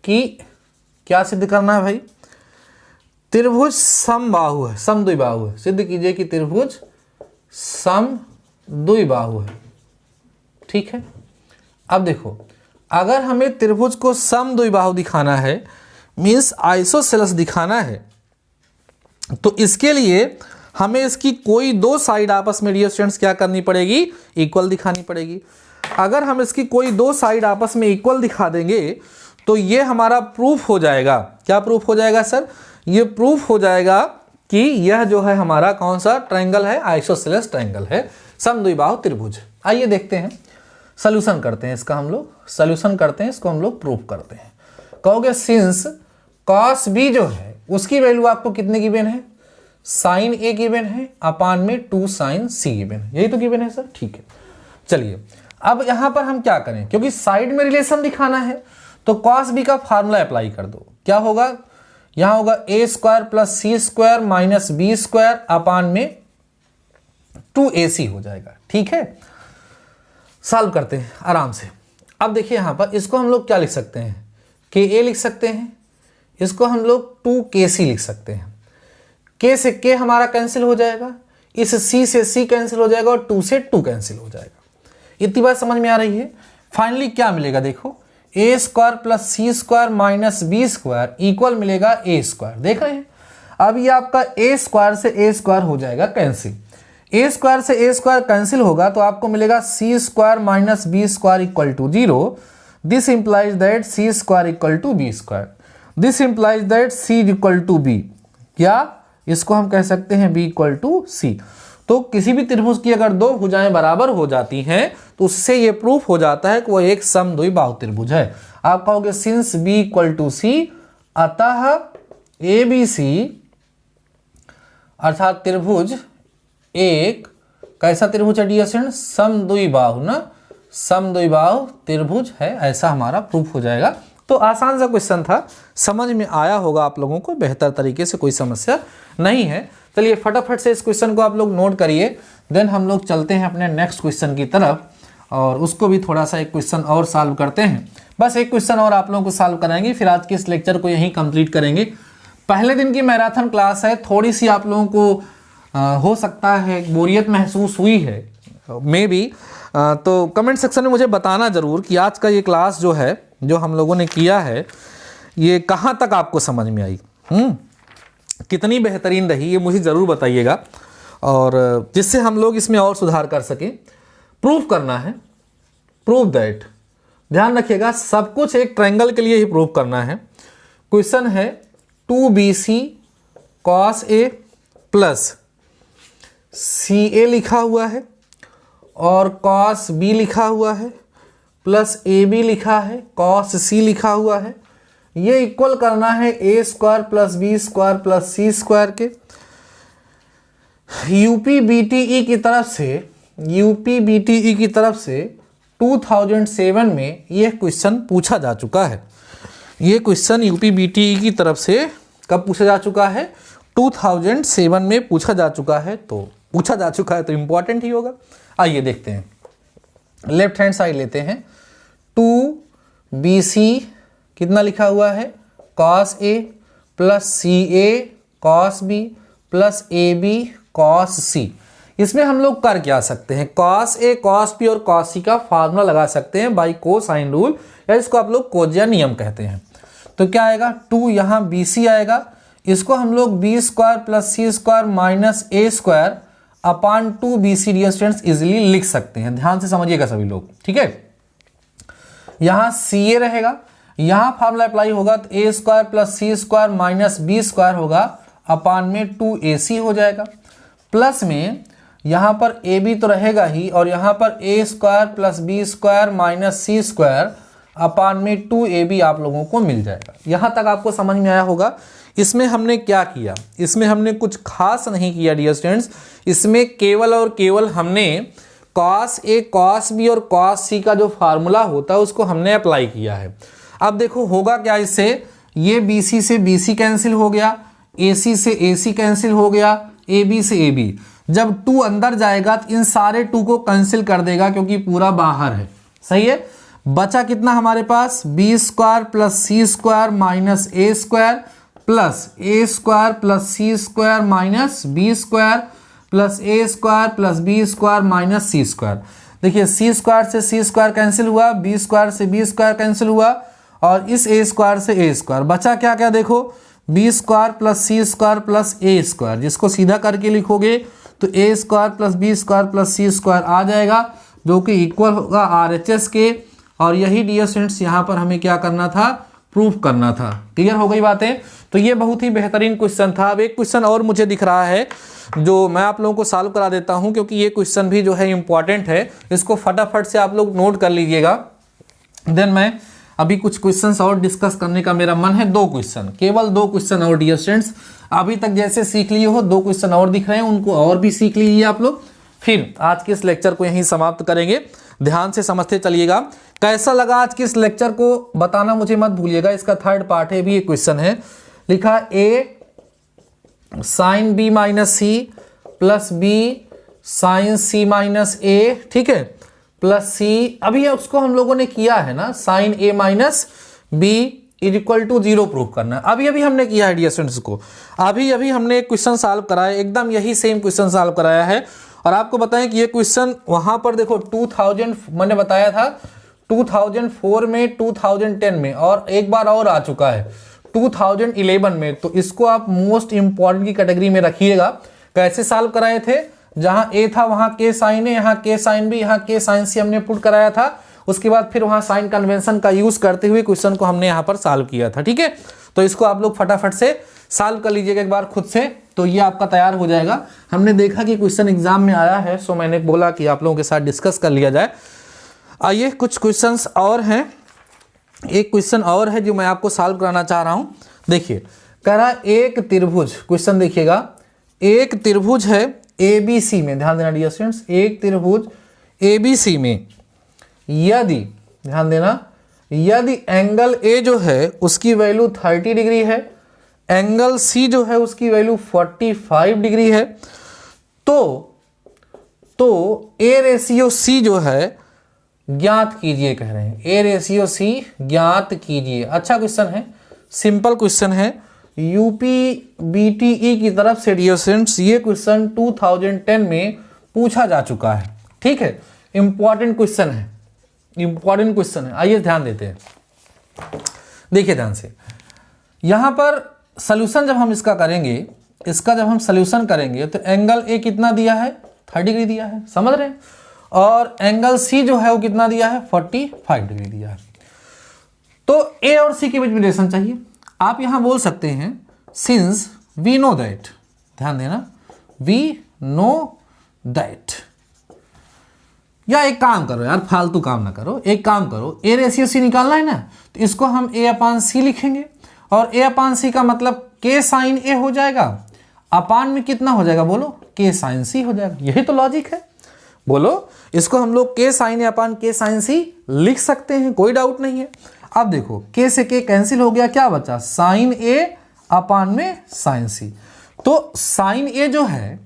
कि क्या सिद्ध करना है भाई, त्रिभुज समबाहु है, समद्विबाहु है। सिद्ध कीजिए कि त्रिभुज समद्विबाहु है। ठीक है, अब देखो, अगर हमें त्रिभुज को समद्विबाहु दिखाना है, मीन्स आइसोसेलेस दिखाना है, तो इसके लिए हमें इसकी कोई दो साइड आपस में डियर स्टूडेंट्स क्या करनी पड़ेगी, इक्वल दिखानी पड़ेगी। अगर हम इसकी कोई दो साइड आपस में इक्वल दिखा देंगे तो ये हमारा प्रूफ हो जाएगा। क्या प्रूफ हो जाएगा सर, ये प्रूफ हो जाएगा कि यह जो है हमारा कौन सा ट्रायंगल है, आइसोसेलेस ट्रायंगल है, समद्विबाहु त्रिभुज। आइए देखते हैं, सॉल्यूशन करते हैं इसका, हम लोग सॉल्यूशन करते हैं इसको, हम लोग प्रूफ करते हैं। कहोगे सिंस cos B जो है उसकी वैल्यू आपको कितने गिवन है, साइन A गिवन है अपान में 2 साइन C गिवन है, यही तो गिवन है सर। ठीक है, चलिए अब यहां पर हम क्या करें, क्योंकि साइड में रिलेशन दिखाना है तो cos B का फार्मूला अप्लाई कर दो। क्या होगा, यहां होगा a square plus C square minus B square upon में 2AC हो जाएगा। ठीक है, सॉल्व करते हैं आराम से। अब देखिए यहां पर इसको हम लोग क्या लिख सकते हैं, KA लिख सकते हैं, इसको हम लोग 2KC लिख सकते हैं। K से K हमारा कैंसिल हो जाएगा, इस C से C कैंसिल हो जाएगा और 2 से 2 कैंसिल हो जाएगा। इतनी बात समझ में आ रही है। फाइनली क्या मिलेगा, देखो a square plus C square minus B square equal मिलेगा a स्क्वायर। देख रहे हैं, अब ये आपका a स्क्वायर से a स्क्वायर हो जाएगा कैंसिल, a स्क्वायर से a स्क्वायर कैंसिल होगा तो आपको मिलेगा C square minus B square equal to 0। This implies that C square equal to B square, this implies that C equal to B, क्या इसको हम कह सकते हैं B इक्वल टू C। तो किसी भी त्रिभुज की अगर दो भुजाएं बराबर हो जाती हैं तो उससे ये प्रूफ हो जाता है कि वो एक समद्विबाहु त्रिभुज है। आप कहोगे since B equal to C, अतः ABC अर्थात त्रिभुज एक कैसा त्रिभुज है डियर स्टूडेंट्स, समद्विबाहु ना, समद्विबाहु त्रिभुज है, ऐसा हमारा प्रूफ हो जाएगा। तो आसान सा क्वेश्चन था, समझ में आया होगा आप लोगों को बेहतर तरीके से, कोई समस्या नहीं है। चलिए फटाफट से इस क्वेश्चन को आप लोग नोट करिए, देन हम लोग चलते हैं अपने नेक्स्ट क्वेश्चन की तरफ और उसको भी थोड़ा सा एक क्वेश्चन और सॉल्व करते हैं। बस एक क्वेश्चन और आप लोगों को सॉल्व कराएंगे, फिर आज के इस लेक्चर को यहीं कंप्लीट करेंगे। पहले दिन की मैराथन क्लास है, थोड़ी सी आप लोगों को हो सकता है बोरियत महसूस हुई है मे बी, तो कमेंट सेक्शन में मुझे बताना ज़रूर कि आज का ये क्लास जो है, जो हम लोगों ने किया है, ये कहाँ तक आपको समझ में आई, कितनी बेहतरीन रही, ये मुझे ज़रूर बताइएगा, और जिससे हम लोग इसमें और सुधार कर सकें। प्रूफ करना है, प्रूव दैट, ध्यान रखिएगा सब कुछ एक ट्रायंगल के लिए ही प्रूफ करना है। क्वेश्चन है 2BC cos A plus CA लिखा हुआ है और cos B लिखा हुआ है प्लस AB लिखा है, cos C लिखा हुआ है। ये इक्वल करना है A square plus B square plus C square के। UPBTE की तरफ से 2007 में यह क्वेश्चन पूछा जा चुका है। ये क्वेश्चन UPBTE की तरफ से कब पूछा जा चुका है? 2007 में पूछा जा चुका है। तो इंपॉर्टेंट ही होगा। आइए देखते हैं, लेफ्ट हैंड साइड लेते हैं। 2BC कितना लिखा हुआ है? cos A plus CA cos B plus AB cos C। इसमें हम लोग कर क्या सकते हैं? cos A cos B और cos C का फार्मूला लगा सकते हैं बाई कोसाइन रूल, या इसको आप लोग कोजिया नियम कहते हैं। तो क्या आएगा? 2 यहाँ BC आएगा, इसको हम लोग B square plus C square minus A square upon 2BC dear students easily लिख सकते हैं। ध्यान से समझिएगा सभी लोग, ठीक है। यहाँ CA रहेगा, यहाँ फार्मूला अप्लाई होगा तो A square plus C square minus B square होगा अपान में 2AC हो जाएगा। प्लस में यहाँ पर AB तो रहेगा ही, और यहाँ पर A square plus B square minus C square upon में 2AB आप लोगों को मिल जाएगा। यहाँ तक आपको समझ में आया होगा। इसमें हमने क्या किया? इसमें हमने कुछ खास नहीं किया डियर स्टूडेंट्स। इसमें केवल और केवल हमने cos A cos B और cos C का जो फार्मूला होता है उसको हमने अप्लाई किया है। अब देखो होगा क्या इससे, ये BC से BC कैंसिल हो गया, AC से AC कैंसिल हो गया, AB से AB। जब 2 अंदर जाएगा तो इन सारे 2 को कैंसिल कर देगा क्योंकि पूरा बाहर है। सही है। बचा कितना हमारे पास? B square plus C square minus A square plus A square plus C square minus B square plus A square plus B square minus C square. देखिए C स्क्वायर से C स्क्वायर कैंसिल हुआ, B square से B square cancel हुआ, और इस A square से A square बचा क्या क्या? देखो B square plus C square plus A square, जिसको सीधा करके लिखोगे तो A square plus B square plus C square आ जाएगा, जो कि इक्वल होगा RHS के। और यही डियर स्टूडेंट्स यहाँ पर हमें क्या करना था? प्रूफ करना था। क्लियर हो गई बातें? तो ये बहुत ही बेहतरीन क्वेश्चन था। अब एक क्वेश्चन और मुझे दिख रहा है जो मैं आप लोगों को सॉल्व करा देता हूं, क्योंकि ये क्वेश्चन भी जो है इंपॉर्टेंट है। इसको फटाफट से आप लोग नोट कर लीजिएगा। देन मैं अभी कुछ क्वेश्चंस और डिस्कस करने का मेरा मन है। 2 क्वेश्चन, केवल 2 क्वेश्चन और डियर स्टूडेंट्स। अभी तक जैसे सीख लिए हो, 2 क्वेश्चन और दिख रहे हैं, उनको और भी सीख लीजिए आप लोग। फिर आज के इस लेक्चर को यहीं समाप्त करेंगे। ध्यान से समझते चलिएगा। कैसा लगा आज के इस लेक्चर को बताना मुझे मत भूलिएगा। इसका 3rd पार्ट है, भी एक क्वेश्चन है। लिखा A sine B minus C plus B sine C minus A, ठीक है, प्लस C। अभी उसको हम लोगों ने किया है ना, sine A minus B is equal to 0 prove करना। अभी हमने किया है डियर स्टूडेंट्स को। अभी हमने एक क्वेश्चन सॉल्व कराया, एकदम यही सेम क्वेश्चन सॉल्व कराया है। और आपको बताएं कि ये क्वेश्चन वहां पर देखो 2000 मैंने बताया था 2004 में, 2010 में, और एक बार और आ चुका है 2011 में। तो इसको आप मोस्ट इंपॉर्टेंट की कैटेगरी में रखिएगा। कैसे सॉल्व कराए थे? जहां A था वहां K साइन A, यहाँ K साइन B, यहाँ K साइन C हमने पुट कराया था। उसके बाद फिर वहां साइन कन्वेंशन का यूज करते हुए क्वेश्चन को हमने यहाँ पर सॉल्व किया था। ठीक है, तो इसको आप लोग फटाफट से सॉल्व कर लीजिएगा एक बार खुद से, तो ये आपका तैयार हो जाएगा। हमने देखा कि क्वेश्चन एग्जाम में आया है, सो मैंने बोला कि आप लोगों के साथ डिस्कस कर लिया जाए। आइए कुछ क्वेश्चंस और हैं। एक क्वेश्चन और है जो मैं आपको सॉल्व कराना चाह रहा हूं। देखिए, कह रहा एक त्रिभुज, क्वेश्चन देखिएगा, एक त्रिभुज है ABC में, ध्यान देना डियर स्टूडेंट्स, एक त्रिभुज ABC में यदि, ध्यान देना, यदि एंगल A जो है उसकी वैल्यू 30 डिग्री है, एंगल C जो है उसकी वैल्यू 45 डिग्री है, तो A रेशियो C जो है ज्ञात कीजिए, कह रहे हैं A रेशियो C ज्ञात कीजिए। अच्छा क्वेश्चन है, सिंपल क्वेश्चन है, UPBTE की तरफ से डियर स्टूडेंट्स ये क्वेश्चन 2010 में पूछा जा चुका है। ठीक है, इंपॉर्टेंट क्वेश्चन है, इंपॉर्टेंट क्वेश्चन है। आइए ध्यान देते हैं, देखिए ध्यान से। यहां पर सॉल्यूशन जब हम इसका करेंगे, इसका जब हम सॉल्यूशन करेंगे तो एंगल ए कितना दिया है, 30 डिग्री दिया है, समझ रहे हैं। और एंगल सी जो है वो कितना दिया है, 45 डिग्री दिया है। तो ए और सी के बीच में रिलेशन चाहिए। आप यहां बोल सकते हैं सिंस वी नो दैट, ध्यान देना, वी नो दैट। या एक काम करो यार, फालतू काम ना करो, एक काम करो, ए रेशियो सी निकालना है ना, तो इसको हम ए अपान सी लिखेंगे और ए अपान सी का मतलब के साइन ए हो जाएगा, अपान में कितना हो जाएगा बोलो, के साइन सी हो जाएगा। यही तो लॉजिक है, बोलो। इसको हम लोग के साइन ए अपान के साइन सी लिख सकते हैं, कोई डाउट नहीं है। अब देखो के से के कैंसिल हो गया, क्या बचा, साइन ए अपान में साइन सी। तो साइन ए जो है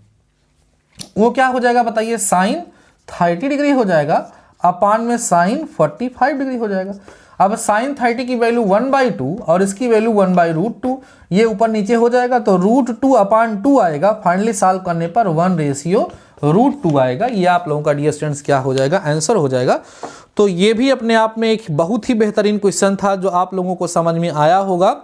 वो क्या हो जाएगा बताइए, साइन 30 डिग्री हो जाएगा, अपान में साइन 45 डिग्री हो जाएगा। अब साइन 30 की वैल्यू 1/2 और इसकी वैल्यू 1/√2, ये ऊपर नीचे हो जाएगा तो √2 अपान 2 आएगा। फाइनली सॉल्व करने पर 1/√2 आएगा। ये आप लोगों का डियर स्टूडेंट्स क्या हो जाएगा, आंसर हो जाएगा। तो ये भी अपने आप में एक बहुत ही बेहतरीन क्वेश्चन था जो आप लोगों को समझ में आया होगा।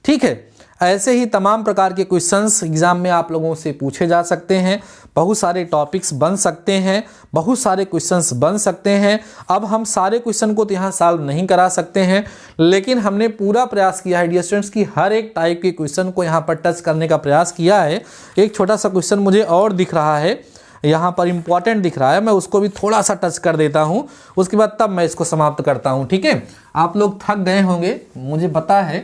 ठीक है, ऐसे ही तमाम प्रकार के क्वेश्चंस एग्जाम में आप लोगों से पूछे जा सकते हैं, बहुत सारे टॉपिक्स बन सकते हैं, बहुत सारे क्वेश्चंस बन सकते हैं। अब हम सारे क्वेश्चन को तो यहाँ सॉल्व नहीं करा सकते हैं, लेकिन हमने पूरा प्रयास किया है डियर स्टूडेंट्स की हर एक टाइप के क्वेश्चन को यहाँ पर टच करने का प्रयास किया है। एक छोटा सा क्वेश्चन मुझे और दिख रहा है, यहाँ पर इंपॉर्टेंट दिख रहा है, मैं उसको भी थोड़ा सा टच कर देता हूँ, उसके बाद तब मैं इसको समाप्त करता हूँ। ठीक है, आप लोग थक गए होंगे मुझे पता है,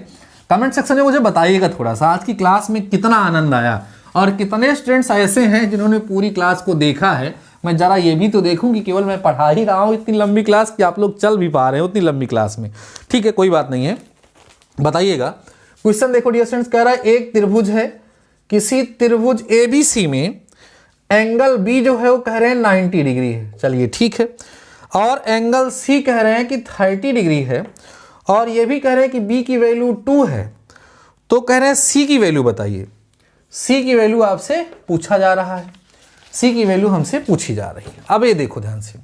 कमेंट सेक्शन में मुझे बताइएगा थोड़ा सा आज की क्लास में कितना आनंद आया और कितने स्टूडेंट्स ऐसे हैं जिन्होंने पूरी क्लास को देखा है। मैं जरा ये भी तो देखूं कि केवल मैं पढ़ा ही रहा हूँ इतनी लंबी क्लास कि आप लोग चल भी पा रहे हैं उतनी लंबी क्लास में। ठीक है, कोई बात नहीं है, बताइएगा। क्वेश्चन देखो डियर स्टूडेंट्स, कह रहा है एक त्रिभुज है, किसी त्रिभुज ABC में एंगल B जो है वो कह रहे हैं 90 डिग्री है। चलिए ठीक है, और एंगल C कह रहे हैं कि 30 डिग्री है, और ये भी कह रहे हैं कि B की वैल्यू 2 है। तो कह रहे हैं C की वैल्यू बताइए। C की वैल्यू आपसे पूछा जा रहा है, C की वैल्यू हमसे पूछी जा रही है। अब ये देखो ध्यान से,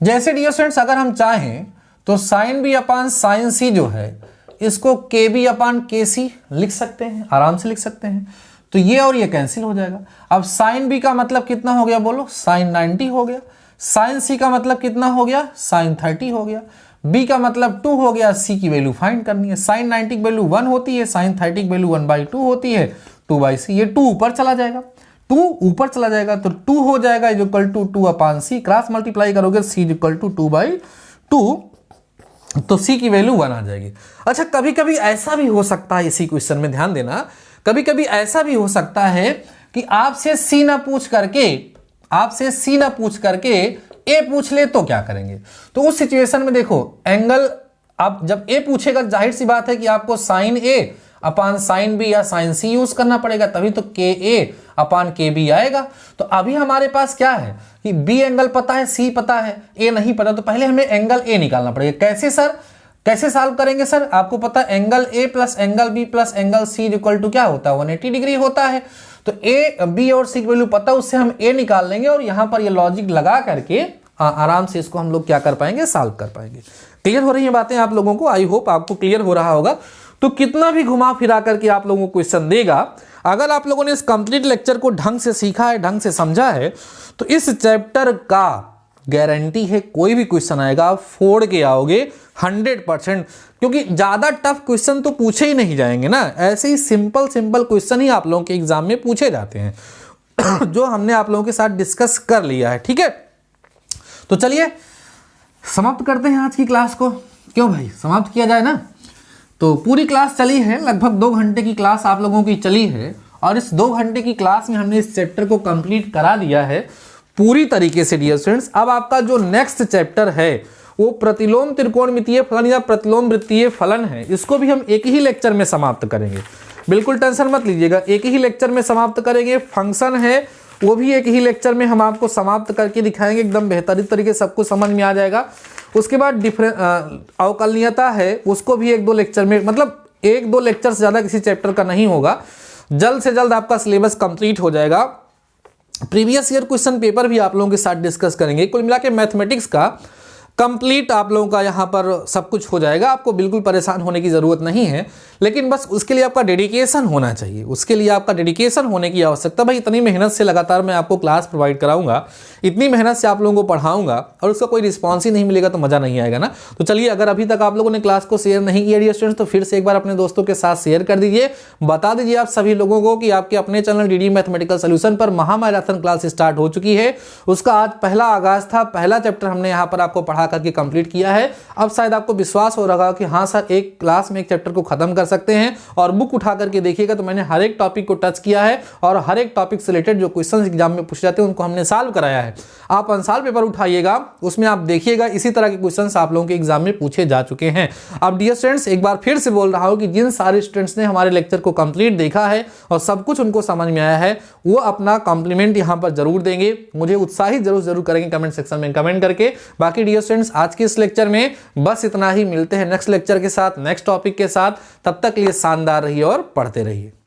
जैसे डियर स्टूडेंट्स अगर हम चाहें तो sine B upon sine C जो है इसको KB अपान KC लिख सकते हैं, आराम से लिख सकते हैं। तो ये और ये कैंसिल हो जाएगा। अब साइन B का मतलब कितना हो गया बोलो, साइन 90 हो गया। साइन C का मतलब कितना हो गया, साइन 30 हो गया। B का मतलब 2 हो गया। C की वैल्यू फाइंड करनी है। साइन 90 की वैल्यू 1 होती है, साइन 30 की वैल्यू 1/2 होती है, 2/c। ये 2 ऊपर चला जाएगा, 2 ऊपर चला जाएगा तो 2 हो जाएगा equal to 2 upon C। Cross multiply करोगे C इक्वल टू 2/2, तो C की वैल्यू 1 आ जाएगी। अच्छा, कभी कभी ऐसा भी हो सकता है, इसी क्वेश्चन में ध्यान देना, कभी कभी ऐसा भी हो सकता है कि आपसे C ना पूछ करके ए पूछ ले तो क्या करेंगे। तो उस सिचुएशन में देखो एंगल, आप जब ए पूछेगा जाहिर सी बात है कि आपको sign A upon sine B या साइन सी यूज करना पड़ेगा, तभी तो के ए अपान के बी आएगा। तो अभी हमारे पास क्या है कि बी एंगल पता है, सी पता है, ए नहीं पता, तो पहले हमें एंगल ए निकालना पड़ेगा। कैसे सर, कैसे सॉल्व करेंगे सर? आपको पता है angle A plus angle B plus angle C equal to क्या होता है, 180 डिग्री होता है। तो ए बी और सी की वैल्यू पता है, उससे हम ए निकाल लेंगे और यहां पर ये लॉजिक लगा करके आराम से इसको हम लोग क्या कर पाएंगे, सॉल्व कर पाएंगे। क्लियर हो रही है बातें आप लोगों को? आई होप आपको क्लियर हो रहा होगा। तो कितना भी घुमा फिरा करके आप लोगों को क्वेश्चन देगा, अगर आप लोगों ने इस कंप्लीट लेक्चर को ढंग से सीखा है, ढंग से समझा है, तो इस चैप्टर का गारंटी है कोई भी क्वेश्चन आएगा आप फोड़ के आओगे 100%, क्योंकि ज्यादा टफ क्वेश्चन तो पूछे ही नहीं जाएंगे ना, ऐसे ही सिंपल सिंपल क्वेश्चन ही आप लोगों के एग्जाम में पूछे जाते हैं जो हमने आप लोगों के साथ डिस्कस कर लिया है। ठीक है, तो चलिए समाप्त करते हैं आज की क्लास को। क्यों भाई, समाप्त किया जाए ना। तो पूरी क्लास चली है, लगभग 2 घंटे की क्लास आप लोगों की चली है, और इस 2 घंटे की क्लास में हमने इस चैप्टर को कंप्लीट करा दिया है पूरी तरीके से डियर स्टूडेंट्स। अब आपका जो नेक्स्ट चैप्टर है वो प्रतिलोम त्रिकोणमितीय फलन या प्रतिलोम वृत्तीय फलन है। इसको भी हम एक ही लेक्चर में समाप्त करेंगे, बिल्कुल टेंशन मत लीजिएगा, एक ही लेक्चर में समाप्त करेंगे। फंक्शन है वो भी एक ही लेक्चर में हम आपको समाप्त करके दिखाएंगे, एकदम बेहतरीन तरीके से सबको समझ में आ जाएगा। उसके बाद अवकलनीयता है, उसको भी 1-2 लेक्चर में, मतलब 1-2 लेक्चर से ज़्यादा किसी चैप्टर का नहीं होगा, जल्द से जल्द आपका सिलेबस कंप्लीट हो जाएगा। प्रीवियस ईयर क्वेश्चन पेपर भी आप लोगों के साथ डिस्कस करेंगे। कुल मिला के मैथमेटिक्स का कंप्लीट आप लोगों का यहाँ पर सब कुछ हो जाएगा, आपको बिल्कुल परेशान होने की ज़रूरत नहीं है। लेकिन बस उसके लिए आपका डेडिकेशन होना चाहिए, उसके लिए आपका डेडिकेशन होने की आवश्यकता। भाई इतनी मेहनत से लगातार मैं आपको क्लास प्रोवाइड कराऊंगा, इतनी मेहनत से आप लोगों को पढ़ाऊंगा और उसका कोई रिस्पॉन्स ही नहीं मिलेगा तो मज़ा नहीं आएगा ना। तो चलिए, अगर अभी तक आप लोगों ने क्लास को शेयर नहीं किया डियर स्टूडेंट्स, तो फिर से एक बार अपने दोस्तों के साथ शेयर कर दीजिए। बता दीजिए आप सभी लोगों को कि आपके अपने चैनल डीडी मैथमेटिकल सोल्यूशन पर महामैराथन क्लास स्टार्ट हो चुकी है। उसका आज पहला आगाज था, पहला चैप्टर हमने यहाँ पर आपको पढ़ा करके कंप्लीट किया है। अब शायद आपको विश्वास हो रहा कि हाँ सर, एक क्लास में एक चैप्टर को खत्म कर सकते हैं। और बुक उठा करके देखिएगा तो मैंने हर एक टॉपिक को टच किया है और हर एक टॉपिक से रिलेटेड जो क्वेश्चंस एग्जाम में पूछे जाते हैं उनको हमने सॉल्व कराया है। आप आंसर पेपर उठाइएगा, उसमें आप देखिएगा इसी तरह के क्वेश्चंस आप लोगों के एग्जाम में पूछे जा चुके हैं। अब डियर स्टूडेंट्स, एक बार फिर से बोल रहा हूं कि जिन सारे स्टूडेंट्स ने हमारे लेक्चर को कंप्लीट देखा है और सब कुछ उनको समझ में आया है, वो अपना कॉम्प्लीमेंट यहां पर जरूर देंगे, मुझे उत्साहित जरूर करेंगे कमेंट सेक्शन में कमेंट करके। बाकी डियर स्टूडेंट्स, आज के इस लेक्चर में बस इतना ही। मिलते हैं नेक्स्ट लेक्चर के साथ, नेक्स्ट टॉपिक के साथ। तब तक के लिए शानदार रहिए और पढ़ते रहिए।